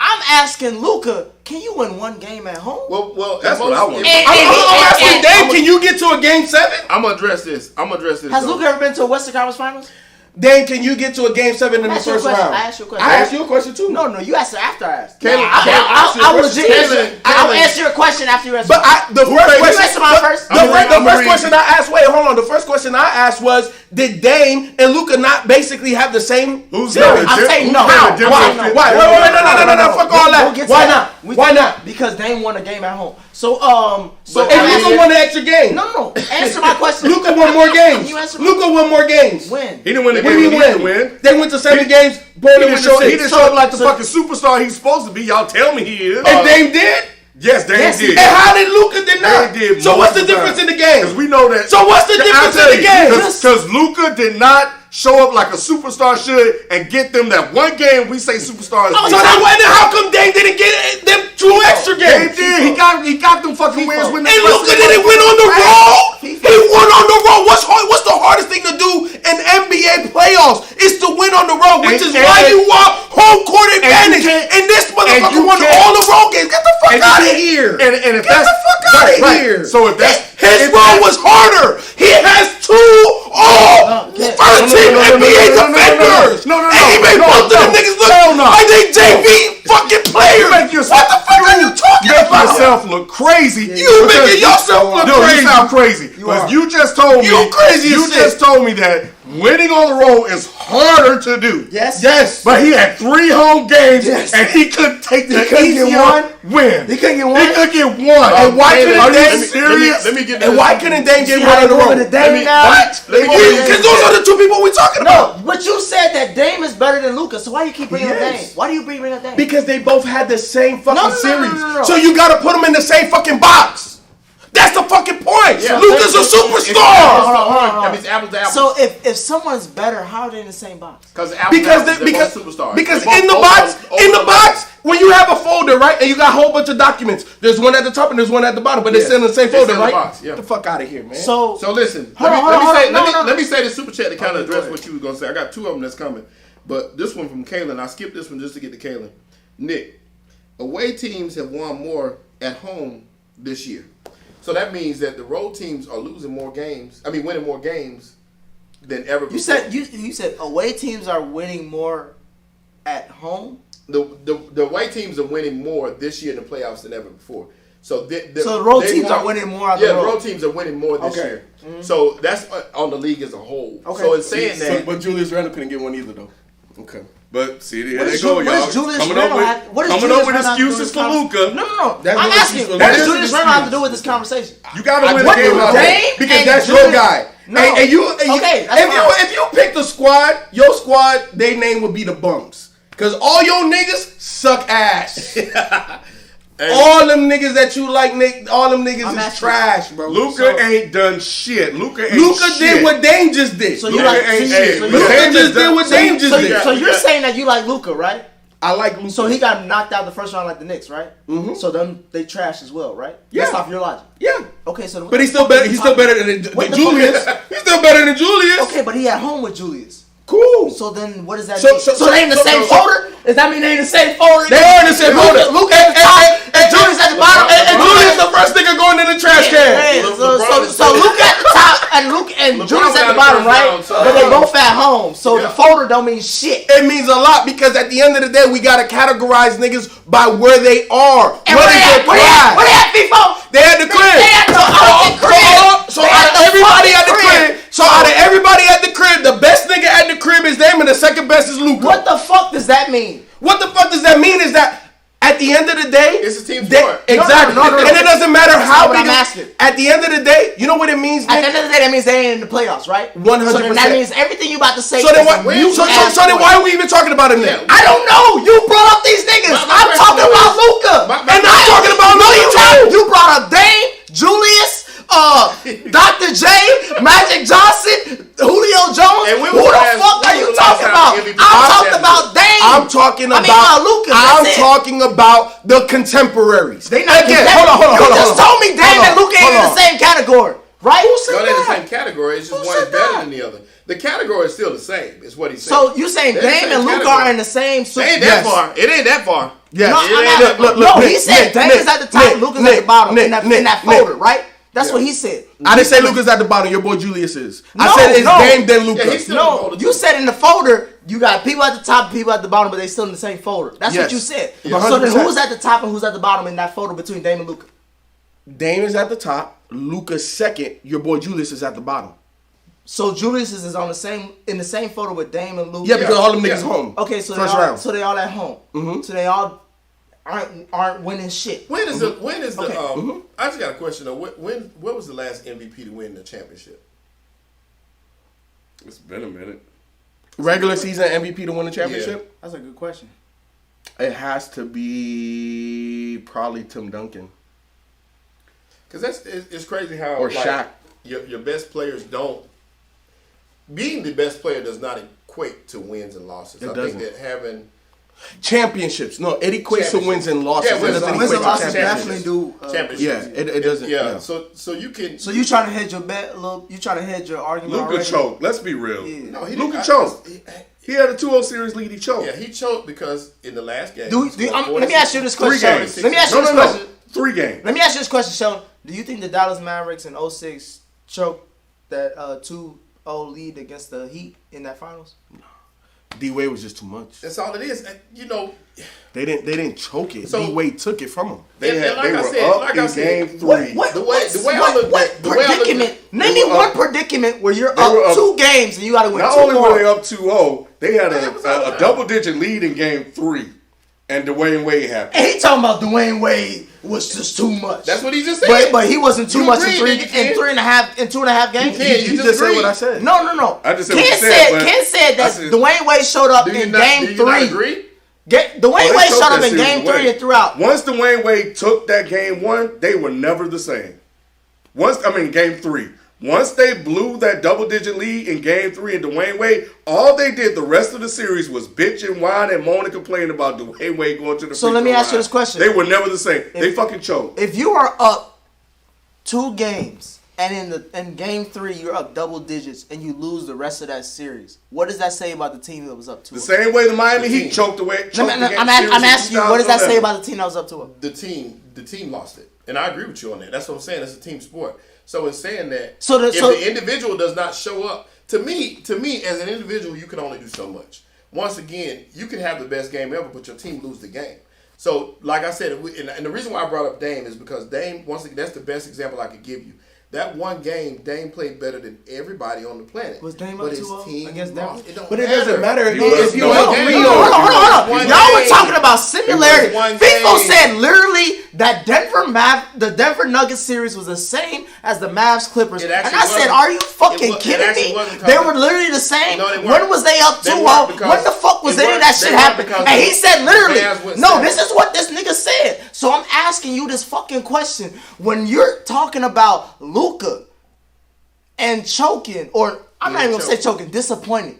I'm asking Luka, can you win one game at home? Well, That's what I want. I'm asking Dame, can you get to a game 7? I'm gonna address this. Has Luka ever been to a Western Conference Finals? Dame, can you get to a game 7 in the Ask you a first question. round? I asked you a question. I asked you a question too. No, you asked it after I asked. Caleb, I will legit Caleb, I'll answer your question after you answer. But the first question, answer mine first. the first question I asked. Wait, hold on. The first question I asked was, did Dame and Luka not basically have the same Who's series? I'm saying no. How? Why? No. Why? Wait, no. Fuck all that. We'll get to Why that. not? Why not? Because Dame won a game at home. So And I'm Luka won the extra game. No. Answer my question. Luka won more games. You answer Luka won more games. When? He didn't win the When game he he needed to win? win. They went to 7 games. He Bowling didn't with show, 6. he didn't show up like the fucking superstar he's supposed to be. Y'all tell me he is. And Dame did. Yes, Dame Yes, did. And how did Luka did not? They did So what's the multiple difference in times. the game? Because we know that. So what's the difference in the game? Because Luka did not show up like a superstar should and get them that one game we say superstars. So then how come Dame didn't get them 2 extra They games? did. He got them fucking wins when And Luka didn't win on the road. He won on the road. What's the hardest thing to do in NBA playoffs? Is to win on the road, which is why you want home court advantage. And this motherfucker won all the road games. Get the fuck out of here. And if Get the fuck out of here. So if that's his road was harder. He has 2 first-team NBA defenders. No. And he made both of them niggas look like they JV fucking players. What the fuck are you talking make about? yourself look crazy. You making yourself look crazy. You sound crazy. Because you just told me. You crazy as You shit. just told me that winning on the road is harder to do. Yes. But he had 3 home games and he couldn't take the couldn't get easier one? win. He couldn't get one? He could get one. And why couldn't Are Dame? you serious? Let me get And why couldn't Dame get See one how on the they moving road? to Dame now? Let me Because those are the 2 people we're talking about. No, but you said that Dame is better than Luka, so why you keep bringing up Yes. Dame? Why do you bring up Dame? Because they both had the same fucking No. series. So you gotta put them in the same fucking box. That's the fucking point. Yeah. Luka's a superstar. Hold on. That means apples to apples. So if someone's better, how are they in the same box? Because superstars. Because They're in the both box, when you have a folder, right, and you got a whole bunch of documents, there's one at the top and there's one at the bottom, but they're still in the same It's folder, in the right? box, yeah. Get the fuck out of here, man. So listen, Hold on. let me say the super chat to kind of address what you were gonna say. I got 2 of them that's coming, but this one from Kalen. I skipped this one just to get to Kalen. Nick, away teams have won more at home this year, so that means that the road teams are losing more games. I mean, winning more games than ever before. you said away teams are winning more at home. The away teams are winning more this year in the playoffs than ever before. So the road teams are winning more. Yeah, the road teams are winning more this Okay. year. So that's on the league as a whole. Okay. So it's saying that. But Julius Randle couldn't get one either, though. Okay. But see, here What they does go, Ju- what y'all. does Julius Coming Randle up have- what with, does coming Julius up with Randle have to do excuses with for this Luka. No. That's I'm what asking, this- what that's does what Julius this Randle have to is. do with this conversation? You got to win what the game do out Dame there. Because and that's your Julius- guy. No. And you, Okay, that's fine. if you pick the squad, your squad, their name would be the Bums. Because all your niggas suck ass. All them niggas that you like, Nick, all them niggas is trash, bro. Luka ain't done shit. Luka did what Dame just did. So Luka you like ain't so shit. you- Luka Dame just did what Dame just did. so you're saying that you like Luka, right? I like Luka. So he got knocked out the first round like the Knicks, right? Mhm. So then they trash as well, right? Yeah. That's off your logic. Yeah. Okay, so But he's still better. He's still better than What the Julius. He's still better than Julius. Okay, but he at home with Julius. Cool. So then what does that So- mean? so- So they in the so- same so- folder? Does that mean they in the same folder? They are in the same folder. Luka at the top and Julius at the bottom. And Julius the first nigga going in the trash can. So Luka at the top and Julius at the bottom, right? But they both at home. So the folder don't mean shit. It means a lot because at the end of the day, we gotta categorize niggas by where they are. And where they at, FIFO? They at the crib. So out of everybody at the crib, the best nigga at the crib is them, and the second best is Luka. What the fuck does that mean? What the fuck does that mean? Is that at the end of the day, it's a team sport. Exactly. No. And it doesn't matter how big. At the end of the day, you know what it means. At the end of the day, that means they ain't in the playoffs, right? 100%. So then that means everything you about to say. So then why are we even talking about him then? I don't know. You brought up these niggas. I'm talking about Luka, and I'm talking about Luka. You brought up Dame, Julius, Dr. J, Magic Johnson, Julio Jones. And who the fuck are you talking about? I'm talking about Dame. I'm talking about Luka. I'm talking about the contemporaries. They not again. Hold on. You just told me Dame and Luka ain't in the same category, right? Who said No, they're in the that? same category. It's just one is better than the other. The category is still the same. Is what he's saying. So you saying Dame and Luka are in the same? It ain't that far. It ain't that far. Yes. No, he said Dame is at the top, Luka's at the bottom in that folder, right? That's what he said. I didn't say Luka's at the bottom. Your boy Julius is. No, I said it's Dame then Luka. Yeah, he's still you said in the folder you got people at the top, people at the bottom, but they still in the same folder. That's what you said. Yeah. So then who's at the top and who's at the bottom in that folder between Dame and Luka? Dame is at the top. Luka's second. Your boy Julius is at the bottom. So Julius is in the same folder with Dame and Luka. Yeah, because all them niggas home. Okay, so first round. So they all at home. Mm-hmm. So they all aren't winning shit. When is the I just got a question though. When was the last MVP to win the championship? It's been a minute. Regular season MVP to win the championship? That's a good question. It has to be probably Tim Duncan. Because it's crazy how or Shaq. Your best players don't. Being the best player does not equate to wins and losses. I think that having championships. No, it equates to wins and losses. Yeah, wins and losses definitely do. Championships. Yeah, it doesn't. Yeah. So you can. So you trying to hedge your bet a little? You trying to hedge your argument? Luka choked. Let's be real. Yeah. No, Luka choked. He had a 2-0 series lead. He choked. Yeah, he choked because in the last game. Let me ask you this question. 3 games. Let me ask you this question. 3 games. Let me ask you this question, Sheldon. Do you think the Dallas Mavericks in 06 choked that 2-0 lead against the Heat in that finals? No. D-Wade was just too much. That's all it is. You know, they didn't choke it. So, D-Wade took it from them. They were up in game 3. What predicament? Name me one predicament where you're up 2 games and you got to win 2 more. Not only were they up 2-0, they had a double-digit lead in game 3, and Dwayne Wade happened. And he talking about Dwayne Wade was just too much. That's what he just said. But he wasn't too much in 2.5 games. You just said what I said. No. I just said what you said. Ken said that Dwayne Wade showed up in game 3. Do you not agree? Dwayne Wade showed up in game 3 and throughout. Once Dwayne Wade took that game 1, they were never the same. Game 3. Once they blew that double-digit lead in game 3 and Dwayne Wade, all they did the rest of the series was bitch and whine and moan and complain about Dwayne Wade going to the free throw line. So let me ask you this question. They were never the same. They fucking choked. If you are up 2 games and in game 3 you're up double digits and you lose the rest of that series, what does that say about the team that was up 2-0? The same way the Miami Heat choked away. I'm asking you, what does that say about the team that was up 2-0? The team lost it, and I agree with you on that. That's what I'm saying. It's a team sport. So in saying that, if the individual does not show up, to me, as an individual, you can only do so much. Once again, you can have the best game ever, but your team lose the game. So, like I said, and the reason why I brought up Dame is because Dame, once again, that's the best example I could give you. That one game, Dame played better than everybody on the planet. Was Dame up 2-0 against Denver? But it doesn't matter if you up 3-0. Hold on. Y'all were talking about similarity. FIFO said literally that the Denver Nuggets series was the same as the Mavs Clippers. And I said, are you fucking kidding me? They were literally the same. When was they up 2-0? When the fuck was any of that shit happening? And he said literally, no, this is what this nigga said. So I'm asking you this fucking question. When you're talking about Luka and choking, or I'm not even going to say choking, disappointed.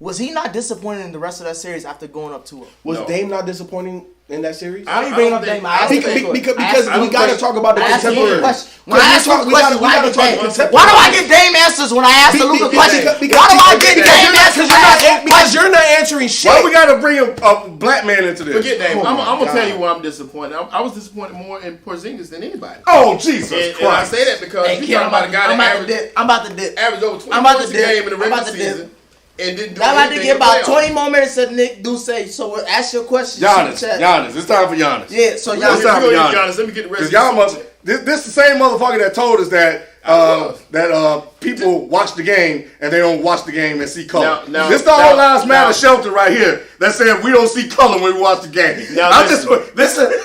Was he not disappointed in the rest of that series after going up 2-0? Was Dame not disappointing in that series? I ain't bringing up Dame. Because we got to talk about the contemporary. When I ask you a question, why do I get Dame answers when I ask the Luka question? Why do I get Dame answers when I ask because you're not answering shit. Why we got to bring a black man into this? Forget Dame. I'm going to tell you why I'm disappointed. I was disappointed more in Porzingis than anybody. Oh, Jesus Christ. And I say that because you're talking about a guy that I'm about to dip. averaged over 20 points a game in the regular season. And didn't do I'm about to anything get in about the playoffs. 20 more minutes of Nick Duce. So ask your question. Giannis. It's time for Giannis. Yeah, so It's time for Giannis. Giannis. Let me get the rest of Y'all must. This the same motherfucker that told us that people watch the game and they don't watch the game and see color. This the All Lives Matter shelter right here that said we don't see color when we watch the game. This the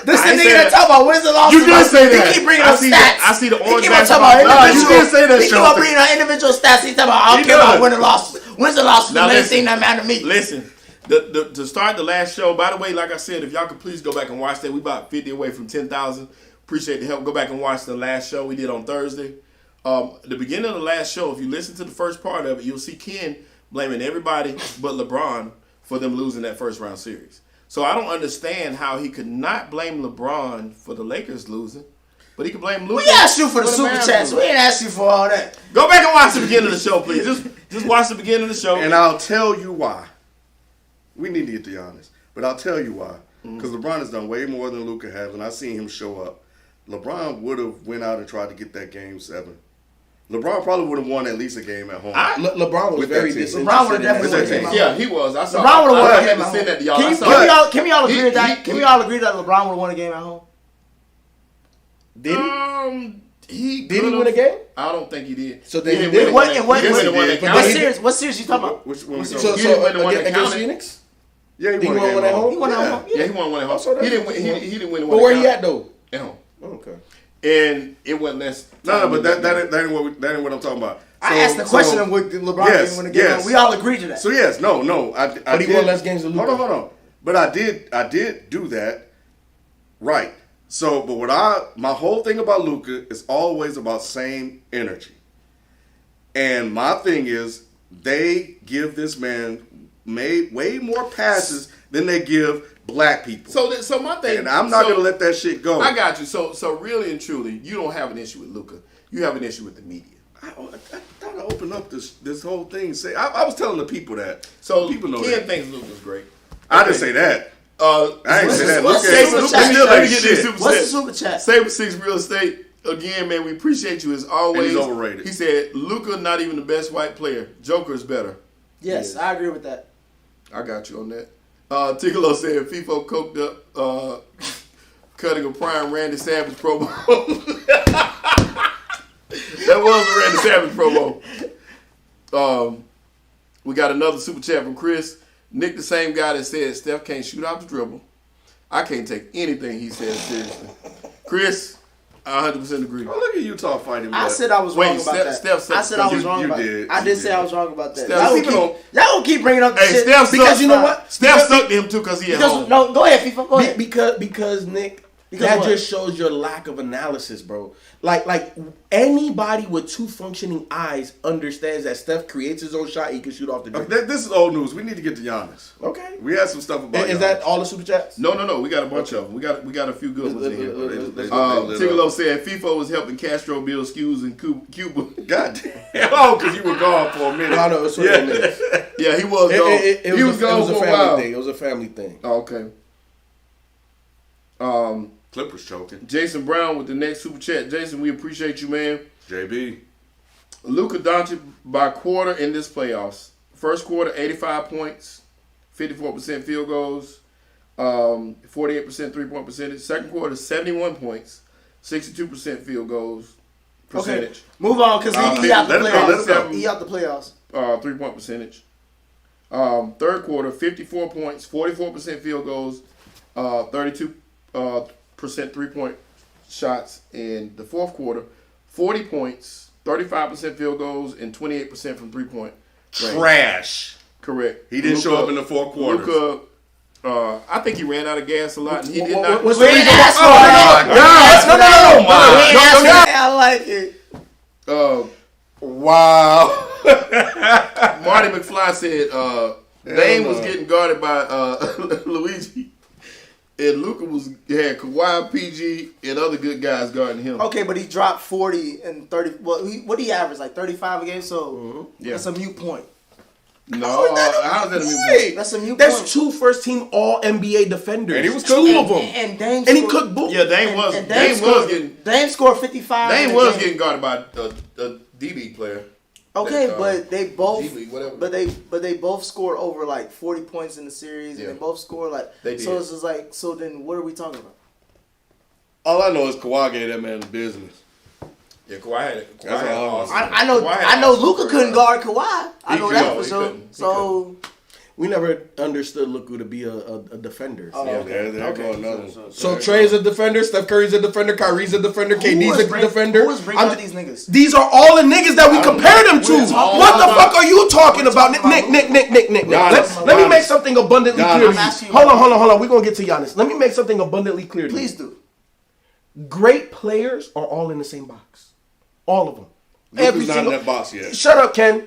nigga that talk about wins and losses. You did say that. He keep bringing up stats. I see the orange He keep talking about You did say that, He keep on bringing up individual stats. He talking about I don't care about wins and losses. Wins and losses the main thing that matter to me. Listen, to start the last show, by the way, like I said, if y'all could please go back and watch that. We about 50 away from 10,000. Appreciate the help. Go back and watch the last show we did on Thursday. The beginning of the last show, if you listen to the first part of it, you'll see Ken blaming everybody but LeBron for them losing that first round series. So I don't understand how he could not blame LeBron for the Lakers losing, but he could blame Luka. We asked you for the super chats. We ain't asked you for all that. Go back and watch the beginning of the show, please. Just watch the beginning of the show. And I'll tell you why. We need to get to Giannis, but I'll tell you why. Because LeBron has done way more than Luka has, and I've seen him show up. LeBron would have went out and tried to get that game 7. LeBron probably would have won at least a game at home. LeBron was very disinterested. LeBron would have definitely won. Yeah, he was. I saw. LeBron would have won a I game had to at send that to y'all. home. Can we all agree with that? Can we all agree that LeBron would have won a game at home? Did he? Did he win a game? I don't think he did. So then he he didn't did. win What it. series you talking about? Which one? So against Phoenix? Yeah, he won one at home. He won at home. Yeah, he won one at home. He didn't win. He didn't win. But where he at though? At home. Okay. And it wasn't less. No, but that ain't what I'm talking about. I asked the question of what LeBron didn't win a game. We all agreed to that. So yes, no. But he won less games than Luka. Hold on. But I did do that, right? So, but my whole thing about Luka is always about same energy, and my thing is they give this man way more passes than they give black people. So my thing, and I'm not gonna let that shit go. I got you. So really and truly, you don't have an issue with Luka. You have an issue with the media. I thought I opened up this whole thing. I was telling the people that. So people know Ken that. thinks Luka's great. I didn't say that. I ain't say that. What's Let me get this super What's the chat. super chat? Saber 6 Real Estate. Again, man, we appreciate you as always. And he's overrated. He said, Luka not even the best white player. Joker is better. Yes, I agree with that. I got you on that. Ticolo said, FIFO coked up cutting a prime Randy Savage promo. That was a Randy Savage promo. We got another super chat from Chris. Nick, the same guy that said Steph can't shoot out the dribble. I can't take anything he says seriously. Chris, I 100% agree. Oh, look at Utah fighting. I said I was wrong about that. I said I was wrong about that. I did say I was wrong about that. Y'all gonna keep bringing up the shit. Because you know what? Steph sucked him too because he had home. No, go ahead, FIFA. Go ahead. Because Nick, that just shows your lack of analysis, bro. Like anybody with 2 functioning eyes understands that Steph creates his own shot. He can shoot off the dribble. This is old news. We need to get to Giannis. Okay. We had some stuff about. Is that all the super chats? No. We got a bunch of them. We got a few good ones in here. Tigolo Tigolo said FIFA was helping Castro build SKUs in Cuba. God damn. Oh, because you were gone for a minute. No, it was for a minute. Yeah, he was gone. He was gone for a while. It was a family thing. Oh, okay. Clippers choking. Jason Brown with the next super chat. Jason, we appreciate you, man. JB. Luka Doncic by quarter in this playoffs. First quarter, 85 points, 54% field goals, 48% three-point percentage. Second quarter, 71 points, 62% field goals percentage. Okay. Move on, because he out the playoffs. He out the playoffs. 3-point percentage. Third quarter, 54 points, 44% field goals, 32% three-point shots. In the fourth quarter, 40 points, 35% field goals, and 28% from three-point range. Trash. Correct. He didn't show up in the fourth quarter. Luka, I think he ran out of gas a lot, and he did not. We ain't asked for it. I like it. Wow. Marty McFly said Dame was getting guarded by Luigi. And Luka had Kawhi, PG, and other good guys guarding him. Okay, but he dropped 40 and 30. Well, what did he average? Like 35 a game? So that's a mute point. No, how's that a mute point? That's a mute point. That's 2 first-team All-NBA defenders. And he was 2 of them. And Dame And he cooked both. Yeah, Dame scored 55. Dame was getting guarded by a D-League player. Okay, but they both, D-League, whatever. but they both scored over like 40 points in the series, and they both scored like. They so did. it's just like, so then what are we talking about? All I know is Kawhi gave that man the business. Yeah, Kawhi had it. That's all I know Luka couldn't guard Kawhi. I know that for he sure. couldn't. So We never understood Luka to be a defender. There go another one. So Trae is a defender, Steph Curry's a defender, Kyrie's a defender, KD's a defender. Who was bringing up these niggas? These are all the niggas that we compare them to. What the fuck are you talking about? Nick. Let me make something abundantly clear to you. Hold on. We're going to get to Giannis. Let me make something abundantly clear to you. Please do. Great players are all in the same box. All of them. Luka's not in that box yet. Shut up, Ken.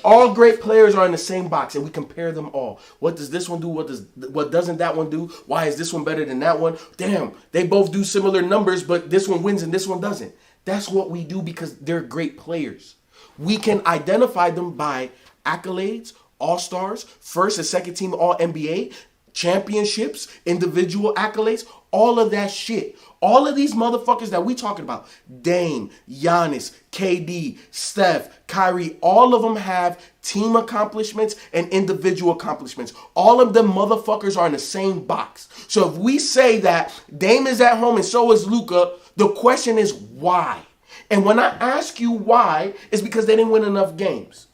All great players are in the same box, and we compare them all. What does this one do? What doesn't that one do? Why is this one better than that one? Damn, they both do similar numbers, but this one wins and this one doesn't. That's what we do because they're great players. We can identify them by accolades, all-stars, first and second team All-NBA, championships, individual accolades, all of that shit. All of these motherfuckers that we talking about, Dame, Giannis, KD, Steph, Kyrie, all of them have team accomplishments and individual accomplishments. All of them motherfuckers are in the same box. So if we say that Dame is at home and so is Luka, the question is why? And when I ask you why, it's because they didn't win enough games,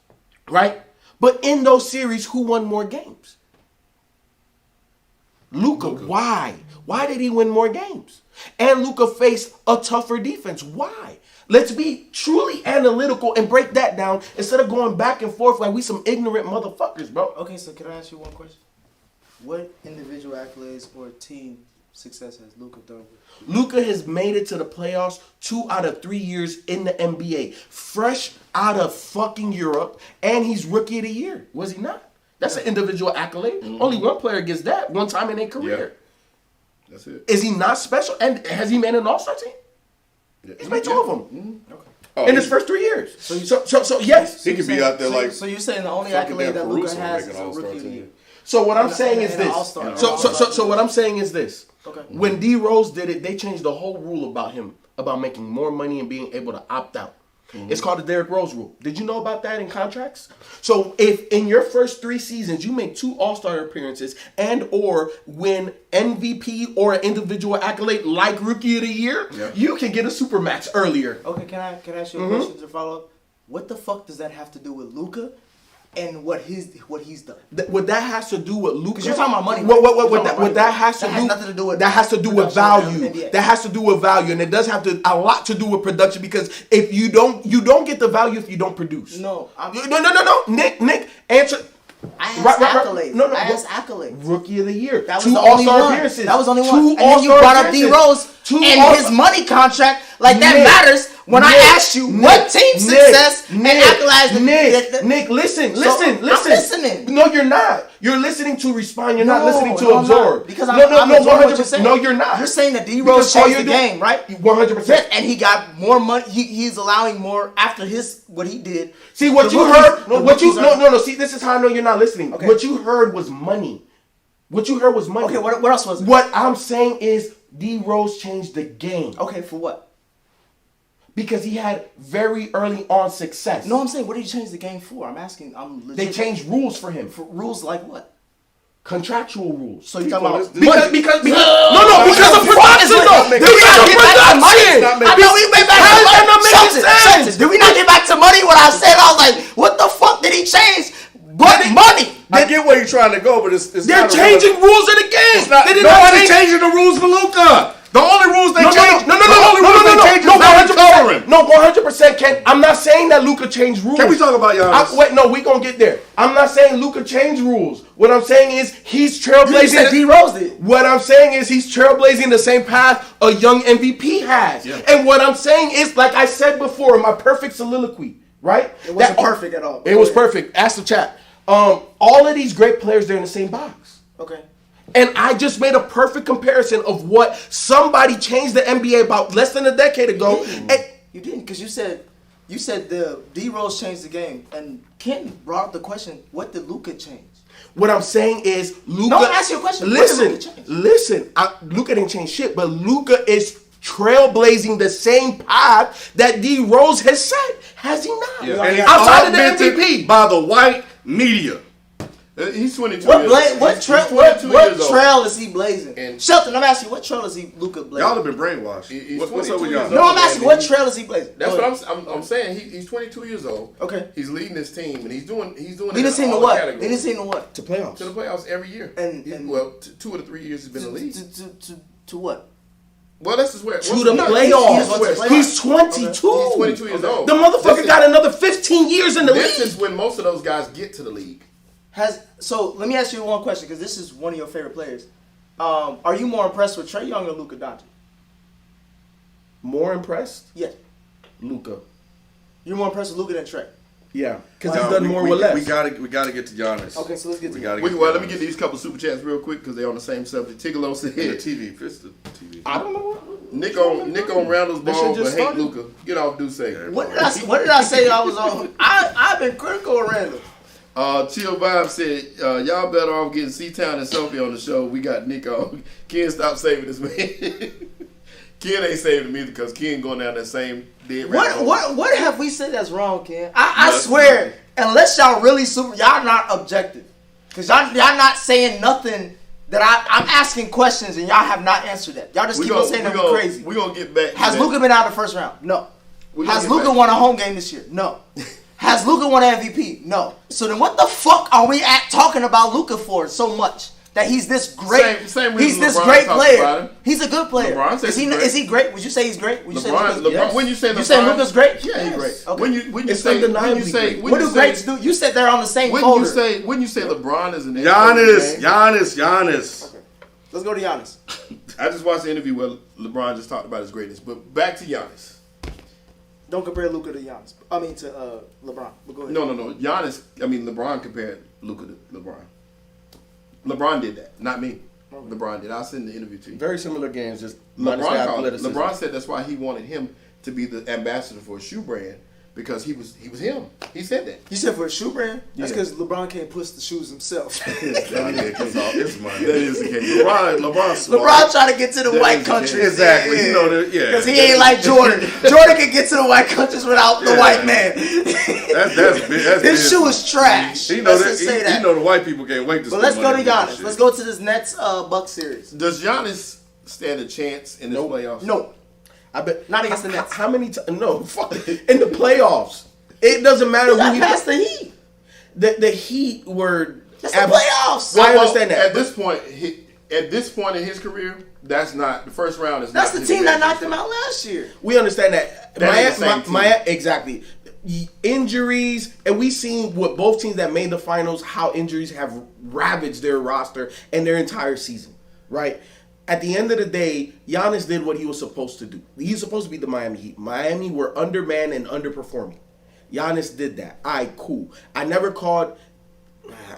right? But in those series, who won more games? Luka. Why? Why did he win more games? And Luka faced a tougher defense. Why? Let's be truly analytical and break that down instead of going back and forth like we some ignorant motherfuckers, bro. Okay, so can I ask you one question? What individual accolades or team success has Luka done? Luka has made it to the playoffs 2 out of 3 years in the NBA. Fresh out of fucking Europe, and he's Rookie of the Year. Was he not? That's an individual accolade. Only one player gets that one time in their career. That's it. Is he not special? And has he made an All-Star team? Yeah. He's made 2 of them Oh, in his first 3 years. So yes. He could be out there like. So you're saying the only fucking accolade that damn Luka Caruso has making is a All-Star Rookie of the team. Year? So what I'm saying is And this. an All-Star. So what I'm saying is this. Okay. When D Rose did it, they changed the whole rule about him, about making more money and being able to opt out. It's called the Derrick Rose rule. Did you know about that in contracts? So if in your first 3 seasons you make 2 All-Star appearances and or win MVP or an individual accolade like Rookie of the Year, you can get a Supermax earlier. Okay, can I ask you a question to follow up? What the fuck does that have to do with Luka and what he's done? What that has to do with Luka? Because you're talking about money. What that has to do? nothing to do with. That has to do with production value. of NBA. That has to do with value, and it does have a lot to do with production. Because if you don't get the value if you don't produce. No. No. Nick, answer. I asked accolades. No, I asked accolades. Rookie of the Year. That was 2 the only All-Star one. appearances. That was only 2 one. And then you All-Star brought up D appearances. Rose and his money contract. Like that Nick, matters when I asked you what team success and accolades. Nick, listen. I'm listening. No, you're not. You're listening to respond. You're not No, listening to no, I'm absorb. not. Because no, I'm absorbing what you're 100%. saying. No, you're not. You're saying that D Because Rose all changed you're the doing- game, right? 100%. And he got more money. He's allowing more after what he did. See what The you rookies- heard? the What you rookies are- no. See, this is how I know you're not listening. Okay. What you heard was money. Okay, what else was it? What I'm saying is D Rose changed the game Okay, for what? because he had very early on success. No, I'm saying, what did you change the game for? I'm asking. They changed rules for him. for rules like what? Contractual rules. So you're talking about Because of production though. Did we not get back to money? I know we made back How to is that not money. making sense? Did we not get back to money? When I said, I was like, what the fuck did he change? But money. I get where you're trying to go, but it's They're not a changing rules of the game. It's not, They did not nobody's change. changing the rules for Luka. The only rules they changed. No, the only rules they changed is not covering. No, 100%, Ken. I'm not saying that Luka changed rules. Can we talk about Giannis? Wait, no, we gonna get there. I'm not saying Luka changed rules. What I'm saying is he's trailblazing. You said D Rose did. What I'm saying is he's trailblazing the same path a young MVP has. Yeah. And what I'm saying is, like I said before in my perfect soliloquy, right? It wasn't perfect at all. It was perfect. Ask the chat. All of these great players, they're in the same box. Okay. And I just made a perfect comparison of what somebody changed the NBA about less than a decade ago. You didn't, because you said the D-Rose changed the game, and Ken brought up the question: what did Luka change? What I'm saying is, Luka. No, ask you a question. Listen. Luka didn't change shit, but Luka is trailblazing the same path that D-Rose has set. Has he not? Yeah. And he's outside of the augmented MVP by the white media. He's 22 What trail is he blazing? And Shelton, I'm asking you, what trail is he Luka blazing? Y'all have been brainwashed. What's up with y'all? No, I'm asking, what trail is he blazing? That's what I'm saying. He's 22 years old. Okay. He's leading his team, and he's doing. He didn't seem to what? He didn't seem to what? to playoffs. To the playoffs every year. And 2 of the 3 years he's been in the league. To what? Well, this is where To the playoffs. He's 22. He's 22 years old. The motherfucker got another 15 years in the league. This is when most of those guys get to the league. So let me ask you one question, because this is one of your favorite players. Are you more impressed with Trey Young or Luka Doncic? More impressed? Yes. Luka. You're more impressed with Luka than Trey? Yeah, because he's done more with less. We gotta get to Giannis. Okay, so let's get to Well, let me get these couple super chats real quick because they're on the same subject. Tigolo said, The TV, fix the TV. I don't know. Nick on Randall's ball, shit but just hate started? Luka. Get off Duce. What did I say I was on? I've been critical of Randall. Chill Vibe said, y'all better off getting C-Town and Sophie on the show. We got Nick on. Ken, stop saving this man. Ken ain't saving him either because Ken going down that same dead rabbit hole. What have we said that's wrong, Ken? I swear, unless y'all really y'all not objective. Because y'all not saying nothing that I'm asking questions and y'all have not answered that. Y'all just keep on saying that we're crazy. We're going to get back. Has Luka been out of the first round? No. Has Luka won a home game this year? No. Has Luka won an MVP? No. So then what the fuck are we talking about Luka for so much? That he's this great, same he's this LeBron great talks player. about him. He's a good player. LeBron says Is he great? Would you say he's great? Would you say Luka's, LeBron, when you say Luka's great? Yeah, he's great. Okay. When you say what do greats do? You said they're on the same folder. When you say LeBron is an Giannis. Okay. Let's go to Giannis. I just watched the interview where LeBron just talked about his greatness. But back to Giannis. Don't compare Luka to Giannis. I mean to LeBron. But go ahead. No. LeBron compared Luka to LeBron. LeBron did that, not me. Okay. LeBron did. I'll send the interview to you. Very similar games, just minus the LeBron athleticism. said that's why he wanted him to be the ambassador for a shoe brand because he was him. He said that. You said for a shoe brand? That's Yeah. because LeBron can't push the shoes himself. It's money. That is the case. LeBron smart. LeBron trying to get to the That white is the country. case. Exactly. You know that. Yeah. Because he ain't like Jordan. Jordan can get to the white countries without the Yeah. white man. That's His shoe is trash. He know Let's that. just say that. He know the white people can't wait to. But let's spend go to money on that Giannis. shit. Let's go to this Nets Bucks series. Does Giannis stand a chance in this playoffs? No. I bet Not against the Nets. How many times? No, fuck. In the playoffs, it doesn't matter He who got past the Heat. The Heat were. That's the playoffs. I understand that. At this point in his career, that's not the first round. That's the team that knocked him out last year. We understand that. That ain't the same team. Exactly. Injuries, and we seen what both teams that made the finals, how injuries have ravaged their roster and their entire season, right? At the end of the day, Giannis did what he was supposed to do. He's supposed to be the Miami Heat. Miami were undermanned and underperforming. Giannis did that. All right, cool. I never called.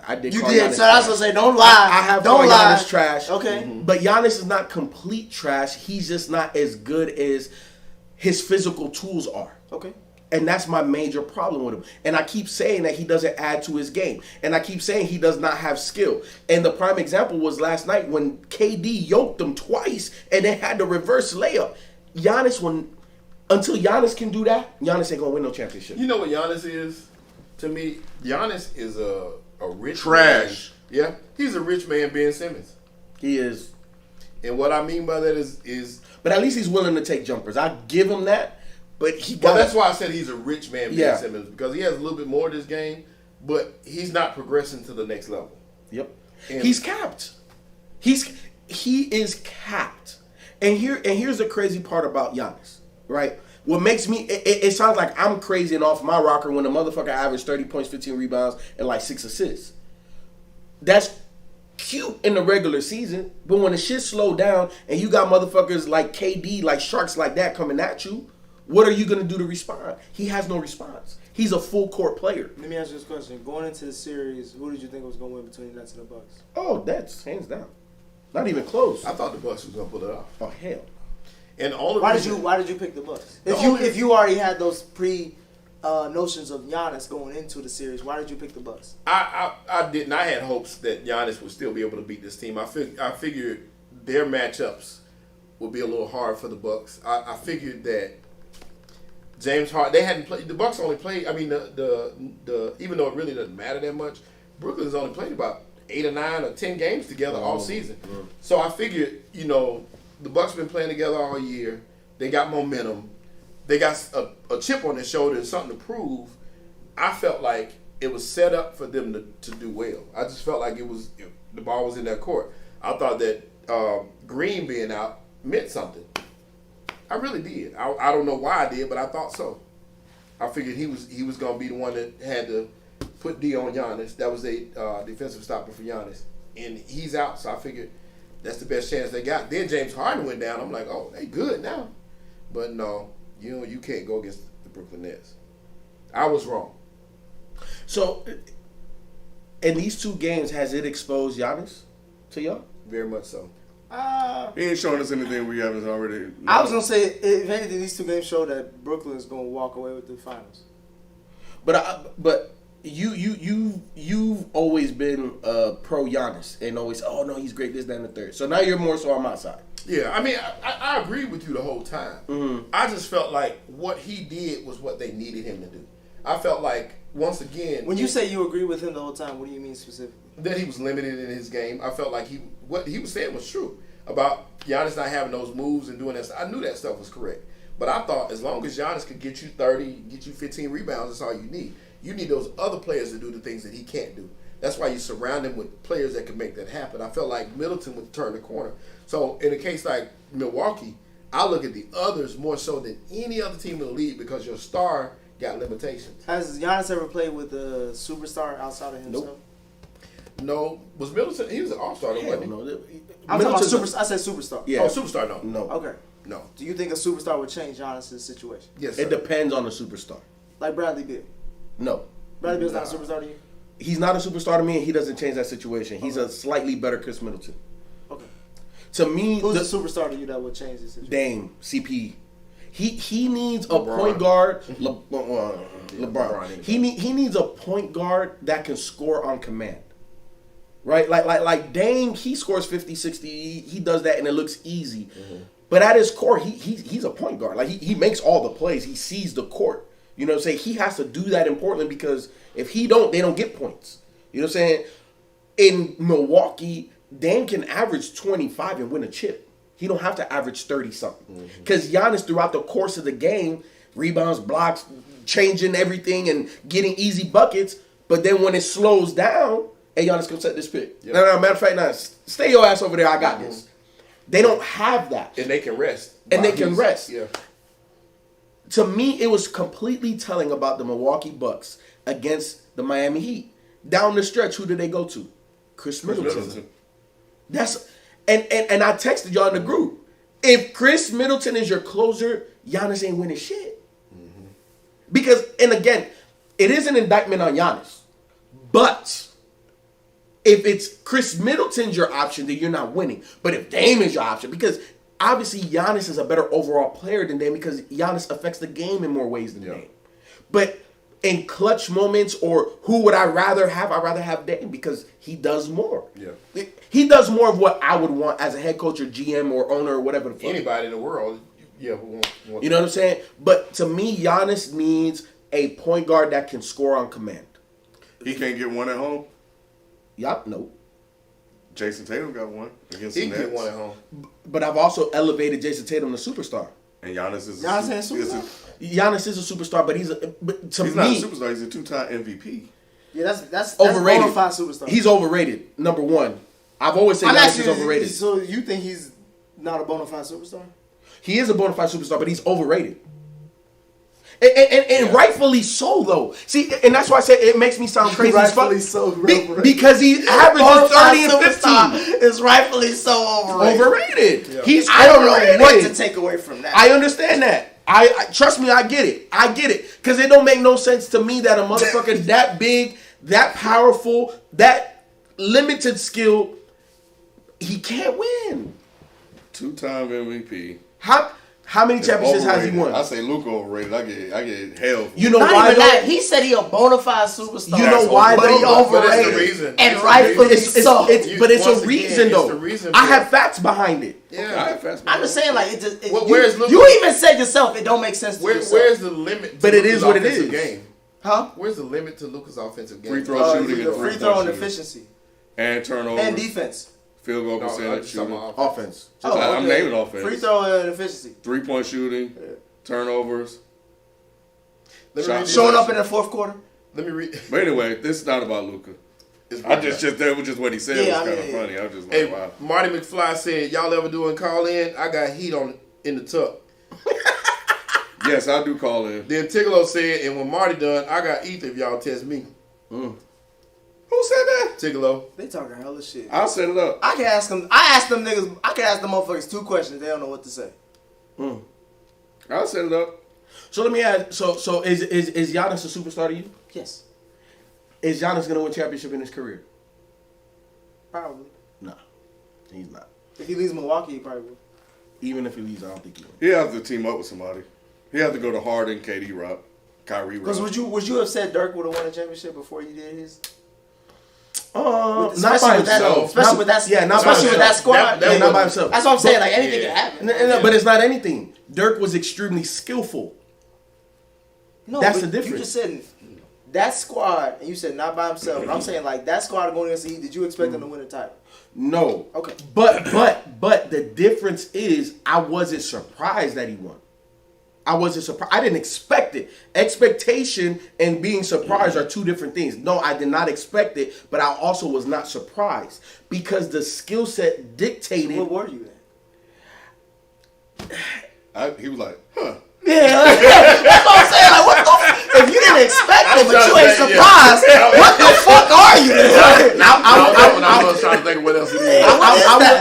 I did. You call did. Giannis So that's what I say. Don't lie. I have don't called lie. Giannis trash. Okay. But Giannis is not complete trash. He's just not as good as his physical tools are. Okay. And that's my major problem with him. And I keep saying that he doesn't add to his game. And I keep saying he does not have skill. And the prime example was last night when KD yoked him twice and they had the reverse layup. Until Giannis can do that, Giannis ain't going to win no championship. You know what Giannis is? To me, Giannis is a rich Trash. man. Yeah, he's a rich man, Ben Simmons. He is. And what I mean by that is But at least he's willing to take jumpers. I give him that. But he well, got. that's why I said he's a rich man, Ben Yeah. Simmons, because he has a little bit more of this game, but he's not progressing to the next level. Yep. And He's capped. He is capped. And here's the crazy part about Giannis, right? What makes me it sounds like I'm crazy and off my rocker when the motherfucker averaged 30 points, 15 rebounds, and like 6 assists. That's cute in the regular season, but when the shit slowed down and you got motherfuckers like KD, like sharks like that coming at you, what are you gonna do to respond? He has no response. He's a full court player. Let me ask you this question. Going into the series, who did you think was going to win between the Nets and the Bucks? Oh, that's hands down. Not even close. I thought the Bucks was gonna pull it off. Oh hell. And the only Why reason, did you pick the Bucks? If you already had those notions of Giannis going into the series, why did you pick the Bucks? I didn't. I had hopes that Giannis would still be able to beat this team. I figured their matchups would be a little hard for the Bucks. I figured that James Harden, they hadn't played. The Bucks only played. I mean, the even though it really doesn't matter that much, Brooklyn's only played about 8 or 9 or 10 games together all season. So I figured, the Bucks been playing together all year. They got momentum. They got a chip on their shoulder and something to prove. I felt like it was set up for them to do well. I just felt like the ball was in their court. I thought that Green being out meant something. I really did. I don't know why I did, but I thought so. I figured he was going to be the one that had to put D on Giannis. That was a defensive stopper for Giannis. And he's out, so I figured that's the best chance they got. Then James Harden went down. I'm like, oh, they good now. But no, you can't go against the Brooklyn Nets. I was wrong. So, in these 2 games, has it exposed Giannis to y'all? Very much so. He ain't showing us anything we haven't already. I was gonna say, if anything, these 2 games show that Brooklyn is gonna walk away with the finals. But you've always been pro Giannis and always, oh no, he's great, this, that, and the third. So now you're more so on my side. Yeah, I mean, I agreed with you the whole time. Mm-hmm. I just felt like what he did was what they needed him to do. I felt like, once again... When you say you agree with him the whole time, what do you mean specifically? That he was limited in his game. I felt like what he was saying was true about Giannis not having those moves and doing that. I knew that stuff was correct. But I thought as long as Giannis could get you 30, get you 15 rebounds, that's all you need. You need those other players to do the things that he can't do. That's why you surround him with players that can make that happen. I felt like Middleton would turn the corner. So in a case like Milwaukee, I look at the others more so than any other team in the league because your star got limitations. Has Giannis ever played with a superstar outside of himself? Nope. No. Was Middleton? He was an all-star, though, wasn't he? No. I'm talking about I said superstar. Yeah. Oh, superstar, no. No. Okay. No. Do you think a superstar would change Giannis' situation? Yes, It sir. depends on the superstar. Like Bradley Beal. No. Bradley Beal's not a superstar to you? He's not a superstar to me, and he doesn't change that situation. He's a slightly better Chris Middleton. Okay. To me, Who's a superstar to you that would change this situation? Dame, CP. He needs a LeBron. point guard. LeBron. He needs a point guard that can score on command. Right? Like Dame, he scores 50, 60. He does that, and it looks easy. Mm-hmm. But at his core, he's a point guard. Like he makes all the plays. He sees the court. You know what I'm saying? He has to do that in Portland because if he don't, they don't get points. You know what I'm saying? In Milwaukee, Dame can average 25 and win a chip. He don't have to average 30-something. Because Giannis, throughout the course of the game, rebounds, blocks, changing everything and getting easy buckets. But then when it slows down, hey, Giannis, come set this pick. Yep. No, matter of fact, stay your ass over there. I got this. They don't have that. And they can rest. Yeah. To me, it was completely telling about the Milwaukee Bucks against the Miami Heat. Down the stretch, who did they go to? Chris Middleton. That's and I texted y'all in the group. If Chris Middleton is your closer, Giannis ain't winning shit. Mm-hmm. Because, and again, it is an indictment on Giannis. But if it's Chris Middleton's your option, then you're not winning. But if Dame is your option, because obviously Giannis is a better overall player than Dame because Giannis affects the game in more ways than Dame. But in clutch moments, or who would I rather have? I'd rather have Dame because he does more. Yeah. He does more of what I would want as a head coach or GM or owner or whatever the fuck. Anybody in the world, who want you know what I'm saying? But to me, Giannis needs a point guard that can score on command. He can't get one at home? Yup, no. Jason Tatum got one against He the can Nets. get one at home. But I've also elevated Jason Tatum to superstar. And Giannis is Giannis ain't a superstar? Giannis is a superstar, but he's not a superstar. He's a two-time MVP. Yeah, that's overrated. bona fide superstar. He's overrated. Number one. I've always said Giannis is overrated. So you think he's not a bona fide superstar? He is a bona fide superstar, but he's overrated. And rightfully so, though. See, and that's why I say it makes me sound crazy as fuck. Rightfully so. Because he averages 30 and 15. It's rightfully so Overrated. Yeah. He's I don't overrated. know what to take away from that. I understand that. I trust me, I get it. Because it don't make no sense to me that a motherfucker that big, that powerful, that limited skill, he can't win. 2-time MVP. How many championships has he won? I say Luka overrated. I get hell. You know Not why even though? that. He said he a bona fide superstar. You know why but though? he But it's the overrated. reason. And rightfully so. But it's Once a again, reason it's though. the reason I for have it. facts behind it. Yeah. I'm just saying, like, Where's Luka? you even said yourself, it don't make sense to yourself. Where's the limit to But it Luka's is what it offensive is. game? Huh? Where's the limit to Luka's offensive game? Free throw shooting The and free three-point throw and shooting. efficiency. And turnovers. And defense. Field goal No, percentage just talking shooting. about Offense. I'm naming offense. Free throw and efficiency. 3-point shooting. Turnovers. Let me read Showing this. up in the fourth quarter. Let me read. But anyway, this is not about Luka. It's That was just what he said. Yeah, was kind I of mean, funny. I was just like, Hey, wow. Marty McFly said, "Y'all ever doing call in? I got heat in the tub." Yes, I do call in. Then Tigolo said, "And when Marty done, I got ether if y'all test me." Who said that? Tigolo. They talking hella shit. I'll set it up. I can ask them motherfuckers 2 questions. They don't know what to say. I'll set it up. So let me ask. So is Giannis a superstar to you? Yes. Is Giannis gonna win championship in his career? Probably. No, he's not. If he leaves Milwaukee, he probably will. Even if he leaves, I don't think he will. He has to team up with somebody. He has to go to Harden, KD, Rock, Kyrie, Because Rock. would you have said Dirk would have won a championship before you did his? Not Especially by with that- himself. especially with that- Yeah, not by especially with that himself. squad. Yeah, not by himself. That's what I'm saying. Like anything can happen. But it's not anything. Dirk was extremely skillful. No, That's but the difference. You just said that squad, and you said not by himself. But I'm saying like that squad going against the Heat. Did you expect them to win the title? No. Okay. But the difference is I wasn't surprised that he won. I wasn't surprised. I didn't expect it. Expectation and being surprised are two different things. No, I did not expect it, but I also was not surprised because the skill set dictated. What were you then? He was like, huh. Yeah, that's what I'm saying. Like, what the? If you didn't expect it, but you ain't surprised, what the fuck are you? I was trying to think of what else it is.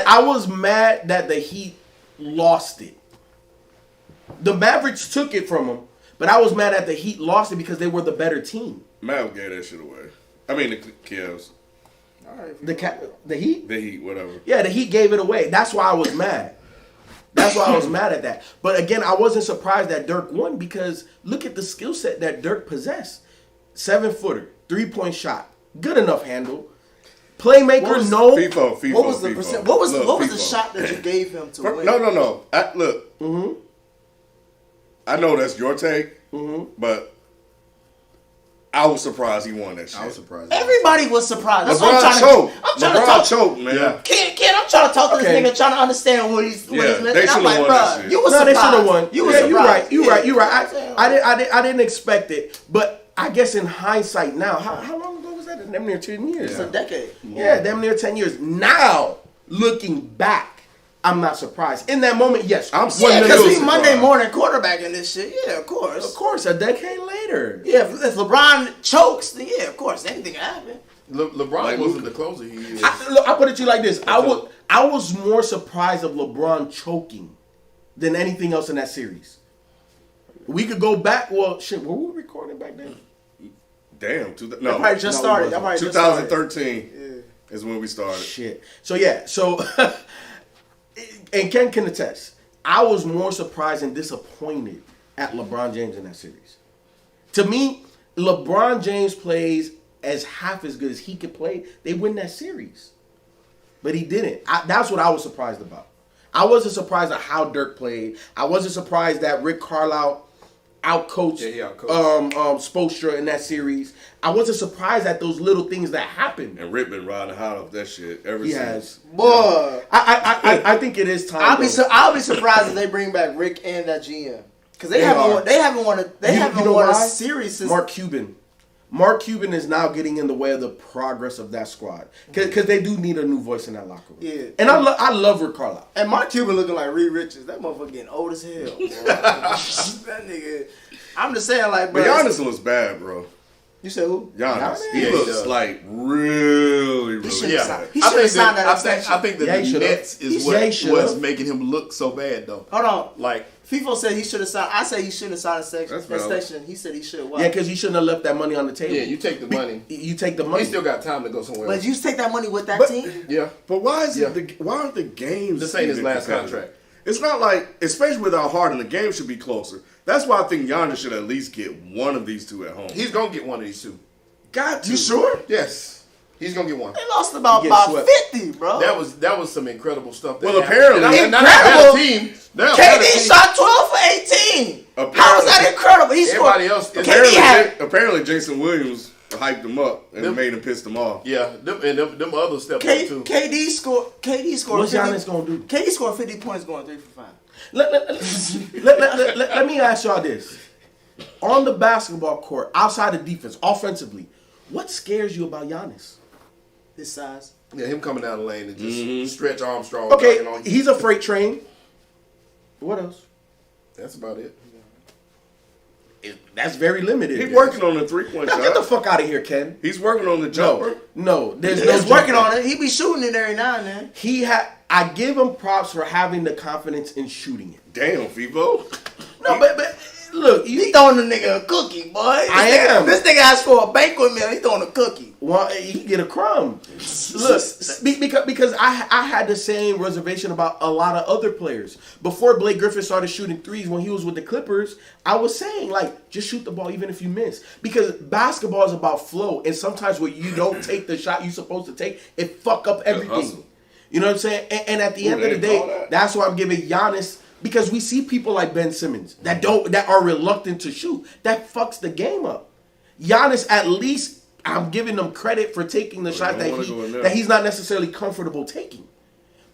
I was mad that the Heat lost it. The Mavericks took it from them, but I was mad that the Heat lost it because they were the better team. Mav gave that shit away. I mean, the Cavs. The Heat? The Heat, whatever. Yeah, the Heat gave it away. That's why I was mad. That's why I was mad at that. But again, I wasn't surprised that Dirk won because look at the skill set that Dirk possessed. 7-footer, 3-point shot, good enough handle. Playmaker, no. FIFO. What was the FIFO. percent? What was the FIFO. shot that you gave him to win? No. Look. Mm-hmm. I know that's your take, but I was surprised he won that shit. I was surprised. Everybody was surprised. That's LeBron what I'm trying to LeBron talk. choked, man. Yeah. Kid, I'm trying to talk to Okay. this nigga, trying to understand what he's Yeah, missing. they I'm should've like, won bro, that shit. you was No, surprised. they should have won. You was You're surprised. right. You're right. Yeah. I didn't expect it, but I guess in hindsight now, how long ago was that? Damn near 10 years. It's a decade. Yeah, damn near 10 years. Now, looking back, I'm not surprised. In that moment, yes. I'm Yeah, still because we surprised. Monday morning quarterbacking this shit. Yeah, of course. Of course, a decade later. Yeah, if LeBron chokes, then yeah, of course, anything can happen. LeBron Like wasn't Luka. the closer he is. I put it to you like this. I was more surprised of LeBron choking than anything else in that series. We could go back. Well, shit, were we recording back then? Damn. That probably just started. That probably just started. 2013 is when we started. Shit. So yeah. So, and Ken can attest. I was more surprised and disappointed at LeBron James in that series. To me, LeBron James plays as half as good as he could play. They win that series, but he didn't. That's what I was surprised about. I wasn't surprised at how Dirk played. I wasn't surprised that Rick Carlisle outcoached Spoelstra in that series. I wasn't surprised at those little things that happened. And Rick been riding hot off that shit ever He since. has. Boy, I think it is time. I'll be surprised if they bring back Rick and that GM because they haven't won a series since Mark Cuban. Mark Cuban is now getting in the way of the progress of that squad because they do need a new voice in that locker room. Yeah, and I love Rick Carlisle. And Mark Cuban looking like Reed Richards. That motherfucker getting old as hell. That nigga. I'm just saying, like, bro. But Giannis looks bad, bro. You said who? Giannis. He Yeah, he looks does. like really He should Yeah. have signed that extension. I think that Yeah, he the should've. Nets is Yeah, he what should've. was making him look so bad, though. Hold on. Like, FIFO said he should have signed. I say he should have signed That's valid. extension. He said he should. Why? Yeah, because you shouldn't have left that money on the table. yeah, you take the money. You take the He money. still got time to go somewhere But else. you take that money with that But- team. Yeah. But why is Yeah. why aren't the games? This ain't his even last competitive? contract. It's not like, especially without Harden, the game should be closer. That's why I think Giannis should at least get one of these two at home. He's going to get one of these two. got to. You sure? Yes. He's going to get one. They lost about He gets swept. 50, bro. That was some incredible stuff. That Well, happened. apparently- And I'm not a Incredible. better team. They're a better KD team. shot 12 for 18. How is Apparently- that incredible? He scored. Everybody else. KD had. Apparently, Jason Williams hyped him up and made him piss them off. Yeah, them others stepped up too. KD scored. What's 50, Giannis gonna do? KD scored 50 points, going 3 for 5. Let me ask y'all this: on the basketball court, outside of defense, offensively, what scares you about Giannis? His size. Yeah, him coming down the lane and just stretch Armstrong. Okay, knocking on you. he's a freight train. What else? That's about it. That's very limited. He's working on the 3-point Now, get the shot. fuck out of here, Ken. He's working on the jumper. No, there's He's no working jumper. on it. He be shooting it every now and then. I give him props for having the confidence in shooting it. Damn, FIFO. No, but look, He throwing the nigga a cookie, boy. This nigga asked for a banquet meal. He throwing a cookie. well, he get a crumb. Look, because I had the same reservation about a lot of other players. Before Blake Griffin started shooting threes when he was with the Clippers, I was saying, like, just shoot the ball even if you miss. Because basketball is about flow. And sometimes when you don't take the shot you're supposed to take, it fuck up everything. hustle. You know what I'm saying? And at the end of the they call day, that. that's why I'm giving Giannis, because we see people like Ben Simmons that are reluctant to shoot. That fucks the game up. Giannis, at least I'm giving him credit for taking the shot don't wanna go in there. that he's not necessarily comfortable taking.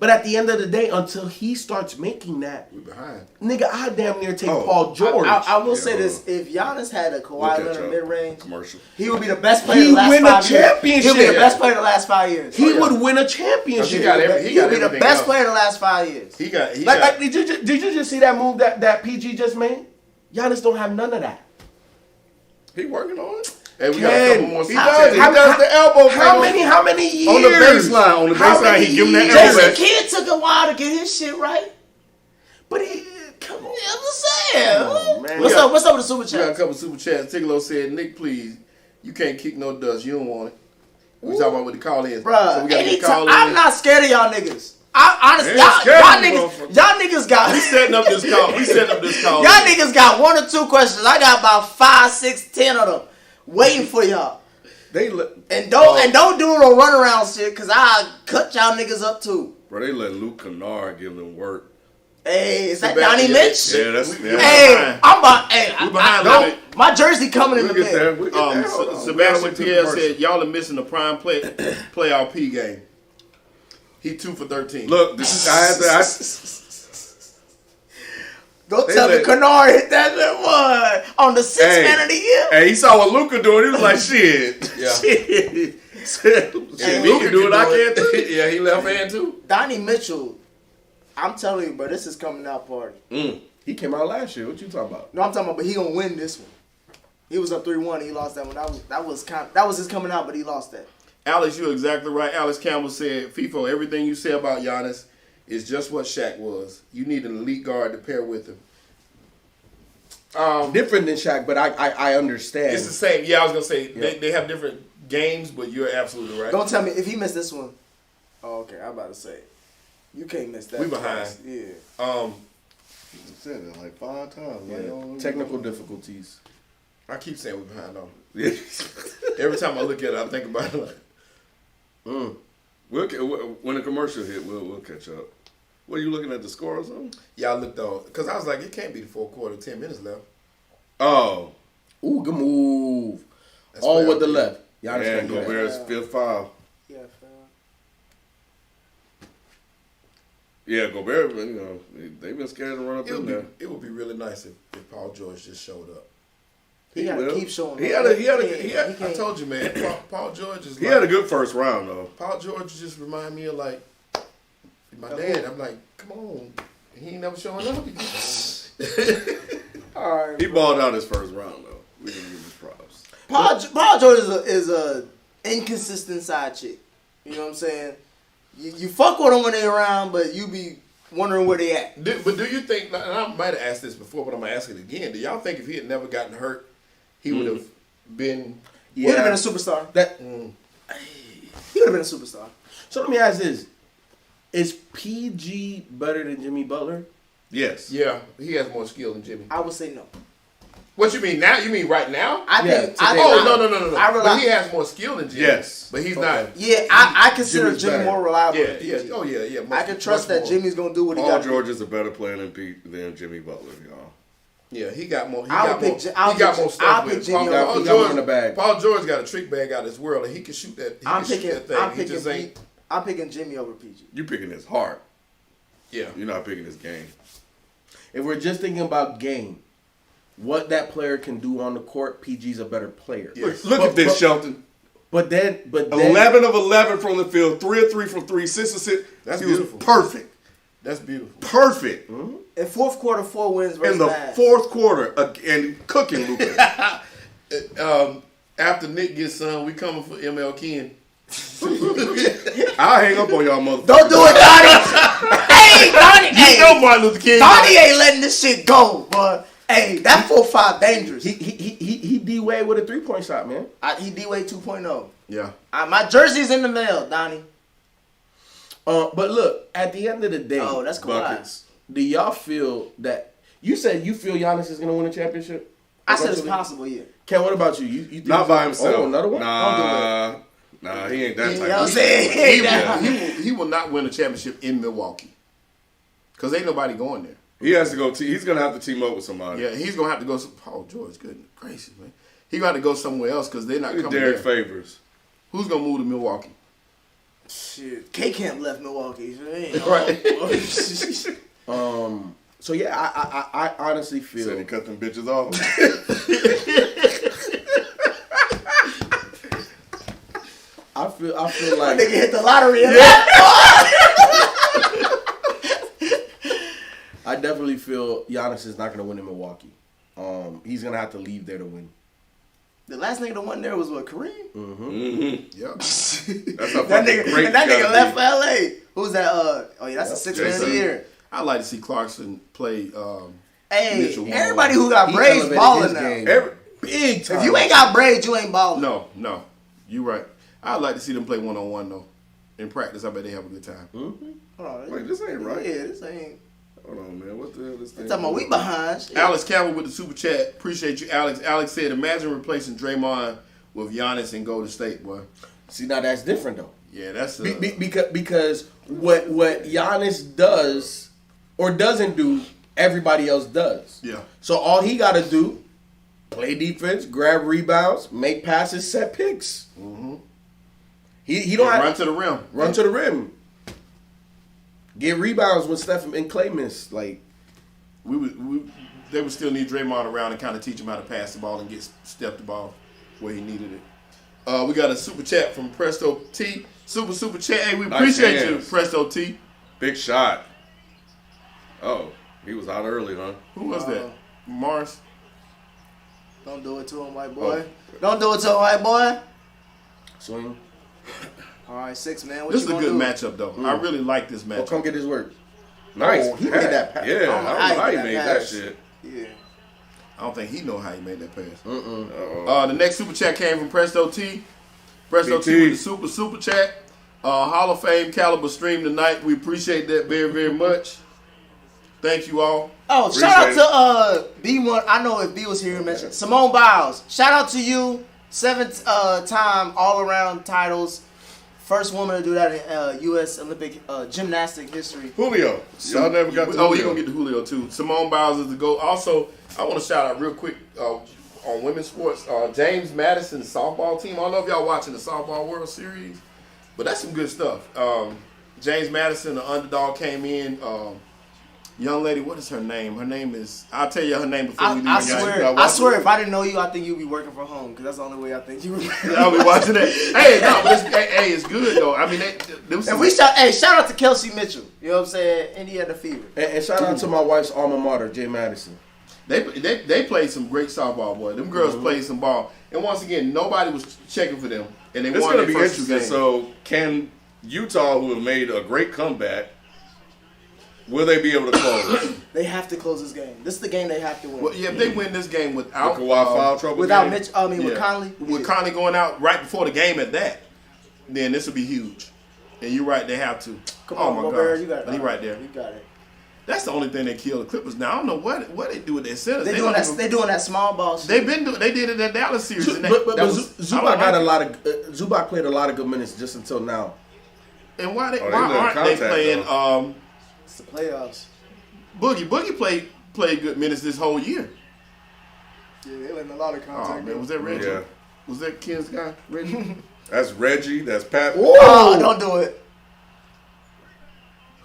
But at the end of the day, until he starts making that, We behind. nigga, I damn near take Oh, Paul George. I will say hold this: on. if Giannis had a Kawhi We'll catch Leonard up. mid range, Commercial. he would be the best player. He of the last win a 5 years. championship. He'll be the best player of the last 5 years. He would win a championship. He got every- he He'll got be the everything best else. player of the last 5 years. He got. Like, did you just see that move that PG just made? Giannis don't have none of that. He working on it. Hey, we got a couple more. He does. He does the elbow thing How many years? on the baseline. On the How baseline, many he give him that years? elbow. Jason back. Kidd took a while to get his shit right. But he, come on. I'm just saying. man. What's up? What's up with the super We got a chat? couple super chats. Tigolo said, "Nick, please, you can't kick no dust. You don't want it." We talking about what the call is. Bruh, So we gotta get anytime, call I'm in. not scared of y'all niggas. I honestly, Ain't scared of you, y'all niggas got. We setting up this call. We setting up this call. Y'all niggas got 1 or 2 questions. I got about 5, 6, 10 of them waiting for y'all. And don't do no runaround shit, cause I cut y'all niggas up too. Bro, they let Luke Kennard give them work. Hey, is that Sebastian, Donnie Mitch? Yeah, that's Hey, I'm about. Hey, We behind a little my jersey coming in We'll the get there. bed. We'll get there. Hold on. Sebastian We gotta wait till Pierre commercial. said, "Y'all are missing the prime playoff P game." He 2 for 13. Look, this is I had to. Don't They tell me let- Kennard hit that little one on the 6th Hey. man of the year. Hey, he saw what Luka doing. He was like, "Shit, Yeah. shit, shit. Hey, He can do it. I can't do it." Yeah, he left hand too. Donnie Mitchell, I'm telling you, bro, this is coming out party. He came out last year. What you talking about? No, I'm talking about, but he gonna win this one. He was up 3-1. He lost that one. That was his coming out, but he lost that. Alex, you're exactly right. Alex Campbell said, "FIFO, everything you say about Giannis is just what Shaq was. You need an elite guard to pair with him." Different than Shaq, but I understand. It's the same. Yeah, I was gonna say they have different games, but you're absolutely right. Don't tell me if he missed this one. Oh, okay. I'm about to say, you can't miss that. We behind. twice. Yeah. Said it like 5 times. Technical difficulties. I keep saying we're behind on. Yeah. Every time I look at it, I think about it. Like, When the commercial hit, we'll catch up. What are you looking at the score or something? yeah, I looked on because I was like, it can't be the 4th quarter, 10 minutes left. Oh, Ooh, good move. That's All where with the I'm- left. Giannis and can't do that. Gobert's 5th foul. Yeah, fam. Yeah, Gobert. They've been scared to run up in there. It would be really nice if Paul George just showed up. He gotta will. keep showing. He up. had a- he had a- He he had- can't- I told you, man. Paul George is. He like, had a good first round though. Paul George just remind me of like my dad. I'm like, come on, he ain't never showing up. All right. He balled out his first round though. We didn't give him props. Paul George is a inconsistent side chick. You know what I'm saying? You fuck with them when they around, but you be wondering where they at. But do you think? And I might have asked this before, but I'm gonna ask it again. Do y'all think if he had never gotten hurt, he would have been? He would have been a superstar. He would have been a superstar. So let me ask this: is PG better than Jimmy Butler? Yes. Yeah, he has more skill than Jimmy. I would say no. What you mean now? You mean right now? I think. No. I But he has more skill than Jimmy. Yes. But he's not. Yeah, I consider Jimmy's Jimmy better. more reliable. Yeah, than PG. yeah. Oh, yeah. I can trust that Jimmy's gonna do what he Paul got. George is a better player than Jimmy Butler, y'all. Yeah, he got more. He I'll got pick more. Ji- He I'll got pick more Ji- stuff I'll with pick him. Jimmy Paul over George in the bag. Paul George got a trick bag out of this world, and he can shoot that. I'm picking He just ain't. I'm picking Jimmy over PG. You picking his heart. Yeah. You're not picking his game. If we're just thinking about game, what that player can do on the court, PG's a better player. Yes. Look at this, Shelton. But then 11 of 11 from the field, 3 of 3 from 3, 6 of 6. That's He was beautiful. perfect. That's beautiful. Perfect. In fourth quarter, 4 wins versus In the Mavs. fourth quarter, and cooking Luka. After Nick gets some, we coming for ML Ken. I'll hang up on y'all motherfuckers. Don't do it, Donnie. Hey, Donnie. You know Martin Luther King. Donnie ain't letting this shit go, but hey, that 4-5 dangerous. he D-Wade with a 3-point shot, man. He D-Wade 2.0. Yeah. My jersey's in the mail, Donnie. But look, at the end of the day, Oh, that's cool. Buckets. do y'all feel that you said you feel Giannis is going to win a championship? I said it's Eventually? possible, yeah. Ken, what about you? You think Not it's- by himself. Oh, another one? Nah, he ain't that You type know what I'm of saying? He will not win a championship in Milwaukee. Because ain't nobody going there. He has to go. He's gonna have to team up with somebody. Yeah, he's going to have to go. Paul George, goodness gracious, man. He got to go somewhere else because they're not Look at coming Derek there. Favors. Who's going to move to Milwaukee? Shit. K-Camp left Milwaukee. So they ain't Right. So yeah, I honestly feel Said he cut them bitches off. I feel like Nigga hit the lottery. I definitely feel Giannis is not going to win in Milwaukee. He's going to have to leave there to win. The last nigga that won there was what, Kareem? Yep. That's how That fucking nigga, great and that you nigga gotta left be. for LA. Who's that? Oh yeah, that's a 6 man a Jason. year. I'd like to see Clarkson play. Hey, Mitchell Wall. everybody who got He braids elevated balling his now. game. Big time. If you ain't got braids, you ain't balling. No, you right. I'd like to see them play 1-on-1 though. In practice, I bet they have a good time. Hold on, Wait, this ain't right. Yeah, this ain't. Hold on, man. What the hell is this thing? Talking about we behind. Shit. Alex Campbell with the super chat. Appreciate you, Alex. Alex said, "Imagine replacing Draymond with Giannis in Golden State, boy." See, now that's different though. Yeah, that's Because what Giannis does or doesn't do, everybody else does. yeah. So all he got to do, play defense, grab rebounds, make passes, set picks. Mm-hmm. He don't have Run to the rim. run to the rim, get rebounds when Steph and Clay miss. Like They would still need Draymond around and kind of teach him how to pass the ball and get Steph the ball where he needed it. We got a super chat from Presto T. Super chat. Hey, we Nice appreciate you, hands. Presto T. Big shot. Oh, he was out early, huh? Who was that? Mars. Don't do it to him, white boy. Don't do it to him, white boy. swing. All right, 6 man. What This you is a gonna good do? matchup, though. I really like this Well, matchup. come get his work. Nice. Oh, he made that pass. Yeah, I don't know how he that made pass. that shit. Yeah. I don't think he know how he made that pass. Uh-oh. The next super chat came from Presto T. Presto BT. T with the super chat. Hall of Fame caliber stream tonight. We appreciate that very, very much. Thank you all. Oh, shout out Appreciate to B1. I know if B was here, he mentioned Simone Biles. Shout out to you. 7-time all-around titles. First woman to do that in U.S. Olympic gymnastic history. Julio. Y'all never got to Oh, Julio. you're going to get to Julio, too. Simone Biles is the GOAT. Also, I want to shout out real quick on women's sports. James Madison's softball team. I don't know if y'all watching the Softball World Series, but that's some good stuff. James Madison, the underdog, came in. Young lady, what is her name? Her name is, I'll tell you her name before we do I swear, if I didn't know you, I think you'd be working from home, because that's the only way I think you would. I'll be watching that. Hey, no, but it's good, though. I mean, shout out to Kelsey Mitchell. You know what I'm saying? Indiana Fever. And shout out to my wife's alma mater, Jay Madison. They played some great softball, boy. Them girls played some ball, and once again, nobody was checking for them, and they It's won going to their be first 2 interesting. games. So, can Utah, who have made a great comeback, will they be able to close? They have to close this game. This is the game they have to win. Well, yeah, if they win this game without With Kawhi foul trouble Without game? Mitch, with Conley. with Conley going out right before the game at that, then this will be huge. And you're right, they have to. Come oh on, my Gobert, God, you got it. but he right there. You got it. That's the only thing that killed the Clippers. Now I don't know what they do with their centers. They don't doing that. even- They doing that small ball shit. They've been doing. They did it in Dallas series. And that, But that was, Zubac I don't got a like lot of Zubac played a lot of good minutes just until now. it. And why they why let aren't they contact, playing? It's the playoffs. Boogie played good minutes this whole year. Yeah, they letting a lot of Oh contact. man, was that Reggie? Yeah. Was that Ken's guy, Reggie? That's Reggie. That's Pat. Oh, don't do it.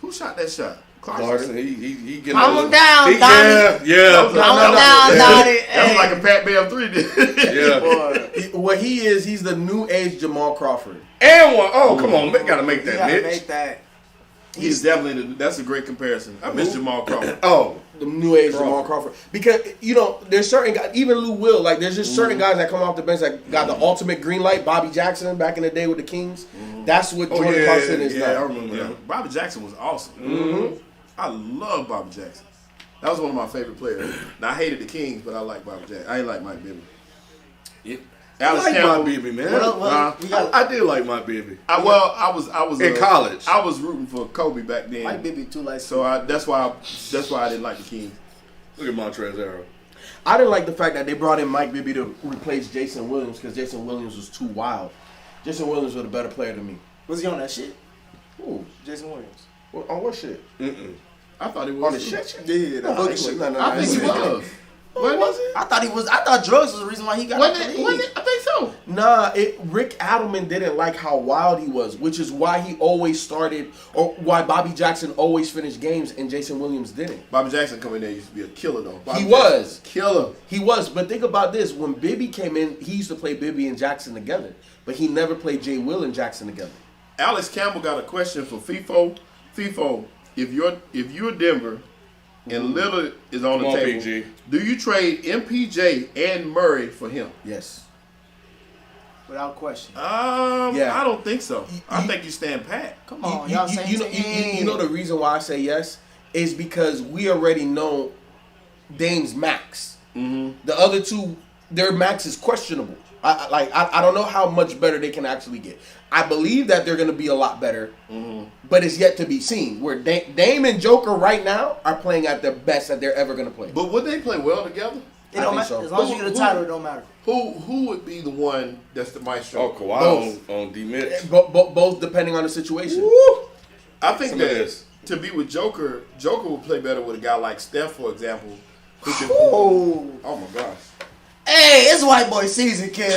Who shot that shot? Clarkson. He getting Calm those- him down, he- Donnie. Yeah. Calm down, Donnie. That was like a Pat Bev 3 did. Yeah. What he is, he's the new age Jamal Crawford. And one. Oh, come on. Got to make You that, gotta Mitch. make that. He's definitely. That's a great comparison. I miss Jamal Crawford. Oh. The new age Jamal Crawford. Because, there's certain guys, even Lou Will, like, there's just certain guys that come off the bench that got the ultimate green light. Bobby Jackson back in the day with the Kings. That's what Oh, Jordan yeah, Clarkson is yeah, I now. remember Yeah, that. Bobby Jackson was awesome. I love Bobby Jackson. That was one of my favorite players. Now I hated the Kings, but I like Bobby Jackson. I ain't like Mike Bibby. I Alex like my Campbell. baby, man. We got I did like my baby. I was In college. I was rooting for Kobe back then. Mike Bibby too light. So that's why I didn't like the Kings. Look at Montrezl. I didn't like the fact that they brought in Mike Bibby to replace Jason Williams because Jason Williams was too wild. Jason Williams was a better player than me. Was he on that shit? Ooh. Jason Williams. On what shit? I thought he was On the shit? Yeah, No, boogie he shit. was- no, I think he was. Was it? I thought he was. I thought drugs was the reason why he got. Wasn't out it? the Wasn't league. it? I think so. Nah, Rick Adelman didn't like how wild he was, which is why he always started, or why Bobby Jackson always finished games and Jason Williams didn't. Bobby Jackson coming in there used to be a killer though. Bobby He Jackson was. killer. He was, but think about this: when Bibby came in, he used to play Bibby and Jackson together, but he never played Jay Will and Jackson together. Alex Campbell got a question for FIFO. FIFO, if you're Denver and Lillard is on the Come on, table, PG. do you trade MPJ and Murray for him? Yes. Without question. Yeah. I don't think so. I think you stand pat. Come on, y'all saying You know the reason why I say yes is because we already know Dame's max. The other two, their max is questionable. I don't know how much better they can actually get. I believe that they're going to be a lot better, but it's yet to be seen. Where Dame and Joker right now are playing at their best that they're ever going to play. But would they play well together? It don't think matter. so. As long as you get a title, it don't matter. Who would be the one that's the maestro? Oh, Kawhi Both. on D Mitch. Both depending on the situation. I think Some of that this. to be with Joker would play better with a guy like Steph, for example. Who can, Oh, oh my gosh. hey, it's white boy season, kid.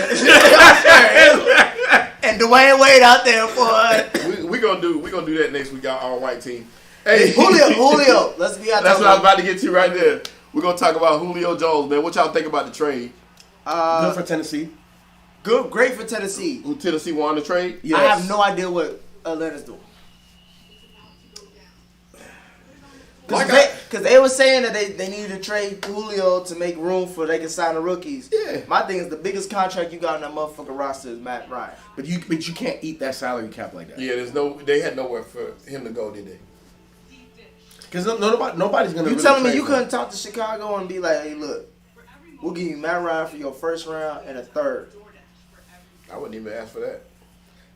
And Dwayne Wade out there, boy. We gonna do that next week. Our all white team. Hey, Julio. Let's be out. That's what I was about to get to right there. We're gonna talk about Julio Jones, man. What y'all think about the trade? Good for Tennessee. Great for Tennessee. Who Tennessee won the trade? Yes. I have no idea what Atlanta's doing. Because they were saying that they needed to trade Julio to make room for they can sign the rookies. Yeah. My thing is the biggest contract you got on that motherfucking roster is Matt Ryan. But you can't eat that salary cap like that. Yeah, they had nowhere for him to go, did they? Because nobody's gonna. You really telling me trade you him. couldn't talk to Chicago and be like, hey, look, we'll give you Matt Ryan for your first round and a third. I wouldn't even ask for that.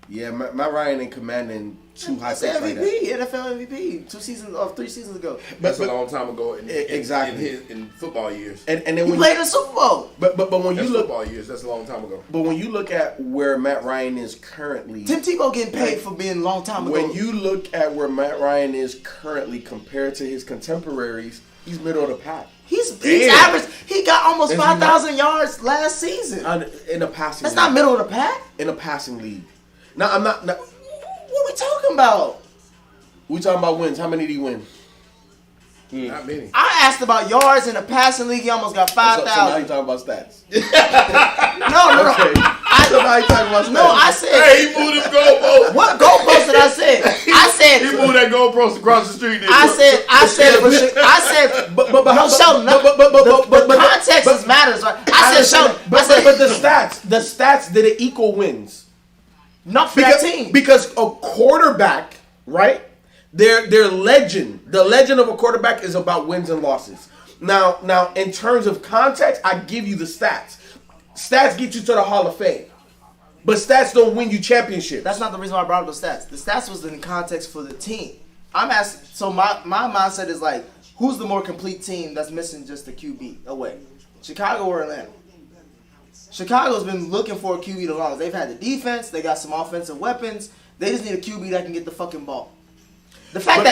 Yeah, Matt Ryan ain't commanding two high That's picks like that. MVP, NFL MVP, 3 seasons ago. That's But- a long time ago Exactly. in football years. And then He when played in the Super Bowl. but when That's you look football years. That's a long time ago. but when you look at where Matt Ryan is currently, Tim Tebow getting paid for being a long time ago. when you look at where Matt Ryan is currently compared to his contemporaries, he's middle of the pack. He's Damn. average. He got almost Is he 5,000 yards last season. In a passing. That's not league. middle of the pack. In a passing league. No, I'm not. No, What are we talking about? we talking about wins. How many did he win? Not many. I asked about yards in the passing league. He almost got 5,000. So now you talking about stats. No. So now you talking about stats. No, I said. Hey, he moved him goalpost. What goalpost did I say? I said. He moved that goalpost across the street. I said. But Sheldon. But context matters, right? I said Sheldon. But the stats didn't equal wins. Not for that team. Because a quarterback, right? Their legend, the legend of a quarterback is about wins and losses. Now, in terms of context, I give you the stats. Stats get you to the Hall of Fame, but stats don't win you championship. That's not the reason why I brought up the stats. The stats was in context for the team. I'm asking. So my mindset is like, who's the more complete team that's missing just the QB away? Chicago or Atlanta? Chicago's been looking for a QB the longest. They've had the defense. They got some offensive weapons. They just need a QB that can get the fucking ball. The fact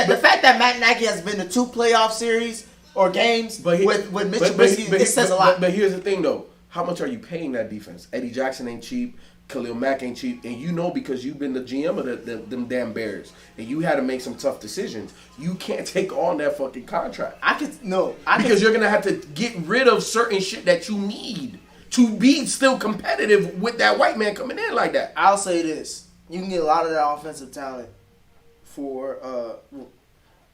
that Matt Nagy has been to 2 playoff series or games with Mitch Trubisky, it says a lot. But here's the thing, though. How much are you paying that defense? Eddie Jackson ain't cheap. Khalil Mack ain't cheap. And you know, because you've been the GM of them damn Bears. And you had to make some tough decisions. You can't take on that fucking contract. Because you're going to have to get rid of certain shit that you need to be still competitive with that white man coming in like that. I'll say this. You can get a lot of that offensive talent for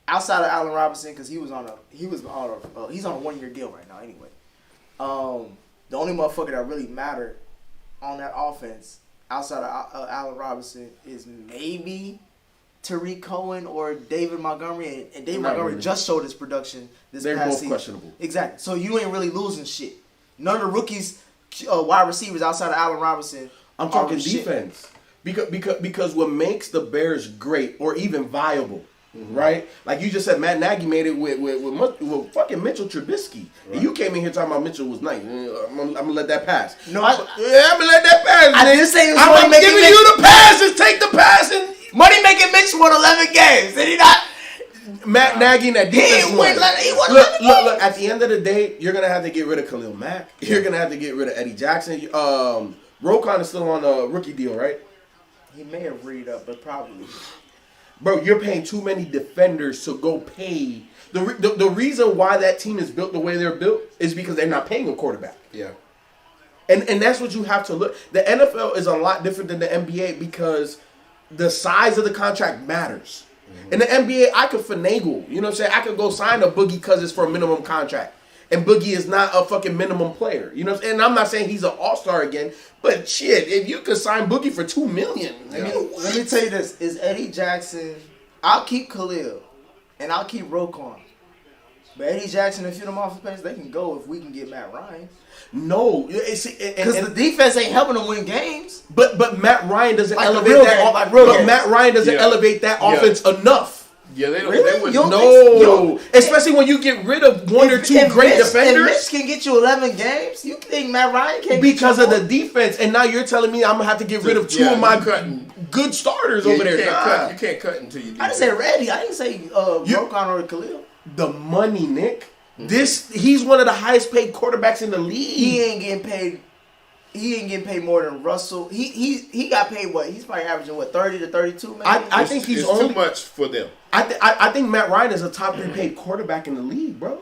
outside of Allen Robinson, because he's on a 1-year deal right now anyway. The only motherfucker that really mattered on that offense outside of Allen Robinson is maybe Tariq Cohen or David Montgomery, and David Montgomery really just showed his production this They're past both season. questionable. Exactly. So you ain't really losing shit. None of the rookies, wide receivers outside of Allen Robinson. I'm talking defense. Because what makes the Bears great or even viable, right? Like you just said, Matt Nagy made it with fucking Mitchell Trubisky. Right. And you came in here talking about Mitchell was nice. I'm gonna let that pass. No, I'm gonna let that pass. I didn't say it was I'm giving you the passes. Take the pass and money making Mitch won 11 games. Did he not? Matt Nagy and that defense he won. Look. At the end of the day, you're gonna have to get rid of Khalil Mack. You're gonna have to get rid of Eddie Jackson. Roquan is still on a rookie deal, right? He may have read up, but probably. Bro, you're paying too many defenders to go pay. The reason why that team is built the way they're built is because they're not paying a quarterback. Yeah. And that's what you have to look. The NFL is a lot different than the NBA because the size of the contract matters. Mm-hmm. In the NBA, I could finagle. You know what I'm saying? I could go sign a Boogie because it's for a minimum contract. And Boogie is not a fucking minimum player. You know what I'm saying? And I'm not saying he's an all-star again. But shit, if you could sign Boogie for $2 million. Let me tell you this. Is Eddie Jackson... I'll keep Khalil. And I'll keep Roquan. But Eddie Jackson and them off the pace, they can go if we can get Matt Ryan. No. Because the defense ain't helping them win games. But Matt Ryan doesn't elevate that. Matt Ryan doesn't elevate that offense enough. Yeah, they don't. Really? No, especially when you get rid of one or two great defenders. If Mitch can get you 11 games, you think Matt Ryan can't? Because of the defense, and now you're telling me I'm gonna have to get rid of two of my good starters over there. You can't cut until you. I didn't say Reddy. I didn't say Roquan or Khalil. The money, Nick. He's one of the highest paid quarterbacks in the league. He ain't getting paid. He ain't getting paid more than Russell. He got paid what? He's probably averaging what, 30 to 32 maybe? I think he's too much for them. I think Matt Ryan is a top 3 paid quarterback in the league, bro.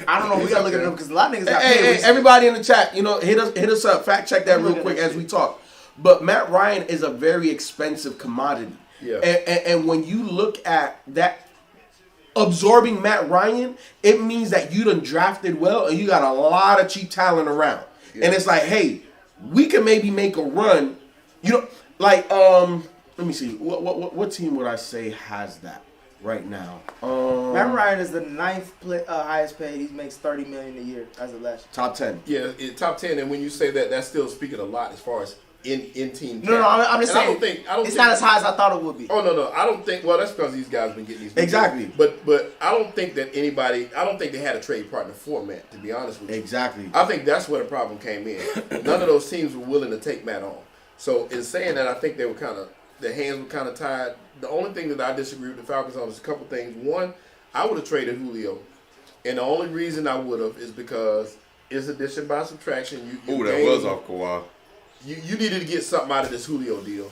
I don't know. We gotta look at them because a lot of niggas got paid. Hey, everybody in the chat, hit us up, fact check that real quick as we talk. But Matt Ryan is a very expensive commodity. Yeah. And when you look at that, absorbing Matt Ryan, it means that you done drafted well and you got a lot of cheap talent around. Yeah. And it's like, hey, we can maybe make a run. You know, like let me see. What team would I say has that right now? Matt Ryan is the 9th highest paid. He makes $30 million a year as of last year. Top 10. Yeah, top 10. And when you say that, that's still speaking a lot as far as in team. No, I'm just saying. I don't think not as high as I thought it would be. Oh no, I don't think. Well, that's because these guys have been getting these. Exactly. But I don't think that anybody. I don't think they had a trade partner format. To be honest with you. Exactly. I think that's where the problem came in. None of those teams were willing to take Matt on. So in saying that, I think they were their hands were kind of tied. The only thing that I disagree with the Falcons on is a couple things. One, I would have traded Julio, and the only reason I would have is because it's addition by subtraction. That was off Kawhi. You needed to get something out of this Julio deal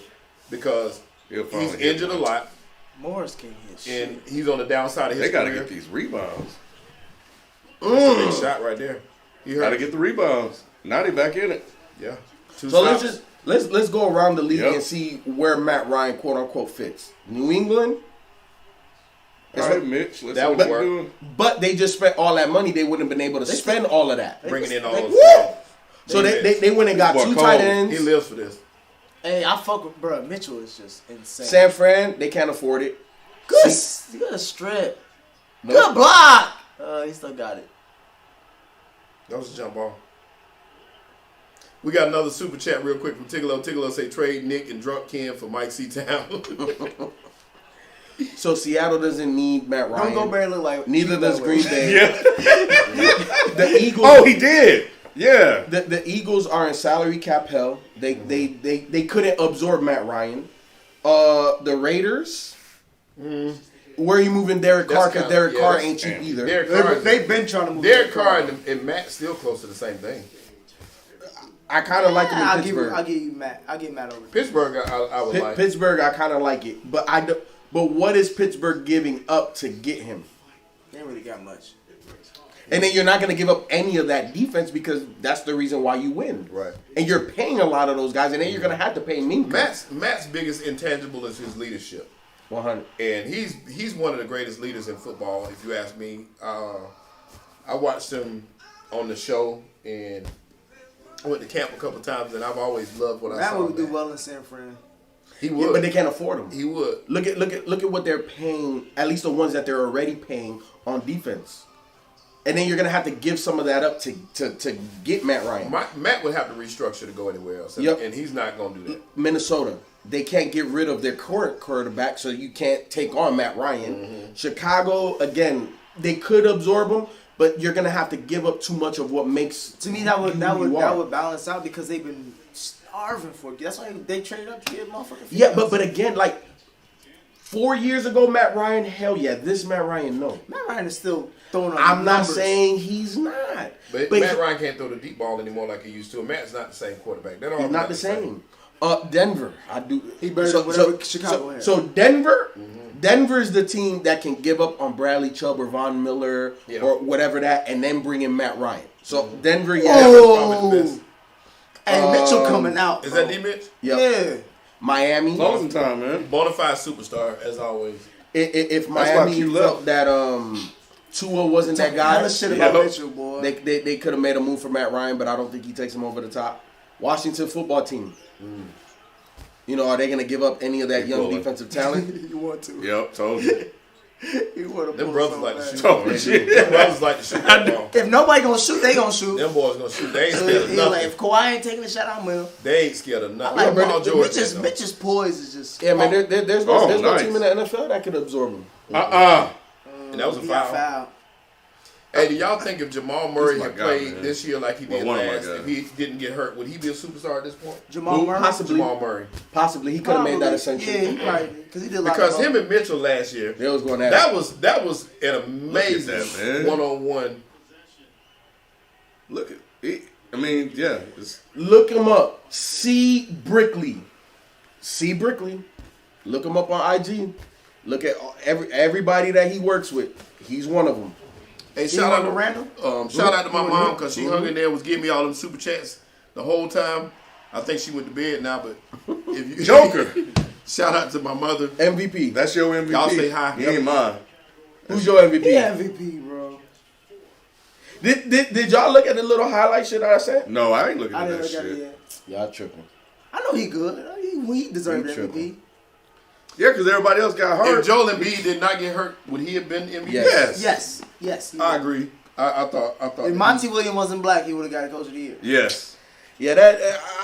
because he's injured a lot. Morris can't hit shit. And he's on the downside of his They got to career. get these rebounds. That's a big shot right there. He Got to hurt. get the rebounds. Now they back in it. Yeah. Two So stops. let's go around the league Yep. and see where Matt Ryan quote unquote fits. New England. All right, Mitch. Let's that see would what you're work. doing. But they just spent all that money. They wouldn't have been able to spend all of that. Bringing in all They- those. Woo! So they went and got Boy, 2 cold. tight He ends. lives for this. Hey, I fuck with bro. Mitchell is just insane. San Fran, they can't afford it. Good strip. No. Good block. He still got it. That was a jump ball. We got another super chat real quick from Tigolo. Tigolo say trade Nick and Drunk Ken for Mike C. Town. So Seattle doesn't need Matt Ryan. Don't go barely like. Neither does Green Bay. Yeah. The Eagles. Oh, he did. Yeah. The Eagles are in salary cap hell. They couldn't absorb Matt Ryan. The Raiders. Where are you moving Derek Carr? That's Because kinda- Derek yeah, Carr that's- ain't cheap either. Derek Carr. They've been trying to move. Derek Carr and Matt still close to the same thing. I kind of like him in I'll give Pittsburgh. you Matt. I'll give Matt over. Pittsburgh, I would like. Pittsburgh, I kind of like it, but But what is Pittsburgh giving up to get him? They ain't really got much. And then you're not going to give up any of that defense because that's the reason why you win. Right. And you're paying a lot of those guys, and then you're going to have to pay Minka. Matt's biggest intangible is his leadership. 100. And he's one of the greatest leaders in football, if you ask me. I watched him on the show, and I went to camp a couple times, and I've always loved what I Matt saw. would do Matt. well in San Fran. He Yeah, would, but they can't afford him. he would. Look at what they're paying, at least the ones that they're already paying on defense. And then you're going to have to give some of that up to get Matt Ryan. Matt would have to restructure to go anywhere else, and, Yep. and he's not going to do that. Minnesota, they can't get rid of their current quarterback, so you can't take on Matt Ryan. Mm-hmm. Chicago, again, they could absorb him, but you're gonna have to give up too much of what makes. To me, that would who you are. balance out because they've been starving for it. That's why they traded up to get motherfucking. Yeah, but again, like 4 years ago, Matt Ryan, hell yeah, this Matt Ryan, no. Matt Ryan is still throwing. I'm not numbers. saying he's not, But Matt Ryan can't throw the deep ball anymore like he used to. And Matt's not the same quarterback. They're all he's not the same. Denver, I do. He better than whatever Chicago has. So Denver, Denver's the team that can give up on Bradley Chubb or Von Miller Yeah. or whatever that, and then bring in Matt Ryan. So Denver, Denver's yeah. probably the best. And Mitchell coming out. Is bro. that D. Mitch? Yep. Yeah. Miami. Closing time, man. Bonafide superstar, as always. If why Miami Q felt that Tua wasn't that guy, Hella shit about Yep. Mitchell, boy. they could have made a move for Matt Ryan, but I don't think he takes him over the top. Washington football team. You know, are they going to give up any of that young pulling. defensive talent? You want to? Yep, told you. You want to? Them brothers like to shoot. Told you. Them brothers like to shoot that ball. If nobody gonna shoot, they gonna shoot. Them boys gonna shoot. They ain't So scared of he like, nothing. if Kawhi ain't taking the shot, I will. They ain't scared of I nothing. like What Paul bro, George did, though? Mitch's poise is just. Yeah, man, there's no nice. team in the NFL that could absorb him. And that was a He got foul. Hey, do y'all think if Jamal Murray This my had guy, played man. this year like he Well, did one of my last, guys. if he didn't get hurt, would he be a superstar at this point? Jamal Murray. Possibly. Jamal Murray. Possibly. He could have made that ascension. Yeah, he probably because he did a lot Because of him and Mitchell last year, They was going at that it. was an Look amazing at that, man. one-on-one. Look at it. I mean, yeah. It's, Look him up. C. Brickley. C. Brickley. Look him up on IG. Look at everybody that he works with. He's one of them. Hey, Shout shout out to Randall. shout out to my mom because she hung in there, was giving me all them super chats the whole time. I think she went to bed now, but if you Joker. shout out to my mother. MVP. That's your MVP. Y'all say hi. He ain't mine. Who's your MVP? He MVP, bro. Did y'all look at the little highlight shit I sent? No, I ain't looking I at didn't that look at it shit. yet. Y'all tripping. I know he good. He deserved You MVP. tripping. Yeah, because everybody else got hurt. If Joel Embiid did not get hurt, would he have been MVP? Yes. Yes. He I would. agree. I thought. If Monty Williams wasn't black, he would have got a Coach of the Year. Yes. Yeah, that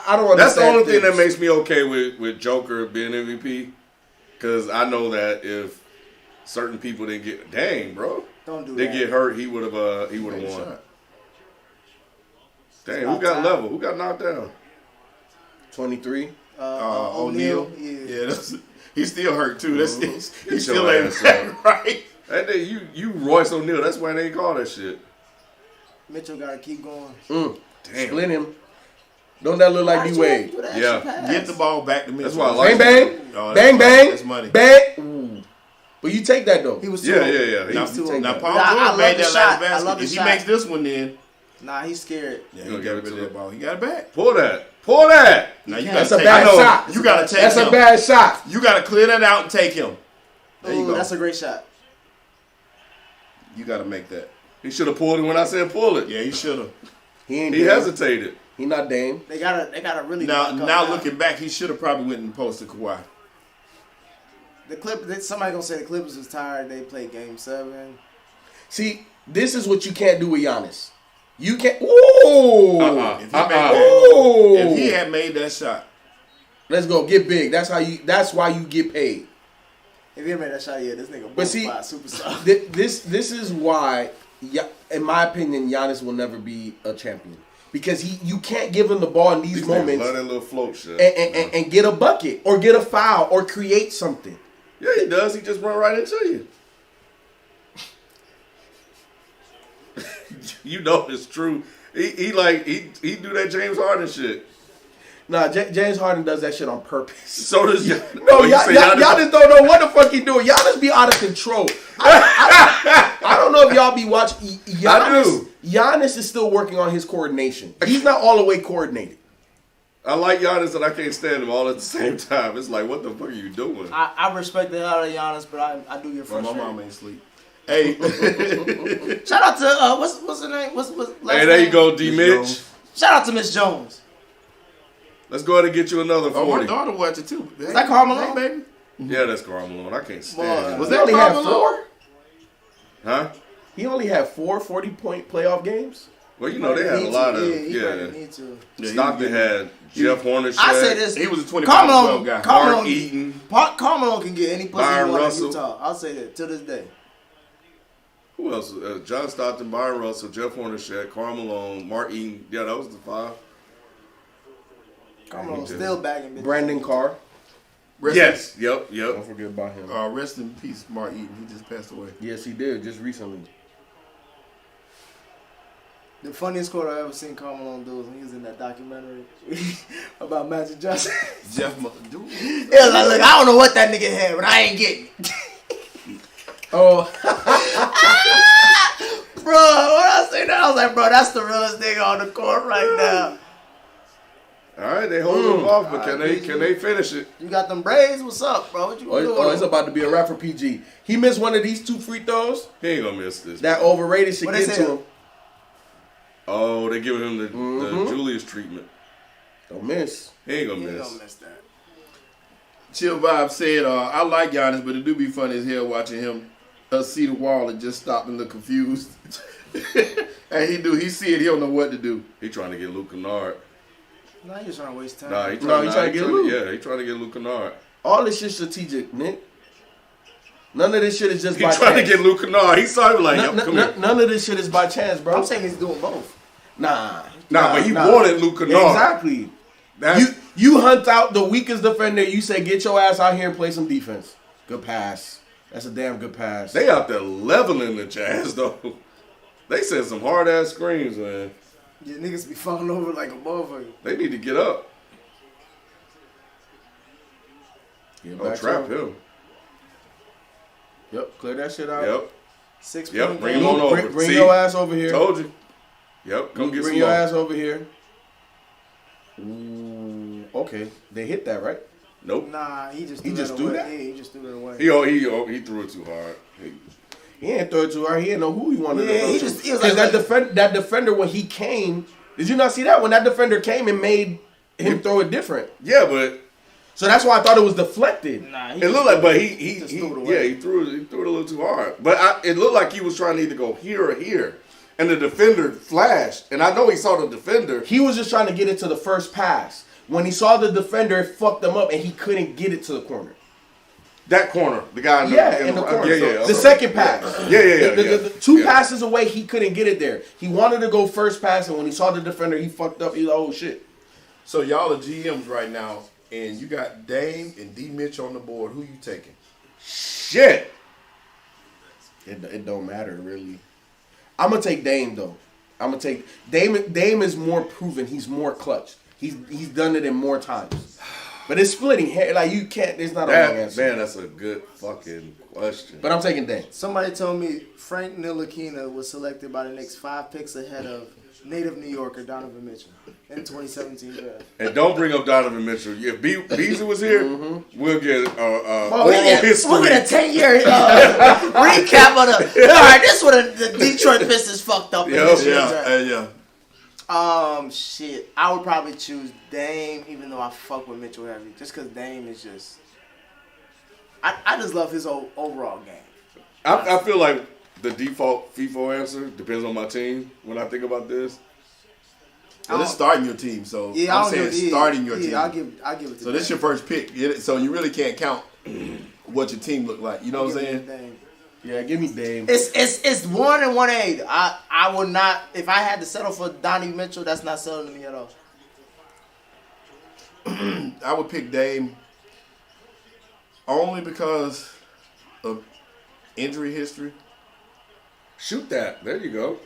I don't understand. That's the only thing that things. makes me okay with Joker being MVP. Because I know that if certain people didn't get, dang, bro, Don't do they that. get hurt, he would have won. Dang, who got level? Who got knocked down? 23. O'Neal. Yeah. He's still hurt too. That's Get he your still ain't ass back, right. That day, you Royce O'Neal. That's why they ain't call that shit. Mitchell got to keep going. Damn. Split him. Don't that look like D Wade? Yeah. Get the ball back to me. That's why I like Bang bang. Oh, Bang bang. That's money. Bang. Ooh. But you take that though. He was too Yeah, old. yeah, yeah. He was too old. Now, Paul But I George love made the that shot. last I love basket. the If he shot. makes this one, then Nah, he's scared. yeah, He'll he give got it rid to of that him. ball. He got it back. Pull that. Now you That's gotta a take bad him. shot. You gotta take That's him. a bad shot. You gotta clear that out and take him. There you Ooh, go. that's a great shot. You gotta make that. He should have pulled it when I said pull it. Yeah, he should have. He ain't He Dame. hesitated. He not Dame. They gotta really Now, back up now looking back, he should have probably went and posted Kawhi. The Clippers. Somebody gonna say the Clippers was tired. They played Game 7. See, this is what you can't do with Giannis. You can't. Ooh. If he had made that shot, Let's go. Get big. That's why you get paid. If he had made that shot, yeah, this nigga. But see, superstar. this is why, in my opinion, Giannis will never be a champion because you can't give him the ball in these moments Love that little float shit. and get a bucket or get a foul or create something. Yeah, he does. He just run right into you. You know it's true. He do that James Harden shit. Nah, James Harden does that shit on purpose. So does No, y'all just don't know what the fuck he doing. Y'all just be out of control. I don't know if y'all be watching. Giannis, I do. Giannis is still working on his coordination. He's not all the way coordinated. I like Giannis and I can't stand him all at the same time. It's like, what the fuck are you doing? I respect the hell out of Giannis, but I do get well, my frustrated. mom ain't sleep. Hey, Shout out to what's her name? What's last Hey, there name? you go, D. Mitch. Shout out to Miss Jones. Let's go ahead and get you another oh, my 40. daughter watched it too. Is that Karl Malone? Hey, baby. Yeah, that's Karl Malone. I can't stand Boy. him. Was He that only Karl had Malone? 4. Huh? He only had 4 40-point playoff games. Well, you know, they had a lot of, He probably need to. Yeah, Stockton had Jeff Hornacek. I say this. He was a 25-12 Carmelo, guy. Carmelo, Mark Eaton. Carmelo can get any pussy Byron he wants Russell. in Utah. I'll say that to this day. Who else? John Stockton, Byron Russell, Jeff Hornacek, Karl Malone, Mark Eaton. Yeah, that was the 5. Carmelo's still bagging bitches. Brandon Carr. Yes. Yep. Don't forget about him. Rest in peace, Mark Eaton. He just passed away. Yes, he did just recently. The funniest quote I ever seen Carmelo do was when he was in that documentary about Magic Johnson. Jeff, dude. Yeah, like, look, I don't know what that nigga had, but I ain't getting it. Oh, Bro, when I say that, I was like, bro, that's the realest nigga on the court right now. All right, they hold him off, but can they finish it? You got them braids? What's up, bro? What you doing? it's about to be a wrap for PG. He missed one of these 2 free throws. He ain't gonna miss this. That overrated shit What they get say? to him. Oh, they giving him the Julius treatment. Don't miss. He ain't gonna You ain't miss. gonna miss that. Chill Vibe said, I like Giannis, but it do be funny as hell watching him see the wall and just stop and look confused. And he see it, he don't know what to do. He trying to get Luke Kennard. Nah, you just trying to waste time. Nah, he he trying trying to get Luke. Yeah, he trying to get Luke Kennard. All this shit strategic, Nick. None of this shit is just He by trying chance. to get Luke Kennard. He saw him like, yo, come here. None of this shit is by chance, bro. I'm saying he's doing both. Nah, But he wanted Luke Kennard. Exactly. That's, You hunt out the weakest defender. You say, get your ass out here and play some defense. Good pass. That's a damn good pass. they out there leveling the Jazz though. They said some hard ass screams, man. Yeah, niggas be falling over like a motherfucker. They need to get up. Get Oh, back trap up. him. Yep, clear that shit out. Yep. 6 Yep, point bring him game. on over. Bring See? your ass over here. Told you. Yep. Come get Bring some your more. ass over here. Ooh, okay, they hit that, right? Nope. Nah, he just threw threw away. that? Yeah, he just threw it away. He threw it too hard. He ain't throw it to her. He didn't know who he wanted Yeah, to throw he to. just- he was 'Cause like- that defender, when he came, did you not see that? When that defender came and made him throw it different. Yeah, but So that's why I thought it was deflected. Nah, he it looked like, but he just threw it away. yeah, he threw it a little too hard. But it looked like he was trying to either go here or here, and the defender flashed, and I know he saw the defender. He was just trying to get it to the first pass. When he saw the defender, it fucked him up, and he couldn't get it to the corner. That corner, the guy In the corner. Yeah. The second pass. Yeah. The two Yeah. passes away, he couldn't get it there. He wanted to go first pass, and when he saw the defender, he fucked up. He was like, oh, shit. So y'all are GMs right now, and you got Dame and D. Mitch on the board. Who you taking? Shit. It don't matter, really. I'm going to take Dame, though. I'm going to take Dame. Dame is more proven. He's more clutch. He's done it in more times. But it's splitting hair. Like you can't. There's not a wrong answer. Man, that's a good fucking question. But I'm taking Dame. Somebody told me Frank Ntilikina was selected by the Knicks 5 picks ahead of native New Yorker Donovan Mitchell in 2017 draft. And don't bring up Donovan Mitchell. If Beasley was here, we'll get We'll get a 10-year recap of the. All right, this is what the Detroit Pistons fucked up in this year's draft. Shit. I would probably choose Dame, even though I fuck with Mitchell heavy, just because Dame is just. I just love his overall game. I feel like the default FIFO answer depends on my team when I think about this. Well, it's starting your team, so I'm saying starting your team. Yeah, I'll give it to So this is your first pick, so you really can't count what your team look like. You know what I'm saying? Dame. Yeah, give me Dame. It's 1 and 1A. I would not, if I had to settle for Donnie Mitchell, that's not selling to me at all. I would pick Dame only because of injury history. Shoot that. There you go.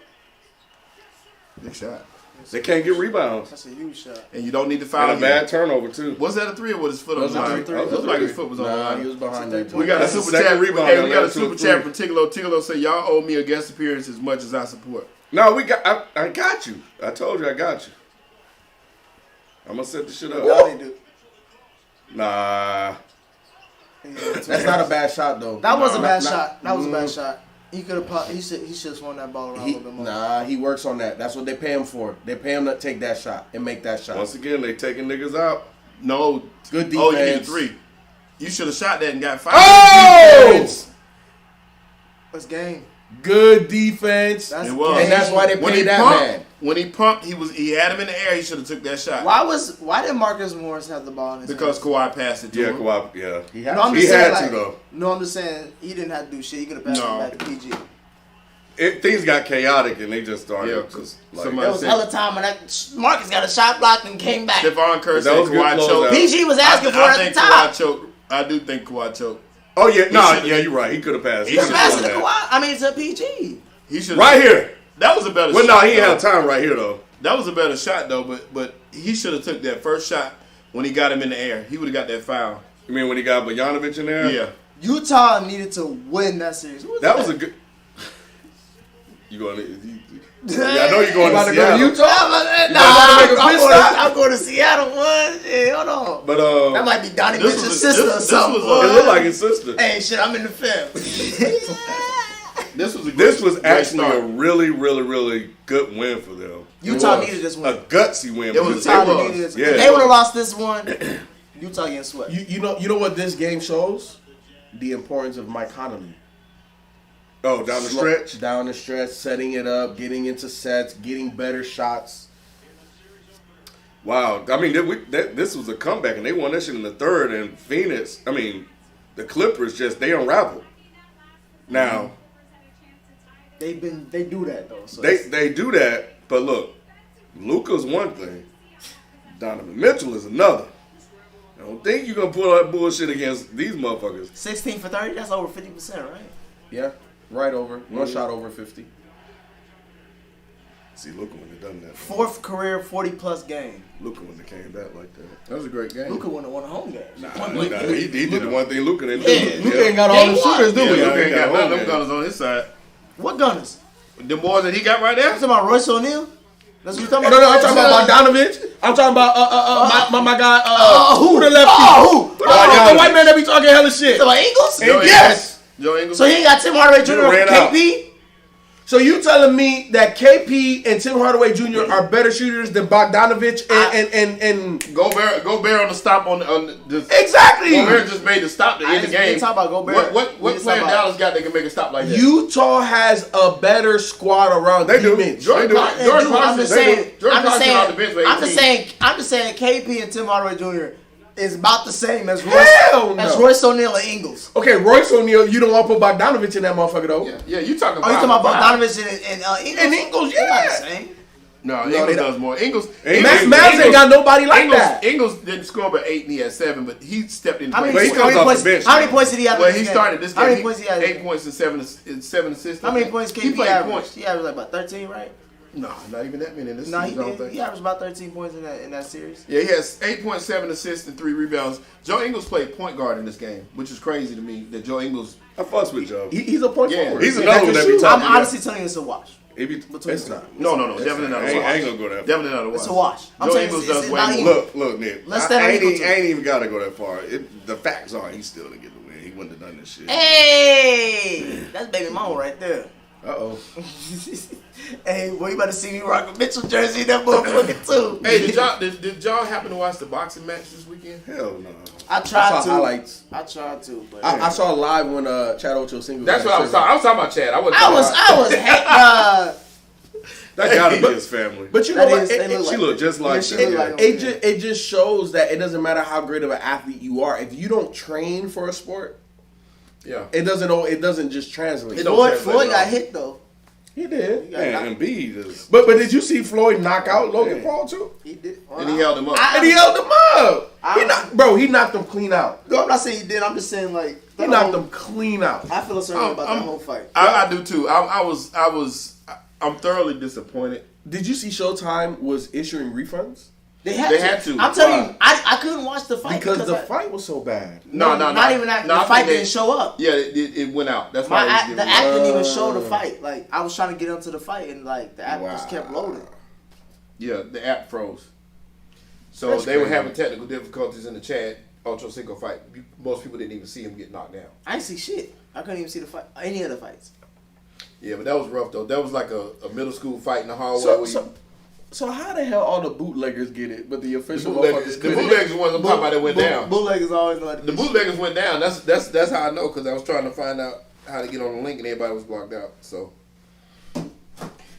Big shot. They can't get rebounds. That's a huge shot. And you don't need to foul And a bad turnover, too. Was that a 3 or was his foot on the line? It looked like his foot was on the line. He was behind that. We got a That's the super second chat. rebound. Hey, we got a That's super 2-3. chat from Tigolo. Tigolo said, y'all owe me a guest appearance as much as I support. No, I got you. I told you I got you. I'm going to set the shit up. Y'all didn't do. Nah. That's not a bad shot though. That was a bad shot. That was a bad shot. He could have. He should have swung that ball around a little bit more. Nah, he works on that. That's what they pay him for. They pay him to take that shot and make that shot. Once again, they taking niggas out. No. Good defense. Oh, you need a 3. You should have shot that and got 5. Oh! Let's game. Good defense. It was. And that's why they paid that man. When he pumped, he had him in the air. He should have took that shot. Why did Marcus Morris have the ball in his Because hands? Kawhi passed it to him. Kawhi, yeah. He had No, I'm He just had saying, to, though. No, I'm just saying he didn't have to do shit. He could have passed it back to PG. Things got chaotic and they just started. Yeah, just like, somebody- There was hella time when that Marcus got a shot blocked and came back. Stephon Curry said That was good Kawhi closeout. choked. PG was asking for it at the top. I do think Kawhi choked. oh, yeah. No, should've- yeah, you're right. He could have passed. He He He should've passed done it to that. Kawhi. I mean, it's a PG. He should Right here. That was a better Well, shot. no, he though. had time right here, though. That was a better shot though, but he should have took that first shot when he got him in the air. He would have got that foul. You mean when he got Bogdanovich in there? Yeah. Utah needed to win that series. That was a good. You going to? I know you're going About to to go to Seattle. Utah? I'm going to Seattle. What? Shit, hold on. But That might be Donnie This Mitchell's was- sister this- or this something. was, it looked like his sister. Hey, shit, I'm in the film. This was a This was great actually start. a really, really, really good win for them. Utah was. needed this A one. gutsy win. It was- because Utah it was. needed this. Yeah. If they would have lost this one, Utah getting swept. You know what this game shows? The importance of Mike Conley. Oh, down the stretch. Down the stretch, setting it up, getting into sets, getting better shots. Wow. I mean, this was a comeback, and they won that shit in the third. And Phoenix, I mean, the Clippers they unraveled. Now They do that though. So they do that, but look, Luka's one thing. Donovan Mitchell is another. I don't think you're gonna pull that bullshit against these motherfuckers. 16 for 30. That's over 50%, right? Yeah, right over. One shot over 50. See, Luka wouldn't have done that. Fourth career 40+ game. Luka wouldn't have came back like that. That was a great game. Luka wouldn't have won a home game. He did the one thing Luka didn't do. Luka ain't got all the Game one. shooters, do Yeah, we? Luka ain't got Yeah, none of yeah. them gunners on his side. What Gunners? The boys that he got right You there. talking about Royce O'Neal? That's what you talking No, about? I'm talking about Bogdanovich. I'm talking about my guy. Who the lefty? Oh, who? The white man that be talking hella shit. You talking about Eagles? Joe Yes. Joe Ingles. So he ain't got Tim Hardaway Jr. ran over out. KP? So you telling me that KP and Tim Hardaway Jr. are better shooters than Bogdanovich and Gobert on the stop on the exactly? Gobert just made the stop to end the We game. ain't talking about Gobert. What We just player talking about- Dallas got that can make a stop like that? Utah has a better squad around They do. defense. Jordan I'm Clarkson. just saying. Jordan I'm just Clarkson on the bench saying. for I'm just 18. saying. I'm just saying. KP and Tim Hardaway Jr. is about the same as Hell no. Royce O'Neal and Ingles. Okay, Royce O'Neal, you don't want to put Bogdanovich in that motherfucker though. Yeah, you talking about? Oh, you talking about Bogdanovich and Ingles? And Ingles, They're not yeah. the same. No, they Ingles don't. does more. Ingles Mavs ain't got nobody like Ingles, that. Ingles didn't score but 8 and he had 7, but he stepped in. How many, But he how comes many off points? the bench, How many man. points did he have? Well, in he this game? started this game. How many points he had? 8 points and 7 assists. How many points He KP played averaged? points. He averaged like about 13, right? Nah, not even that many in this No, series, I don't think. he averaged about 13 points in that series. Yeah, he has 8.7 assists and 3 rebounds. Joe Ingles played point guard in this game, which is crazy to me that Joe Ingles. I fucks with Joe. He's a point Yeah. forward. He's another one that be I'm talking. honestly telling you it's a wash. It's not. No, definitely not a wash. I ain't gonna go that far. Definitely not a wash. It's a wash. I'm Joe saying Ingles it's does way not more. even- Look, Nick. Let's I stand on ain't equal ain't even got to go that far. The facts are he still didn't get the win. He wouldn't have done this shit. Hey, that's baby mama right there. Uh-oh. Hey, boy, you about to see me rock a Mitchell jersey in that motherfucker too. Hey, did y'all happen to watch the boxing match this weekend? Hell no. I tried I saw to. highlights. I tried to, but I saw live when Chad Ochocinco. That's what I was talking. I was talking about Chad. I was That gotta be his family. But you know That what? is- they look She like- look just like she that. look like- It just shows that it doesn't matter how great of an athlete you are. If you don't train for a sport, Yeah. it doesn't just translate. It don't Floyd translate at got all. hit though. He did. Man, Embiid is. But did you see Floyd knock out Logan Paul too? He did. And he held him up. And he held him up. He knocked him clean out. No, I'm not saying he did. I'm just saying like He knocked him clean out. I feel a certain way about that whole fight. I do too. I'm thoroughly disappointed. Did you see Showtime was issuing refunds? They had to. to. I'm telling Why? you, I couldn't watch the fight Because the I- fight was so bad. No. Not even that. No, I the fight think they- didn't show up. Yeah, it went out. That's why The app didn't even show the fight. Like I was trying to get into the fight, and like the app just kept loading. Yeah, the app froze. So That's they were crazy. having technical difficulties in the Chad Ochocinco fight. Most people didn't even see him get knocked down. I didn't see shit. I couldn't even see the fight. Any of the fights. Yeah, but that was rough though. That was like a middle school fight in the hallway. So how the hell all the bootleggers get it, but the official the motherfuckers couldn't? bootleggers ones I'm talking about that went down. Bootleggers always know how to The do bootleggers went down. That's how I know because I was trying to find out how to get on the link and everybody was blocked out. So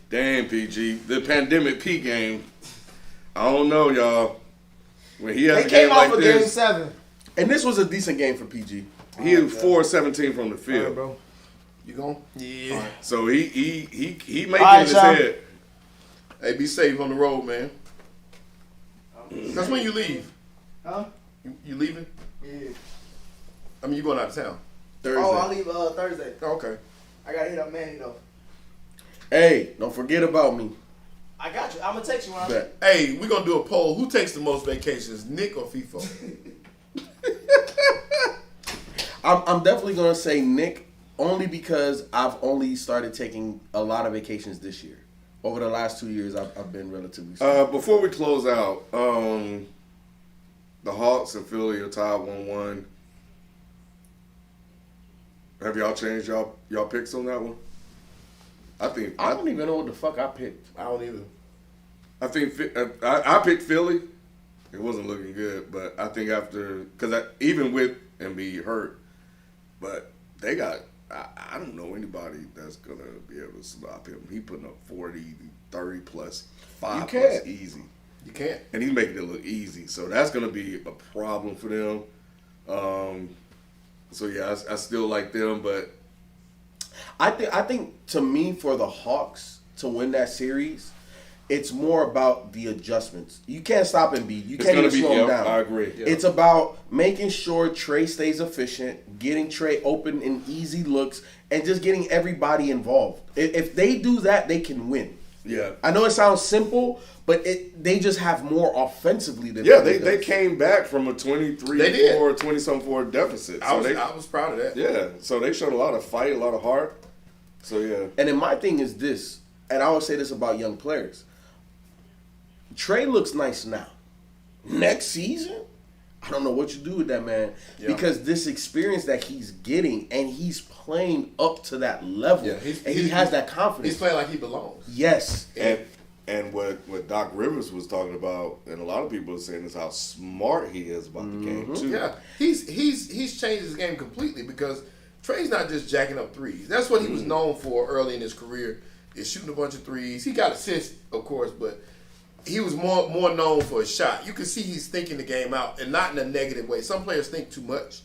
Damn, PG. The pandemic P game. I don't know, y'all. When he has They a game came like off of Game this, 7. And this was a decent game for PG. he is 4-17 from the field. bro. you going? Yeah. So he making right, his y'all. head. Hey, be safe on the road, man. That's when you leave. Huh? You leaving? Yeah. I mean, you going out of town? Thursday. Oh, I'll leave Thursday. Okay. I gotta hit up Manny though. Hey, don't forget about me. I got you. I'm gonna text you when I'm Bet. Hey, we're gonna do a poll. Who takes the most vacations, Nick or FIFO? I'm definitely gonna say Nick, only because I've only started taking a lot of vacations this year. Over the last 2 years, I've been relatively slow. Before we close out, the Hawks and Philly are tied 1-1. Have y'all changed y'all picks on that one? I don't even know what the fuck I picked. I don't either. I picked Philly. It wasn't looking good, but I think because even with Embiid hurt, but they got. I don't know anybody that's gonna be able to stop him. He putting up 40, 30 plus, 5 You plus can't. easy, You can't. and he's making it look easy. So that's gonna be a problem for them. So yeah, I still like them, but I think to me, for the Hawks to win that series, it's more about the adjustments. You can't stop Embiid. You It's can't gonna even be- slow him yep, down. I agree. Yeah. It's about making sure Trae stays efficient, getting Trae open in easy looks, and just getting everybody involved. If they do that, they can win. yeah, I know it sounds simple, but they just have more offensively than yeah, Philly they does. came back from a 23-4, They did. 20-4 deficit. I was proud of that. Yeah, so they showed a lot of fight, a lot of heart. So yeah, And then my thing is this, and I always say this about young players. Trae looks nice now. Next season, I don't know what you do with that man Yeah. because this experience that he's getting and he's playing up to that level, Yeah, and he has that confidence. He's playing like he belongs. Yes, and what Doc Rivers was talking about, and a lot of people are saying is how smart he is about the game too. Yeah, he's changed his game completely because Trae's not just jacking up threes. That's what he was known for early in his career, is shooting a bunch of threes. He got assists, of course, but he was more known for his shot. You can see he's thinking the game out, and not in a negative way. Some players think too much.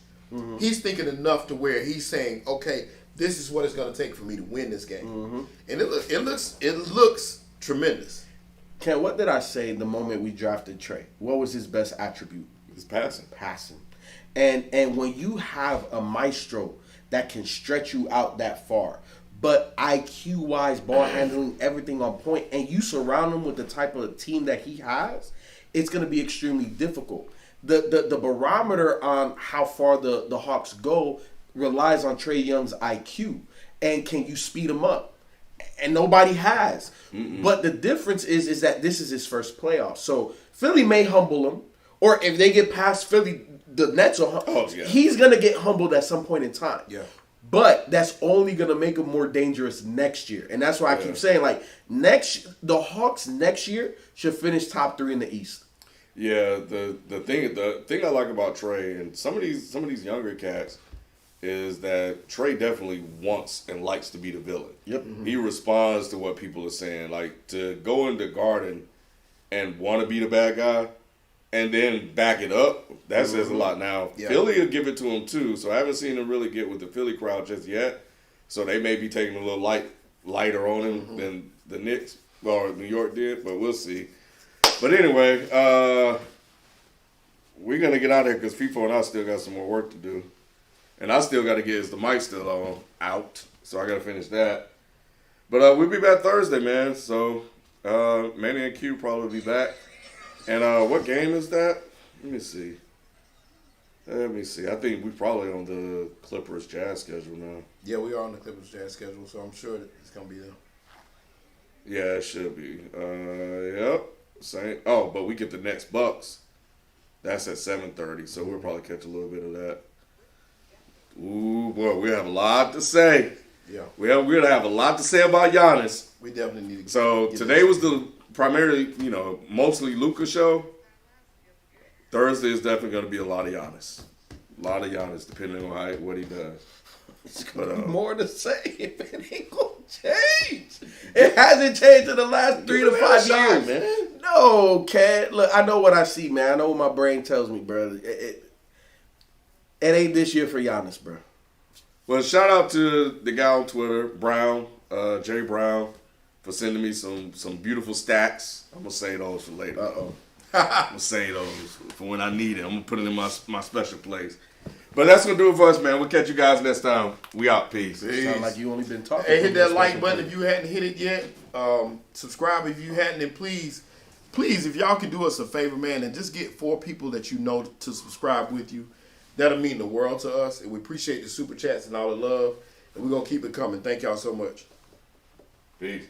He's thinking enough to where he's saying, okay, this is what it's going to take for me to win this game. And it looks tremendous. Ken, what did I say the moment we drafted Trae? What was his best attribute? His passing. Passing. And when you have a maestro that can stretch you out that far, but IQ-wise, ball handling, everything on point, and you surround him with the type of team that he has, it's going to be extremely difficult. The barometer on how far the Hawks go relies on Trey Young's IQ, and can you speed him up? And nobody has. But the difference is that this is his first playoff. So Philly may humble him, or if they get past Philly, the Nets will he's going to get humbled at some point in time. Yeah. But that's only going to make him more dangerous next year. And that's why I keep saying, like, the Hawks next year should finish top 3 in the East. Yeah, the thing I like about Trey and some of these younger cats is that Trey definitely wants and likes to be the villain. Yep. He responds to what people are saying. Like, to go into Garden and want to be the bad guy and then back it up, that says a lot. Now, Philly will give it to him too, so I haven't seen him really get with the Philly crowd just yet. So they may be taking a little lighter on him than the Knicks or New York did, but we'll see. But anyway, we're going to get out of here because FIFO and I still got some more work to do. And I still got to get the mic still on out, so I got to finish that. But we'll be back Thursday, man. So Manny and Q probably be back. And what game is that? Let me see. I think we're probably on the Clippers Jazz schedule now. Yeah, we are on the Clippers Jazz schedule, so I'm sure that it's going to be there. Yeah, it should be. Yep. Same. Oh, but we get the next Bucks. That's at 7:30, so we'll probably catch a little bit of that. Ooh, boy, we have a lot to say. Yeah. We're going to have a lot to say about Giannis. We definitely need to So today was the primarily, mostly Luka show. Thursday is definitely going to be a lot of Giannis. A lot of Giannis, depending on what he does. It's going to be more to say if it ain't going to change. It hasn't changed in the last 3 to 5 years. Man. No, Cat. Look, I know what I see, man. I know what my brain tells me, bro. It ain't this year for Giannis, bro. Well, shout out to the guy on Twitter, Brown, Jay Brown, for sending me some beautiful stats. I'm going to save those for later. I'm going to save those for when I need it. I'm going to put it in my special place. But that's going to do it for us, man. We'll catch you guys next time. We out. Peace. Sound like you only been talking. Hey, hit that like button if you hadn't hit it yet. Subscribe if you hadn't. And please, if y'all can do us a favor, man, and just get 4 people that you know to subscribe with you. That'll mean the world to us. And we appreciate the super chats and all the love. And we're going to keep it coming. Thank y'all so much. Peace.